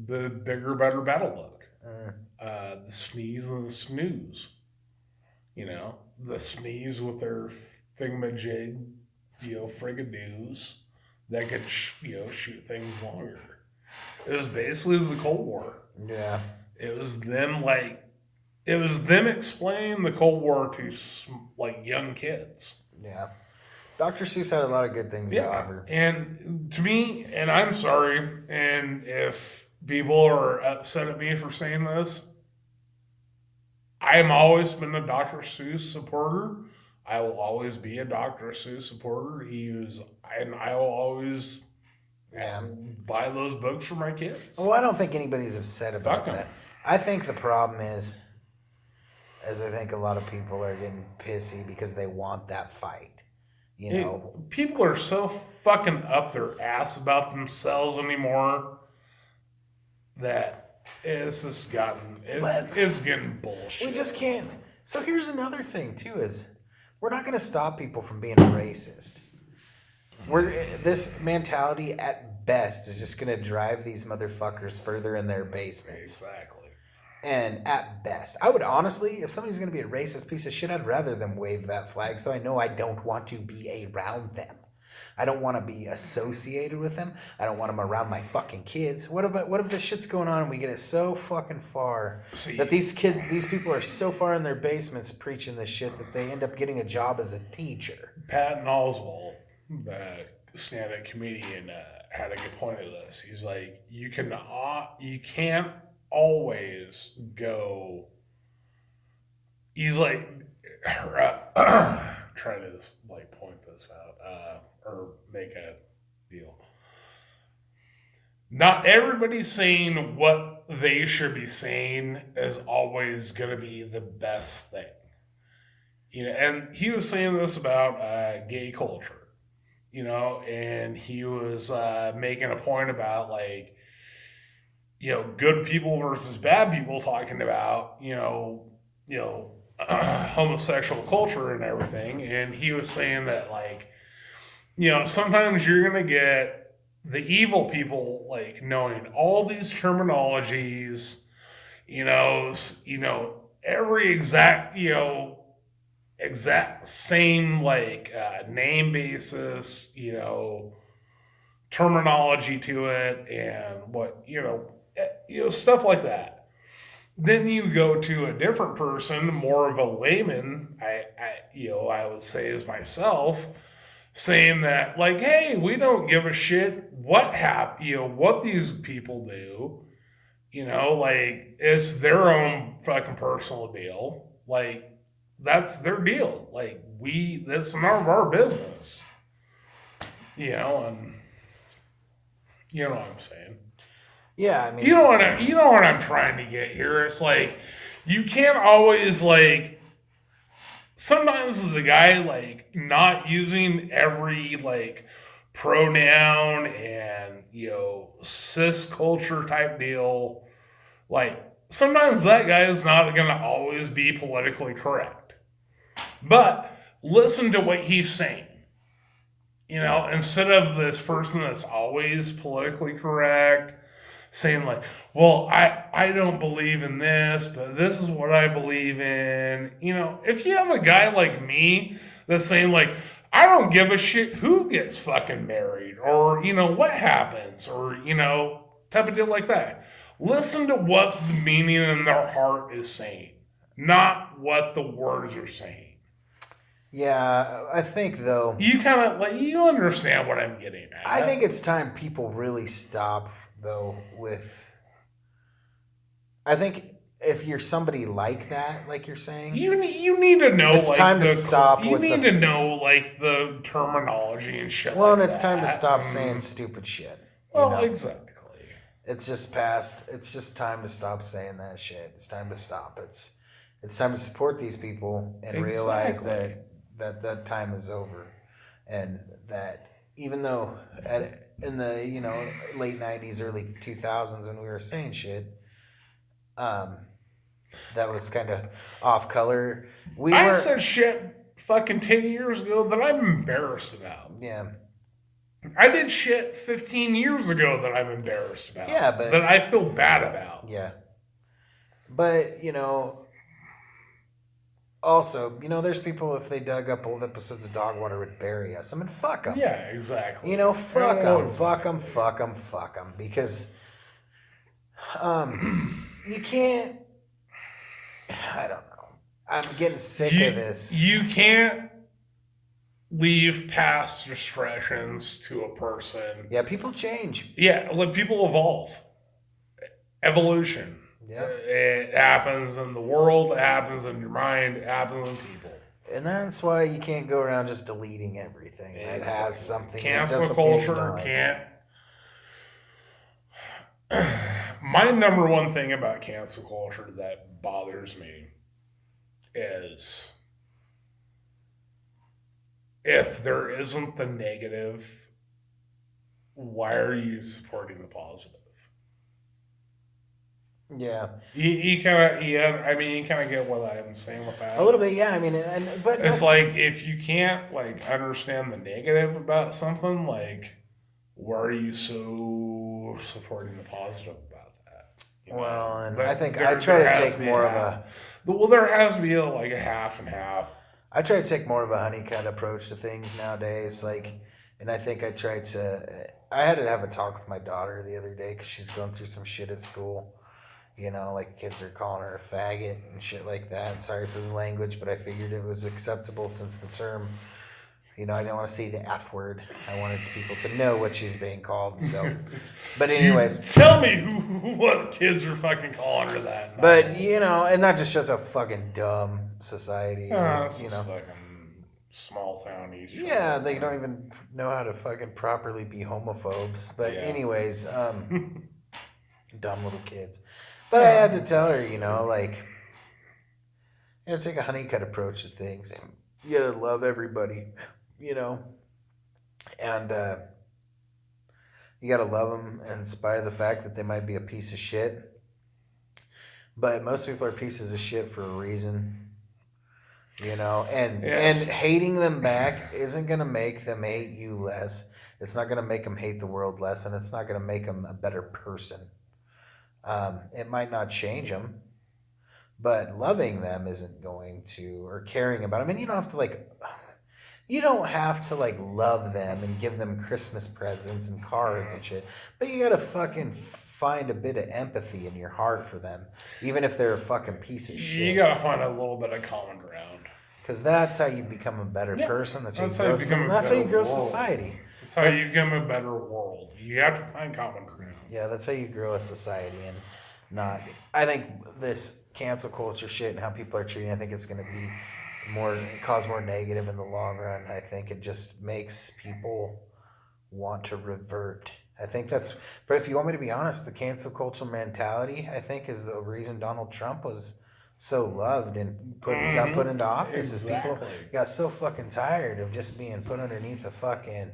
The bigger, better, better look. The sneeze and the snooze. You know, the sneeze with their thingamajig, frigadoos that could, shoot things longer. It was basically the Cold War. Yeah. It was them explaining the Cold War to like young kids. Yeah. Dr. Seuss had a lot of good things to offer. And to me, and I'm sorry, and if people are upset at me for saying this, I've always been a Dr. Seuss supporter. I will always be a Dr. Seuss supporter. I will always buy those books for my kids. Well, I don't think anybody's upset about that. I think the problem is I think a lot of people are getting pissy because they want that fight. You know, people are so fucking up their ass about themselves anymore that it's just it's getting bullshit. We just can't. So here's another thing too is we're not going to stop people from being racist. This mentality at best is just going to drive these motherfuckers further in their basements. Exactly. And at best, I would honestly, if somebody's going to be a racist piece of shit, I'd rather them wave that flag so I know I don't want to be around them. I don't want to be associated with them. I don't want them around my fucking kids. What if this shit's going on and we get it so fucking far that these people are so far in their basements preaching this shit that they end up getting a job as a teacher? Patton Oswalt, the stand-up comedian, had a good point of this. He's like, you can't always go. He's like, trying to like point this out or make a deal. Not everybody saying what they should be saying is always going to be the best thing. And he was saying this about gay culture. And he was making a point about like, good people versus bad people, talking about, homosexual culture and everything. And he was saying that like, sometimes you're going to get the evil people like knowing all these terminologies, every exact same like name basis, terminology to it, and what stuff like that. Then you go to a different person, more of a layman, I would say as myself, saying that like, hey, we don't give a shit what what these people do, like it's their own fucking personal deal, like. That's their deal. Like that's none of our business. And you know what I'm saying. Yeah, I mean, you know what I'm trying to get here. It's like you can't always like. Sometimes the guy like not using every like pronoun and cis culture type deal. Like sometimes that guy is not going to always be politically correct. But listen to what he's saying. Instead of this person that's always politically correct, saying like, well, I don't believe in this, but this is what I believe in. If you have a guy like me that's saying like, I don't give a shit who gets fucking married or, what happens or, type of deal like that. Listen to what the meaning in their heart is saying, not what the words are saying. Yeah, I think though you kind of like you understand what I'm getting at. I think it's time people really stop though with. I think if you're somebody like that, like you're saying, you need to know. It's like time to stop. You need to know like the terminology and shit. Well, and it's time to stop saying stupid shit. Well, exactly. It's just past. It's just time to stop saying that shit. It's time to stop. It's time to support these people and realize that time is over, and that even though in the late 90s, early 2000s when we were saying shit, that was kind of off color. I said shit fucking 10 years ago that I'm embarrassed about. Yeah. I did shit 15 years ago that I'm embarrassed about. Yeah, but that I feel bad about. Yeah. But, also, there's people, if they dug up old episodes of Dog Water, would bury us. I mean, fuck them. Yeah, exactly. Fuck them. Because you can't, I don't know. I'm getting sick of this. You can't leave past expressions to a person. Yeah, people change. Yeah, like people evolve. Evolution. Yeah. It happens in the world, it happens in your mind, it happens in people. And that's why you can't go around just deleting everything that has something. Cancel culture can't. My number one thing about cancel culture that bothers me is if there isn't the negative, why are you supporting the positive? Yeah. You kind of get what I'm saying with that. A little bit, yeah. I mean, but it's like if you can't like understand the negative about something, like why are you so supporting the positive about that? Well, and I think I try to take more of a. Well, there has to be like a half and half. I try to take more of a honeycut approach to things nowadays. Like, And I think I had to have a talk with my daughter the other day because she's going through some shit at school. You know, like kids are calling her a faggot and shit like that. Sorry for the language, but I figured it was acceptable since the term, you know, I didn't want to say the F word. I wanted people to know what she's being called. So, but anyways. Tell me what kids are fucking calling her that. But, you know, and that just shows how fucking dumb society is, you know. Fucking small town East. Yeah, they don't even know how to fucking properly be homophobes. But anyways, dumb little kids. But I had to tell her, you know, like, you gotta take a honeycut approach to things. And you gotta love everybody, you know. And you gotta love them in spite of the fact that they might be a piece of shit. But most people are pieces of shit for a reason, you know. And hating them back isn't gonna make them hate you less. It's not gonna make them hate the world less, and it's not gonna make them a better person. It might not change them, but loving them isn't going to, or caring about them. I mean, you don't have to love them and give them Christmas presents and cards and shit, but you gotta fucking find a bit of empathy in your heart for them, even if they're a fucking piece of shit. You gotta find a little bit of common ground. Because that's how you become a better person. That's how you grow society. That's how you become a better world. You have to find common ground. Yeah, that's how you grow a society, and not. I think this cancel culture shit and how people are treating, I think it's going to be cause more negative in the long run. I think it just makes people want to revert. I think that's. But if you want me to be honest, the cancel culture mentality, I think, is the reason Donald Trump was so loved and got put into office. Exactly. Is people got so fucking tired of just being put underneath a fucking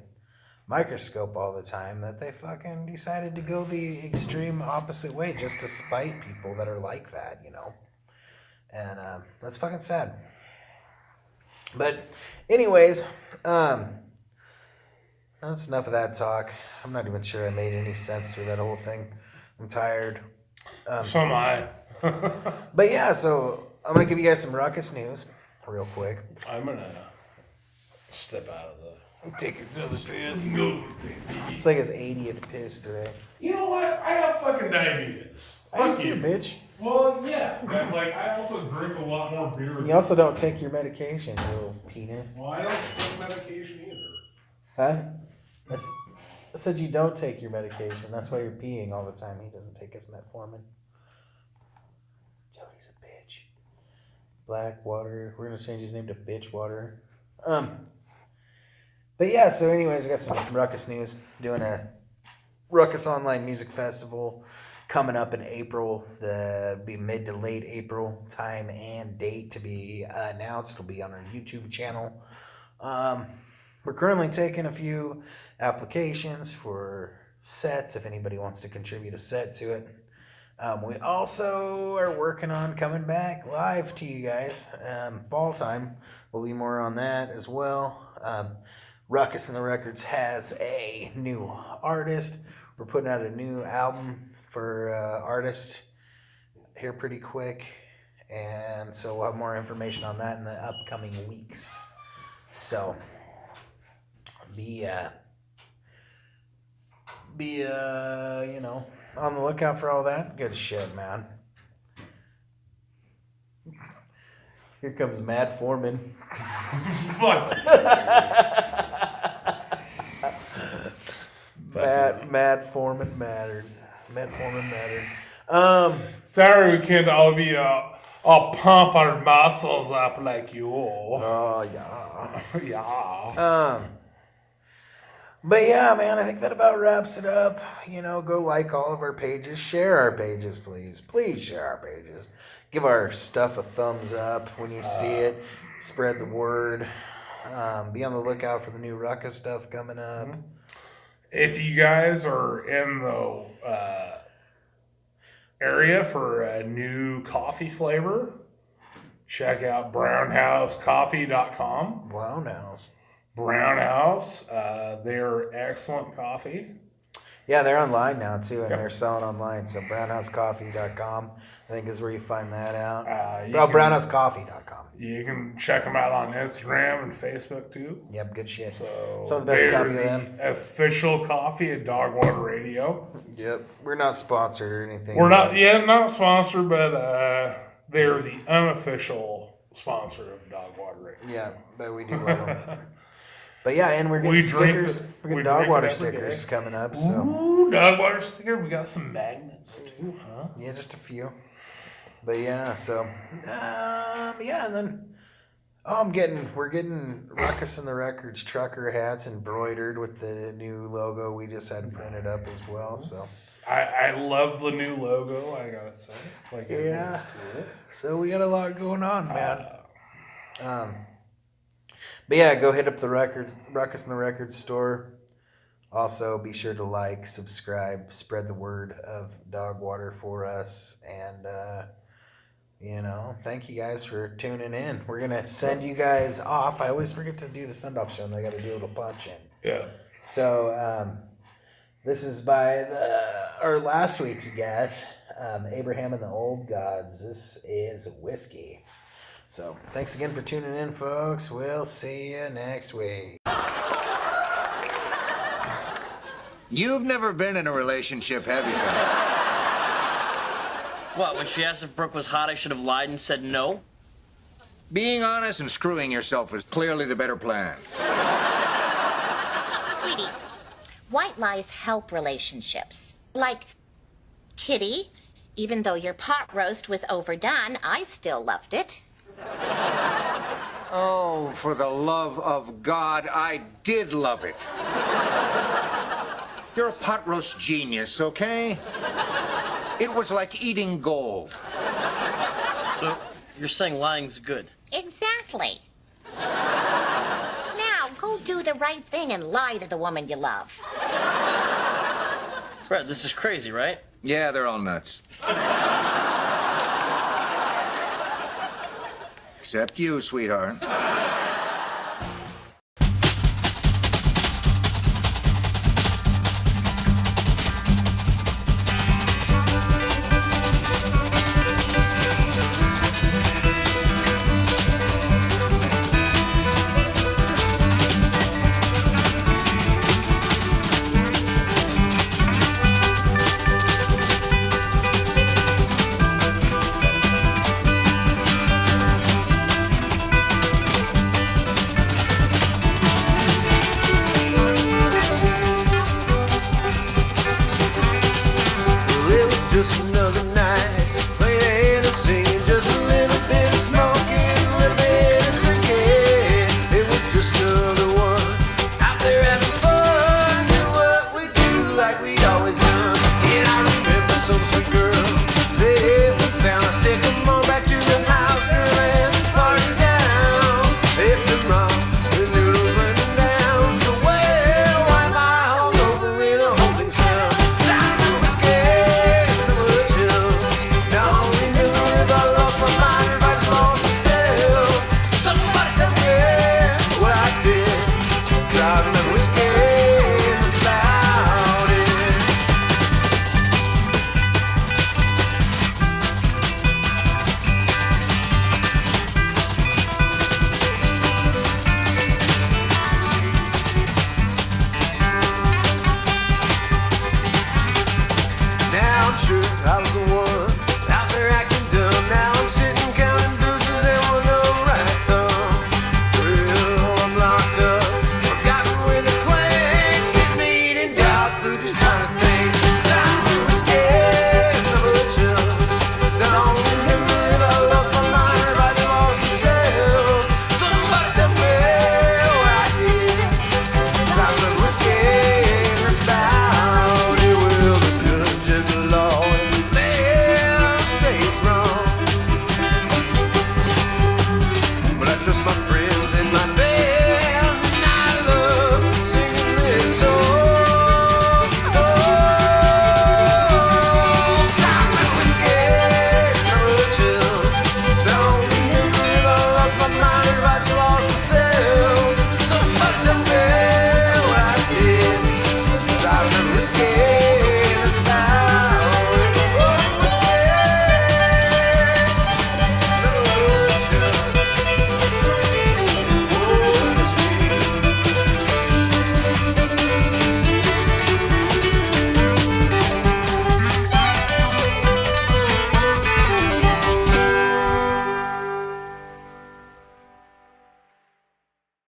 microscope all the time that they fucking decided to go the extreme opposite way just to spite people that are like that, you know. And that's fucking sad. But anyways, that's enough of that talk. I'm not even sure I made any sense through that whole thing. I'm tired. So am I. But yeah, so I'm going to give you guys some Ruckus news real quick. I'm going to step out of the... Take another piss. It's like his 80th piss today. You know what? I have fucking diabetes. I do too, bitch. Well, yeah. But, I also drink a lot more beer. You also don't take your medication, you little penis. Well, I don't take medication either. Huh? I said you don't take your medication. That's why you're peeing all the time. He doesn't take his metformin. Joey's a bitch. Blackwater. We're going to change his name to Bitchwater. But yeah, so anyways, I got some Ruckus news. Doing a Ruckus Online Music Festival coming up in April. Be mid to late April. Time and date to be announced. It'll be on our YouTube channel. We're currently taking a few applications for sets if anybody wants to contribute a set to it. We also are working on coming back live to you guys. Fall time. Will be more on that as well. Ruckus and the Records has a new artist. We're putting out a new album for artists here pretty quick. And so we'll have more information on that in the upcoming weeks. So be you know, on the lookout for all that good shit, man. Here comes Matt Foreman. Fuck. Matt Foreman mattered. Matt Foreman mattered. Sorry we can't all be all pump our muscles up like you. Oh yeah. Yeah. But yeah, man, I think that about wraps it up. You know, go like all of our pages. Share our pages, please. Please share our pages. Give our stuff a thumbs up when you see it. Spread the word. Be on the lookout for the new Ruckus stuff coming up. If you guys are in the area for a new coffee flavor, check out brownhousecoffee.com. Brownhouse. They're excellent coffee. Yeah, they're online now too, and they're selling online. So brownhousecoffee.com, I think, is where you find that out. Brownhousecoffee.com. You can check them out on Instagram and Facebook too. Yep, good shit. So Some of the best they're coffee of the them. official coffee at Dog Water Radio. Yep, we're not sponsored or anything. We're not sponsored, but they're the unofficial sponsor of Dog Water Radio. Yeah, but we do love them. But yeah, and we're getting stickers. We're getting dog water stickers coming up. So Ooh, dog water sticker. We got some magnets too, huh? Yeah, just a few. But yeah, so yeah, and then we're getting Ruckus and the Records trucker hats embroidered with the new logo we just had printed up as well. So I love the new logo. I gotta say, yeah. Cool. So we got a lot going on, man. But yeah, go hit up the Ruckus and the Records store. Also, be sure to like, subscribe, spread the word of dog water for us, and thank you guys for tuning in. We're gonna send you guys off. I always forget to do the send off show, and I got to do a little punch in. Yeah. So this is by our last week's guest, Abraham and the Old Gods. This is Whiskey. So, thanks again for tuning in, folks. We'll see you next week. You've never been in a relationship, have you, son? What, when she asked if Brooke was hot, I should have lied and said no? Being honest and screwing yourself is clearly the better plan. Sweetie, white lies help relationships. Like, Kitty, even though your pot roast was overdone, I still loved it. Oh, for the love of God, I did love it. You're a pot roast genius, okay? It was like eating gold. So, you're saying lying's good? Exactly. Now, go do the right thing and lie to the woman you love. Brett, this is crazy, right? Yeah, they're all nuts. Except you, sweetheart.